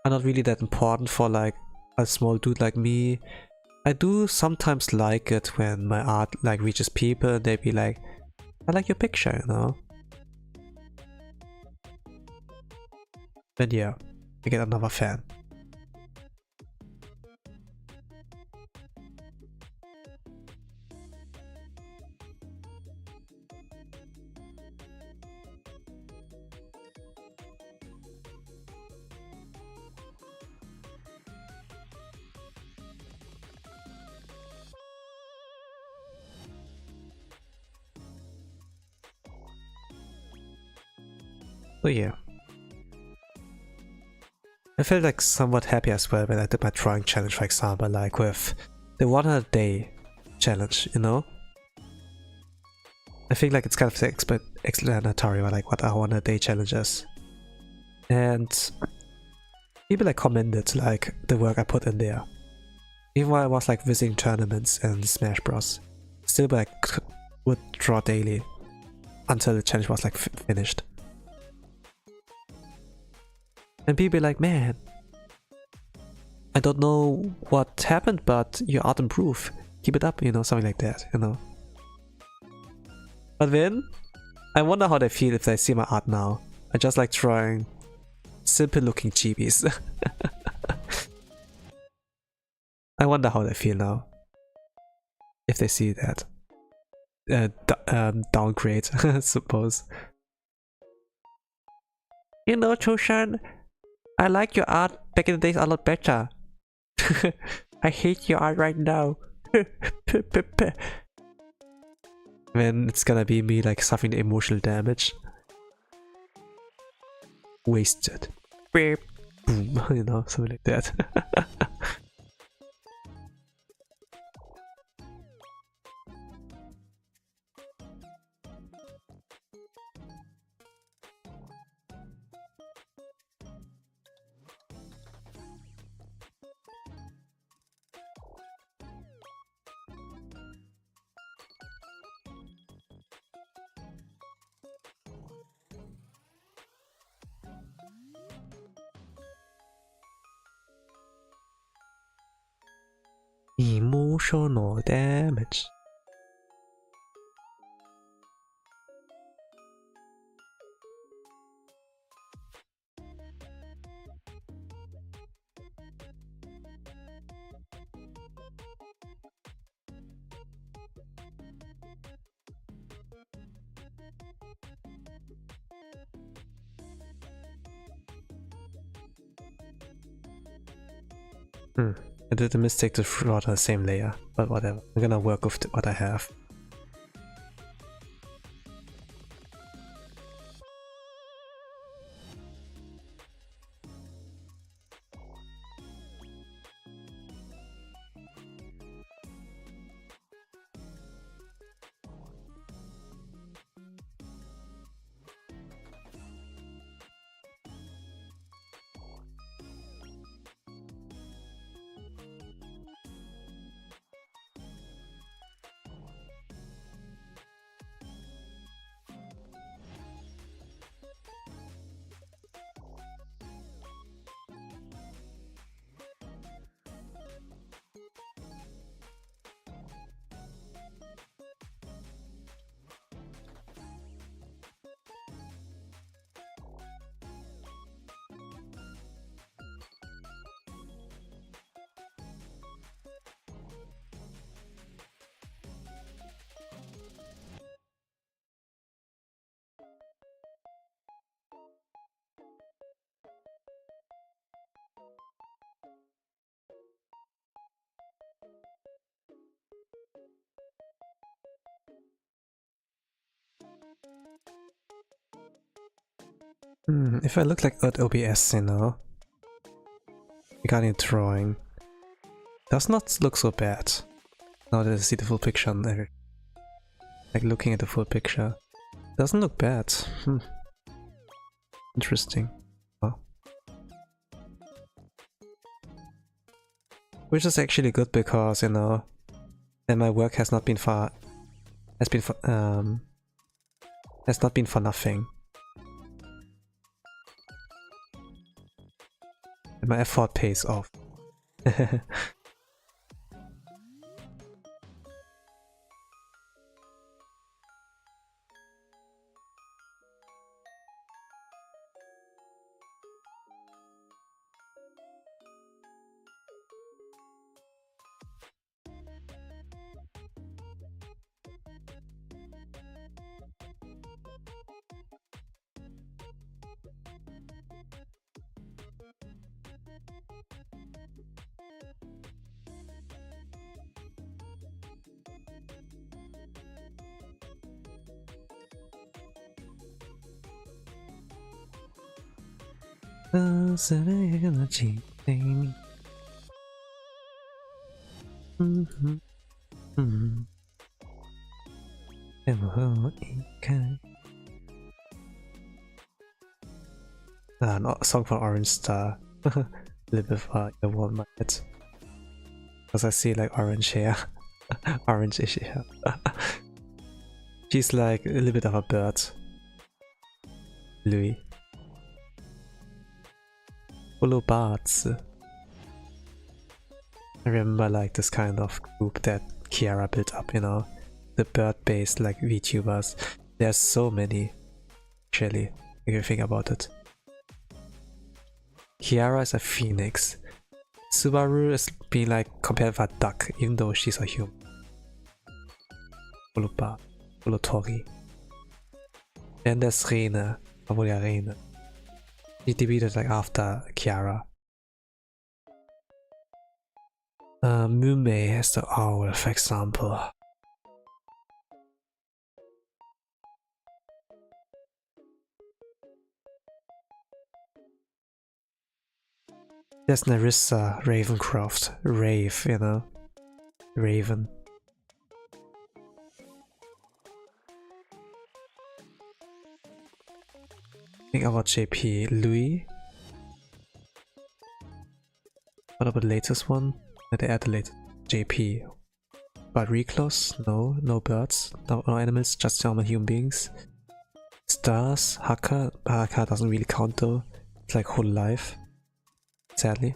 are not really that important for like a small dude like me, I do sometimes like it when my art like reaches people and they be like, I like your picture, you know? Then yeah, I get another fan. So yeah. I felt like somewhat happy as well when I did my drawing challenge, for example, like with the 100 day challenge, you know? I think like it's kind of explanatory like what a 100 day challenge is. And people like commented like the work I put in there. Even while I was like visiting tournaments and Smash Bros. Still like would draw daily until the challenge was like finished. And people be like, man, I don't know what happened, but your art improved. Keep it up, you know, something like that, you know. But then, I wonder how they feel if they see my art now. I just like drawing simple looking chibis. I wonder how they feel now. If they see that. Downgrade, I suppose. You know, Choshan, I like your art back in the days a lot better. I hate your art right now. Then it's gonna be me like suffering the emotional damage. Wasted. Boom, you know, something like that. emotional damage. I did the mistake to draw the same layer, but whatever. I'm gonna work with what I have. If I look like at OBS, you know, regarding drawing, does not look so bad. Now that I see the full picture on there. Like looking at the full picture. Doesn't look bad. Interesting. Huh. Which is actually good because, you know, then my work has not been for nothing. And my effort pays off. No, a song for Orange Star. A little bit far, I won't mind it. Because I see like orange hair. Orange-ish hair. She's like a little bit of a bird. Lui. Holobards. I remember like this kind of group that Kiara built up, you know. The bird-based like VTubers. There's so many, actually, if you think about it. Kiara is a phoenix. Subaru is being like compared with a duck, even though she's a human. Holotori. Then there's Rene, Abulia Rene. She debuted like after Kiara. Mume has the owl, for example. There's Narissa Ravencroft. Rave, you know. Raven. Think about JP. Louis. What about the latest one? They add the latest JP. But recluse? No, no birds, no animals, just normal human beings. Stars, Haka. Haka doesn't really count though. It's like whole life. Sadly.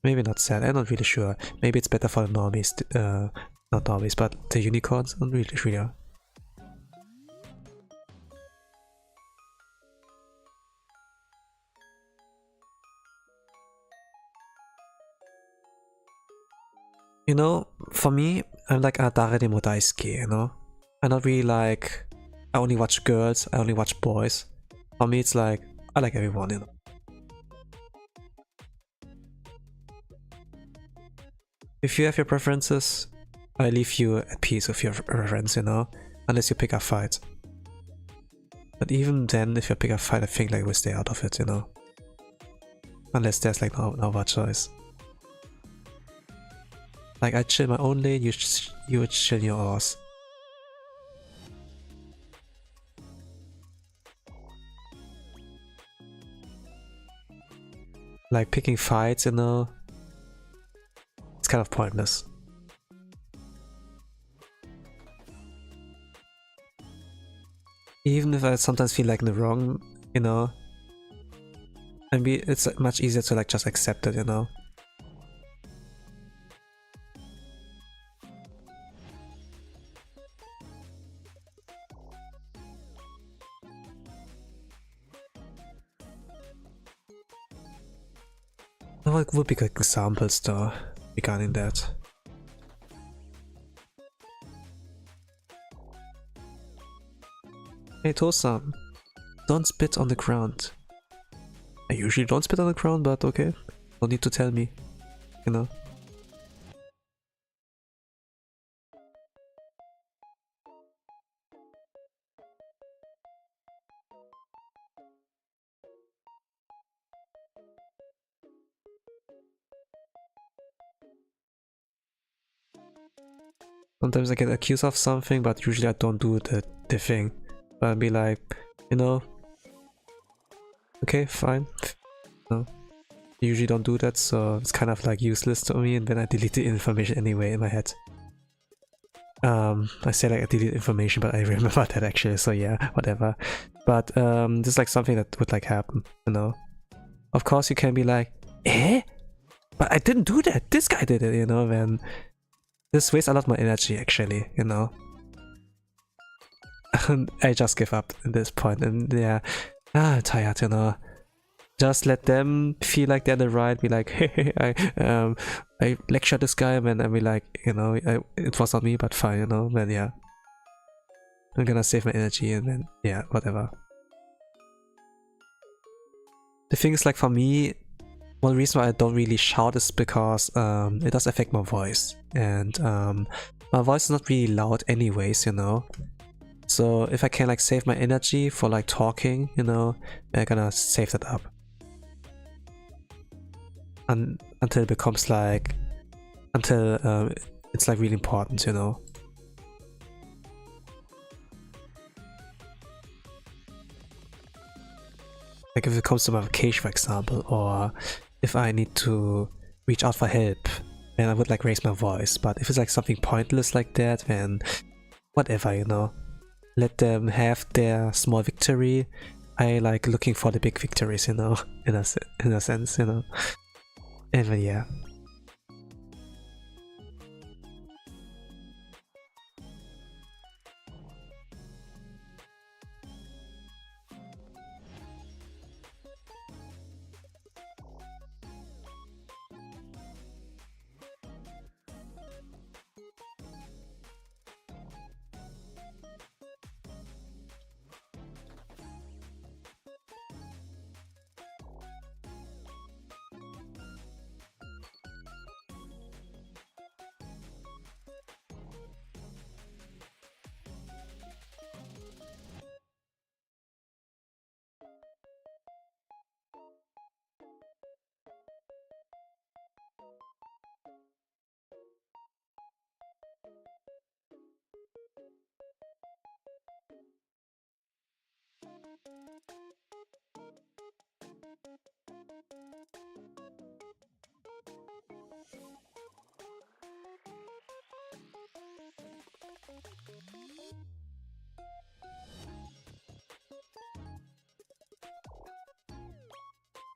Maybe not sad, I'm not really sure. Maybe it's better for the normies, not normies, but the unicorns, I'm really sure. You know, for me, I'm like Adare de Modaisuke, you know? I'm not really like, I only watch girls, I only watch boys. For me it's like, I like everyone, you know? If you have your preferences, I leave you at peace with your preference, you know? Unless you pick a fight. But even then, if you pick a fight, I think like we'll stay out of it, you know? Unless there's like no other choice. Like I chill my own lane, you chill yours. Like picking fights, you know? It's kind of pointless. Even if I sometimes feel like in the wrong, you know? Maybe it's much easier to like just accept it, you know? What would be good examples though, regarding that? Hey Tosam, don't spit on the ground. I usually don't spit on the ground, but okay. No need to tell me, you know. Sometimes I get accused of something, but usually I don't do the thing. But I'll be like, you know, okay, fine. No, I usually don't do that, so it's kind of like useless to me, and then I delete the information anyway in my head. I say like I delete information, but I remember that actually, so yeah, whatever. But this is like something that would like happen, you know. Of course you can be like, eh? But I didn't do that, this guy did it, you know, then this wastes a lot more energy actually, you know. I just give up at this point, and yeah, tired, you know. Just let them feel like they're the right, be like, hey, I lectured this guy, and I'll be like, you know, it was not me, but fine, you know, then yeah. I'm gonna save my energy, and then, yeah, whatever. The thing is, like, for me, one reason why I don't really shout is because it does affect my voice, and my voice is not really loud anyways, you know. So if I can like save my energy for like talking, you know, I'm gonna save that up. Until it becomes like, until it's like really important, you know. Like if it comes to my vacation, for example, or if I need to reach out for help, then I would like raise my voice. But if it's like something pointless like that, then whatever, you know. Let them have their small victory. I like looking for the big victories, you know, in a sense, you know. And then, yeah.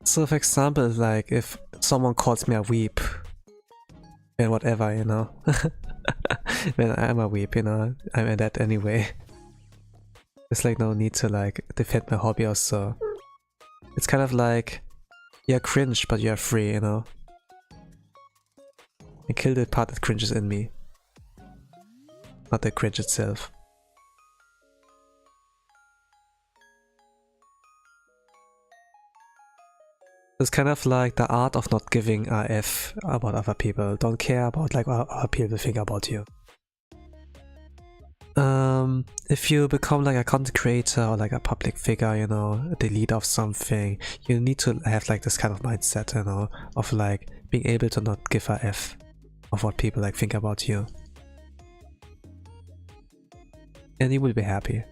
So for example, like if someone calls me a weep, then whatever, you know. Then I'm a weep, you know, I'm at that anyway. There's like no need to like defend my hobby also. It's kind of like, you're cringe, but you're free, you know. I kill the part that cringes in me, not the cringe itself. It's kind of like the art of not giving a F about other people. Don't care about like what other people think about you. If you become like a content creator or like a public figure, you know, the leader of something, you need to have like this kind of mindset, you know, of like being able to not give a F of what people like think about you. And you will be happy.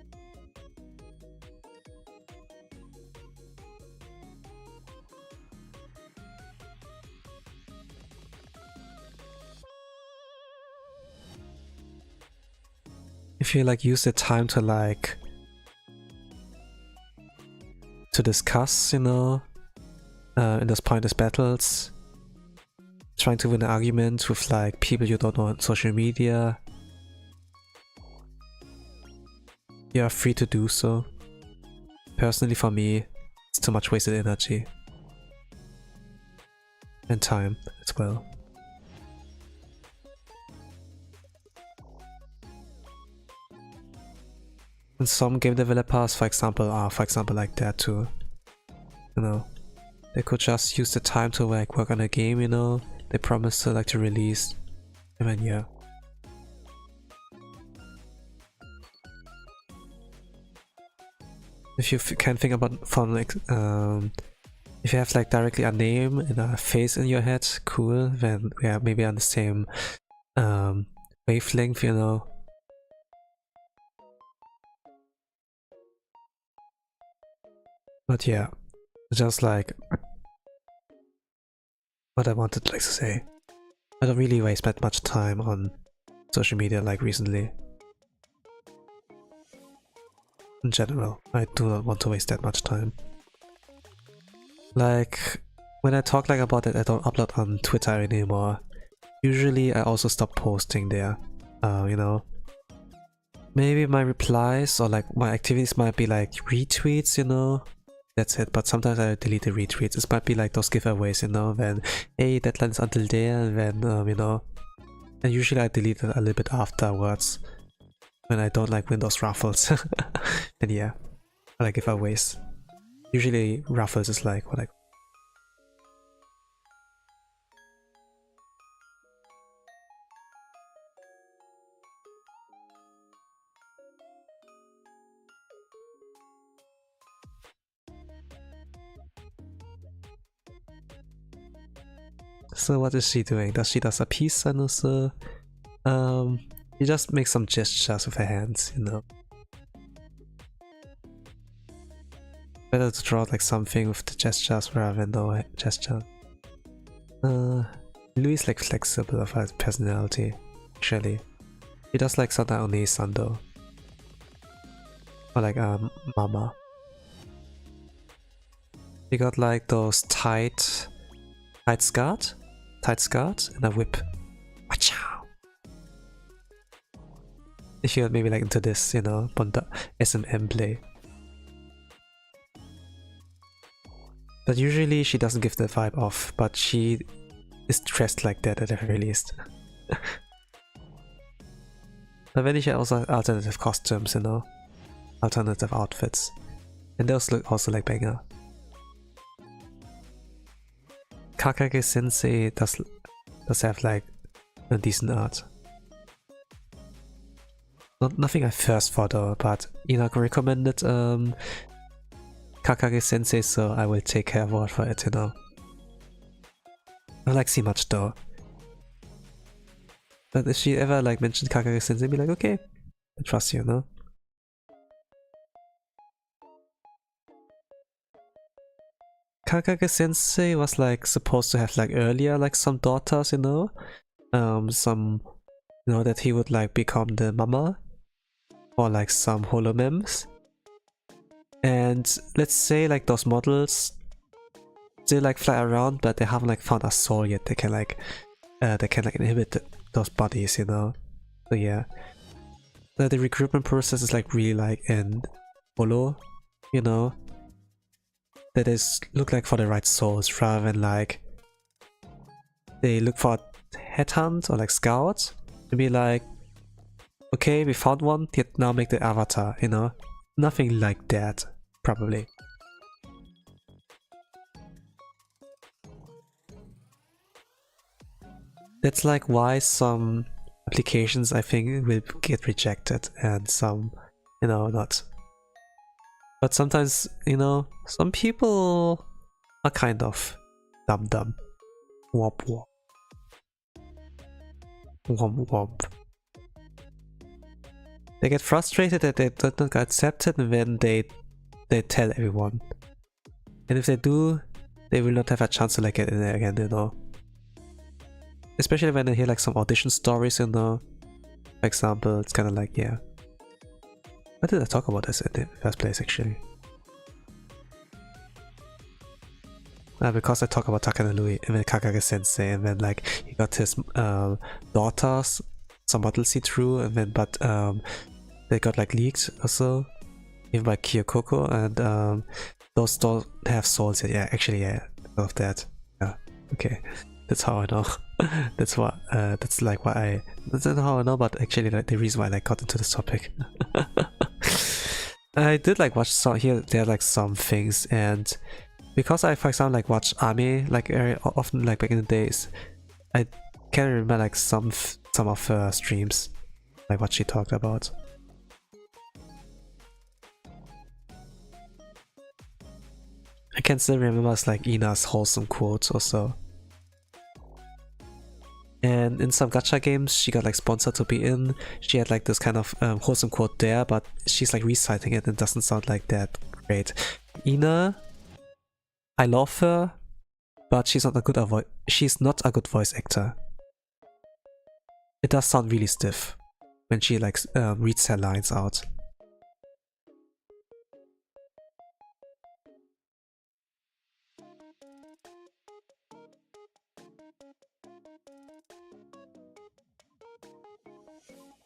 If you like use the time to like to discuss, you know, in those pointless battles, trying to win an argument with like people you don't know on social media, you are free to do so. Personally, for me, it's too much wasted energy and time as well. And some game developers, for example, are like that too. You know, they could just use the time to like work on a game, you know, they promise to like to release, and then yeah. If you can think about from like, if you have like directly a name and a face in your head, cool, then we are maybe on the same wavelength, you know. But yeah, just like what I wanted like to say. I don't really waste that much time on social media like recently. In general, I do not want to waste that much time. Like, when I talk like about it, I don't upload on Twitter anymore. Usually I also stop posting there, you know. Maybe my replies or like my activities might be like retweets, you know. That's it, but sometimes I delete the retweets. It might be like those giveaways, you know, when, hey, deadline's until there, and then, you know. And usually I delete it a little bit afterwards, when I don't like win those raffles. And yeah, I like giveaways. Usually raffles is like what I... So what is she doing? Does she does a piece and also she just makes some gestures with her hands, you know. Better to draw like something with the gestures rather than no gesture. Lui is like flexible of her personality, actually. He does like Santa Oni-san though. Or like Mama. He got like those tight skirt and a whip. Wachow! If you're maybe like into this, you know, Bonda SMM play. But usually she doesn't give the vibe off, but she is dressed like that at the very least. But then she also alternative costumes, you know, alternative outfits. And those look also like banger. Kakage Sensei does have like a decent art. Nothing I first thought though, but Inako recommended Kakage Sensei, so I will take her word for it, you know. I don't like see much though. But if she ever like mentioned Kakage Sensei, be like, okay, I trust you, no? Kakage Sensei was like supposed to have like earlier like some daughters, you know? Some, you know, that he would like become the mama. Or like some holomems. And let's say like those models still like fly around, but they haven't like found a soul yet. They can like inhibit those bodies, you know. So yeah, the recruitment process is like really like in holo, you know. That is look like for the right souls rather than like they look for headhunt or like scouts to be like, okay, we found one, yet now make the avatar, you know. Nothing like that, probably. That's like why some applications I think will get rejected and some, you know, not. But sometimes, you know, some people are kind of dumb. Womp womp. Womp womp. They get frustrated that they don't get accepted and then they tell everyone. And if they do, they will not have a chance to like get in there again, you know. Especially when I hear like some audition stories, you know. For example, it's kind of like, yeah. Why did I talk about this in the first place, actually? Because I talk about Takane Lui and then Kakage Sensei, and then like he got his daughters, some models he drew, and then but they got like leaked also, even by Kyokoko, and those don't have souls yet. Yeah, actually, yeah, I love that. Yeah, okay. That's how I know. That's what. That's like why I. That's not how I know, but actually, like the reason why I like got into this topic. I did like watch some here. There are like some things, and because I, for example, like watch anime like very often, like back in the days, I can remember like some of her streams, like what she talked about. I can still remember like Ina's wholesome quotes or so. And And in some gacha games, she got like sponsored to be in. She had like this kind of wholesome quote there, but she's like reciting it and it doesn't sound like that great. Ina, I love her, but she's not a good voice actor. It does sound really stiff when she like reads her lines out.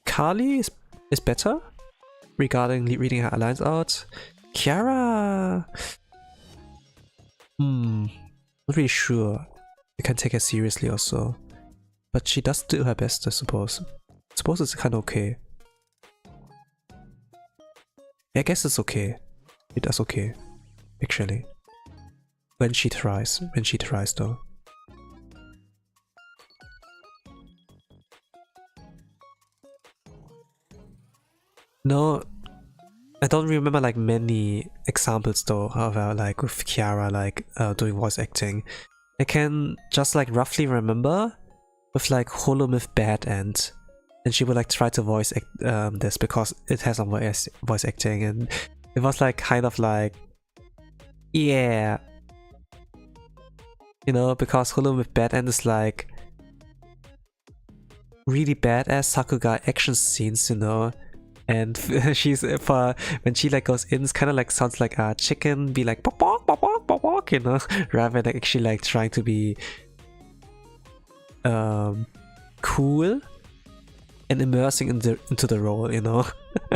Carly is better regarding reading her lines out. Kiara, not really sure. You can take her seriously or so, but she does do her best, I suppose. I suppose it's kind of okay. I guess it's okay. It does okay, actually. When she tries though. No, I don't remember like many examples though, however, like with Kiara like doing voice acting. I can just like roughly remember with like HoloMyth Bad End, and she would like try to voice act this because it has some voice acting, and it was like kind of like, yeah, you know, because HoloMyth Bad End is like really badass Sakuga action scenes, you know. And she's when she like goes in, it's kind of like sounds like a chicken be like bok bok bok bok bok bok, you know, rather than actually like trying to be cool and immersing into the role, you know.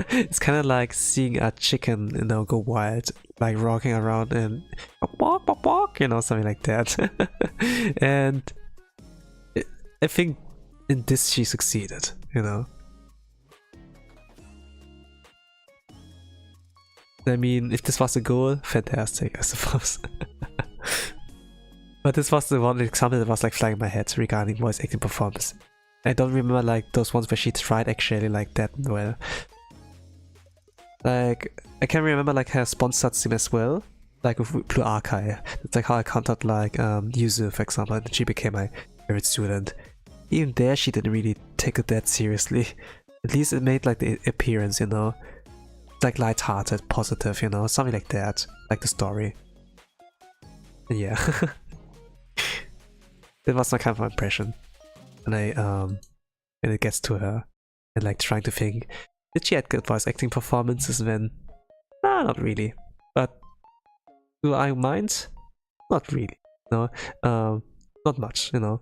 It's kind of like seeing a chicken, you know, go wild, like rocking around and bok bok bok bok, you know, something like that. And I think in this she succeeded, you know. I mean, if this was the goal, fantastic, I suppose. But this was the one example that was like flying in my head regarding voice acting performance. I don't remember like those ones where she tried actually like that well. Like, I can remember like her sponsored scene as well, like with Blue Archive. That's like how I counted like Yuzu, for example, and she became my favorite student. Even there, she didn't really take it that seriously. At least it made like the appearance, you know. Like light-hearted, positive, you know, something like that, like the story. And yeah, that was my kind of impression. And when it gets to her, and like trying to think, did she have good voice acting performances? Then, nah, not really. But do I mind? Not really. No, not much. You know,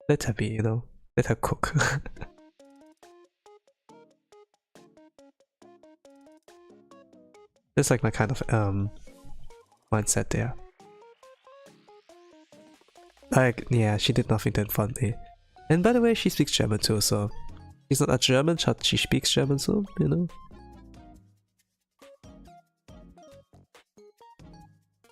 let her be. You know, let her cook. That's like my kind of mindset there. Like, yeah, she did nothing that funny. And by the way, she speaks German too, so she's not a German, but she speaks German, so you know.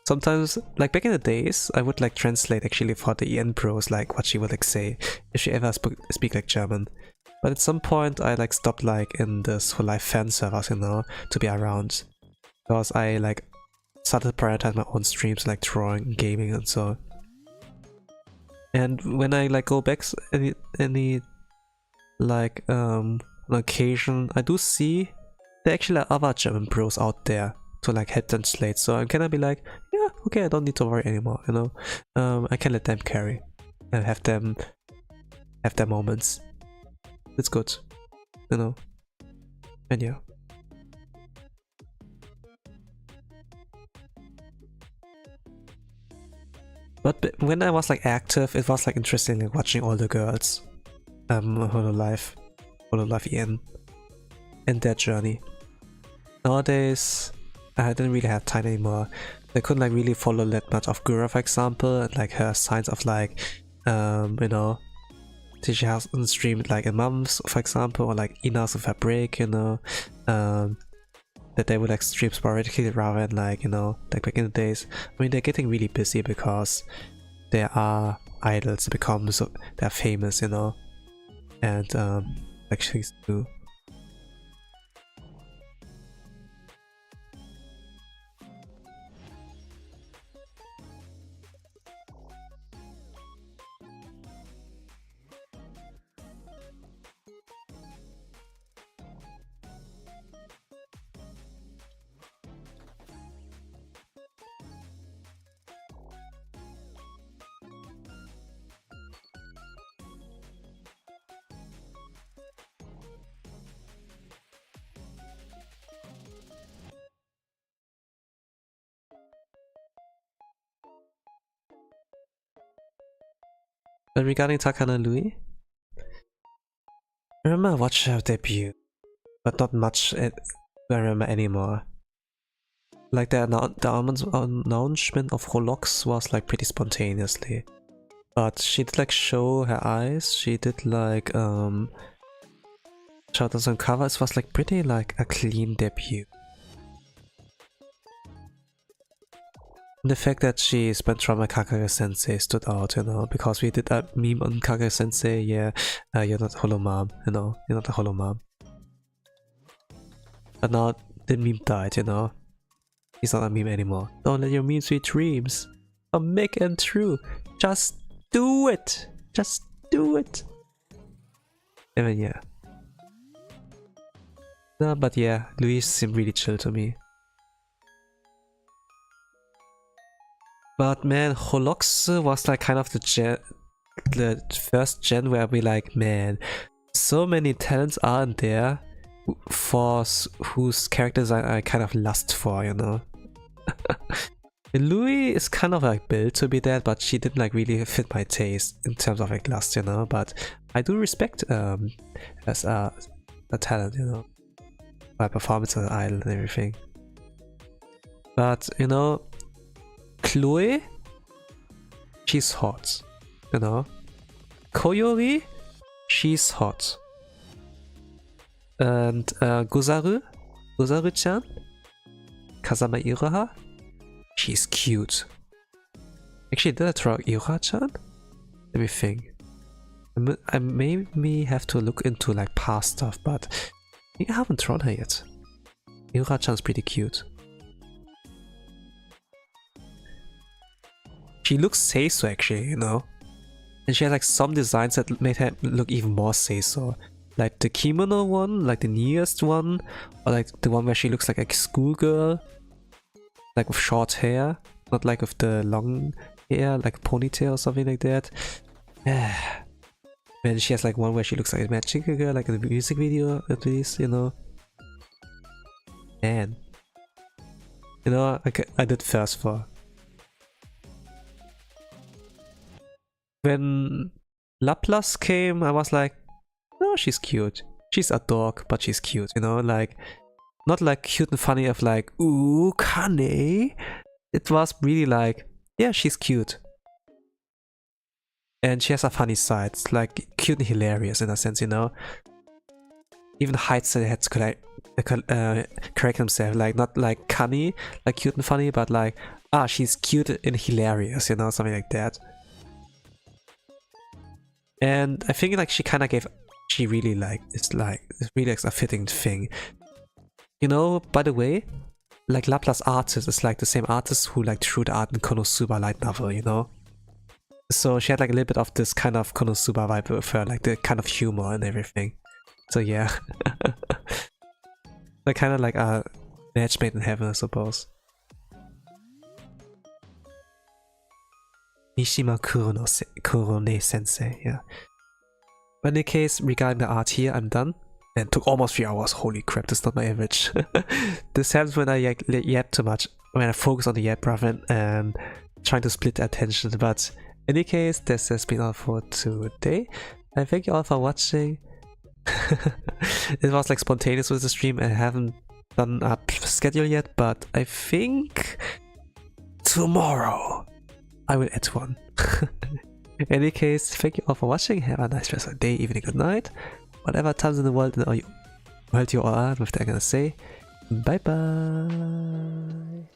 Sometimes, like back in the days, I would like translate actually for the EN pros, like what she would like say if she ever speak like German. But at some point, I like stopped like in this whole live fan servers, you know, to be around. Because I like started to prioritize my own streams like drawing, gaming and so. And when I like go back any like on occasion, I do see there actually are other German bros out there to like help translate. So I can be like, yeah, okay, I don't need to worry anymore, you know. I can let them carry and have them have their moments. It's good, you know. And yeah. But when I was like active, it was like interesting like watching all the girls, Hololive EN, and their journey. Nowadays, I didn't really have time anymore. I couldn't like really follow that much of Gura, for example, and like her signs of like, you know, she hasn't streamed like a month, for example, or like Ina's with her break, you know, that they would like stream sporadically rather than like, you know, like back in the days. I mean, they're getting really busy because there are idols become so they're famous, you know, and like she's too. But regarding Takane Lui, I remember I watched her debut, but not much I remember anymore. Like the announcement of HoloX was like pretty spontaneously. But she did like show her eyes, she did like shout us on cover. It was like pretty like a clean debut. And the fact that she spent trauma Kakage Sensei stood out, you know, because we did a meme on Kakage Sensei, yeah, you're not Holo Mom, you know, you're not a Holo Mom. But now the meme died, you know. He's not a meme anymore. Don't let your memes be dreams. Are make and true. Just do it. Just do it. I mean, yeah. No, but yeah, Luis seemed really chill to me. But man, HoloX was like kind of the first gen where we like, man, so many talents aren't there for whose characters I kind of lust for, you know. Lui is kind of like built to be that, but she didn't like really fit my taste in terms of like lust, you know. But I do respect as a talent, you know, my performance as an idol and everything. But you know, Chloe, she's hot, you know. Koyori, she's hot. And Gozaru-chan, Kazama Iraha, she's cute. Actually, did I draw Iraha-chan? Let me think. I maybe have to look into like past stuff, but I think I haven't drawn her yet. Iraha-chan's pretty cute. She looks Seiso actually, you know. And she has like some designs that made her look even more Seiso. Like the kimono one, like the newest one, or like the one where she looks like a schoolgirl, like with short hair, not like with the long hair, like ponytail or something like that. Man, she has like one where she looks like a magic girl, like in the music video at least, you know. Man, you know, I did first for. When Laplace came, I was like, oh, she's cute. She's a dog, but she's cute, you know, like, not like cute and funny of like, ooh, Kane. It was really like, yeah, she's cute. And she has a funny side, it's like cute and hilarious in a sense, you know. Even Heights had to correct himself, like not like Kane, like cute and funny, but like, she's cute and hilarious, you know, something like that. And I think like she kind of gave, she really like, it's really like a fitting thing. You know, by the way, like Laplace artist is like the same artist who like drew the art in Konosuba light novel, you know? So she had like a little bit of this kind of Konosuba vibe with her, like the kind of humor and everything. So yeah. Like kind of like a match made in heaven, I suppose. Mishima Kurone Sensei, yeah. But in any case, regarding the art here, I'm done. And it took almost 3 hours. Holy crap, that's not my average. This happens when I yap too much. When I focus on the yap rather than trying to split the attention. But in any case, this has been all for today. I thank you all for watching. It was like spontaneous with the stream. I haven't done a schedule yet, but I think tomorrow I will add one. In any case, thank you all for watching. Have a nice rest of the day, evening, good night. Whatever times in the world you all are, with that I'm gonna say bye bye.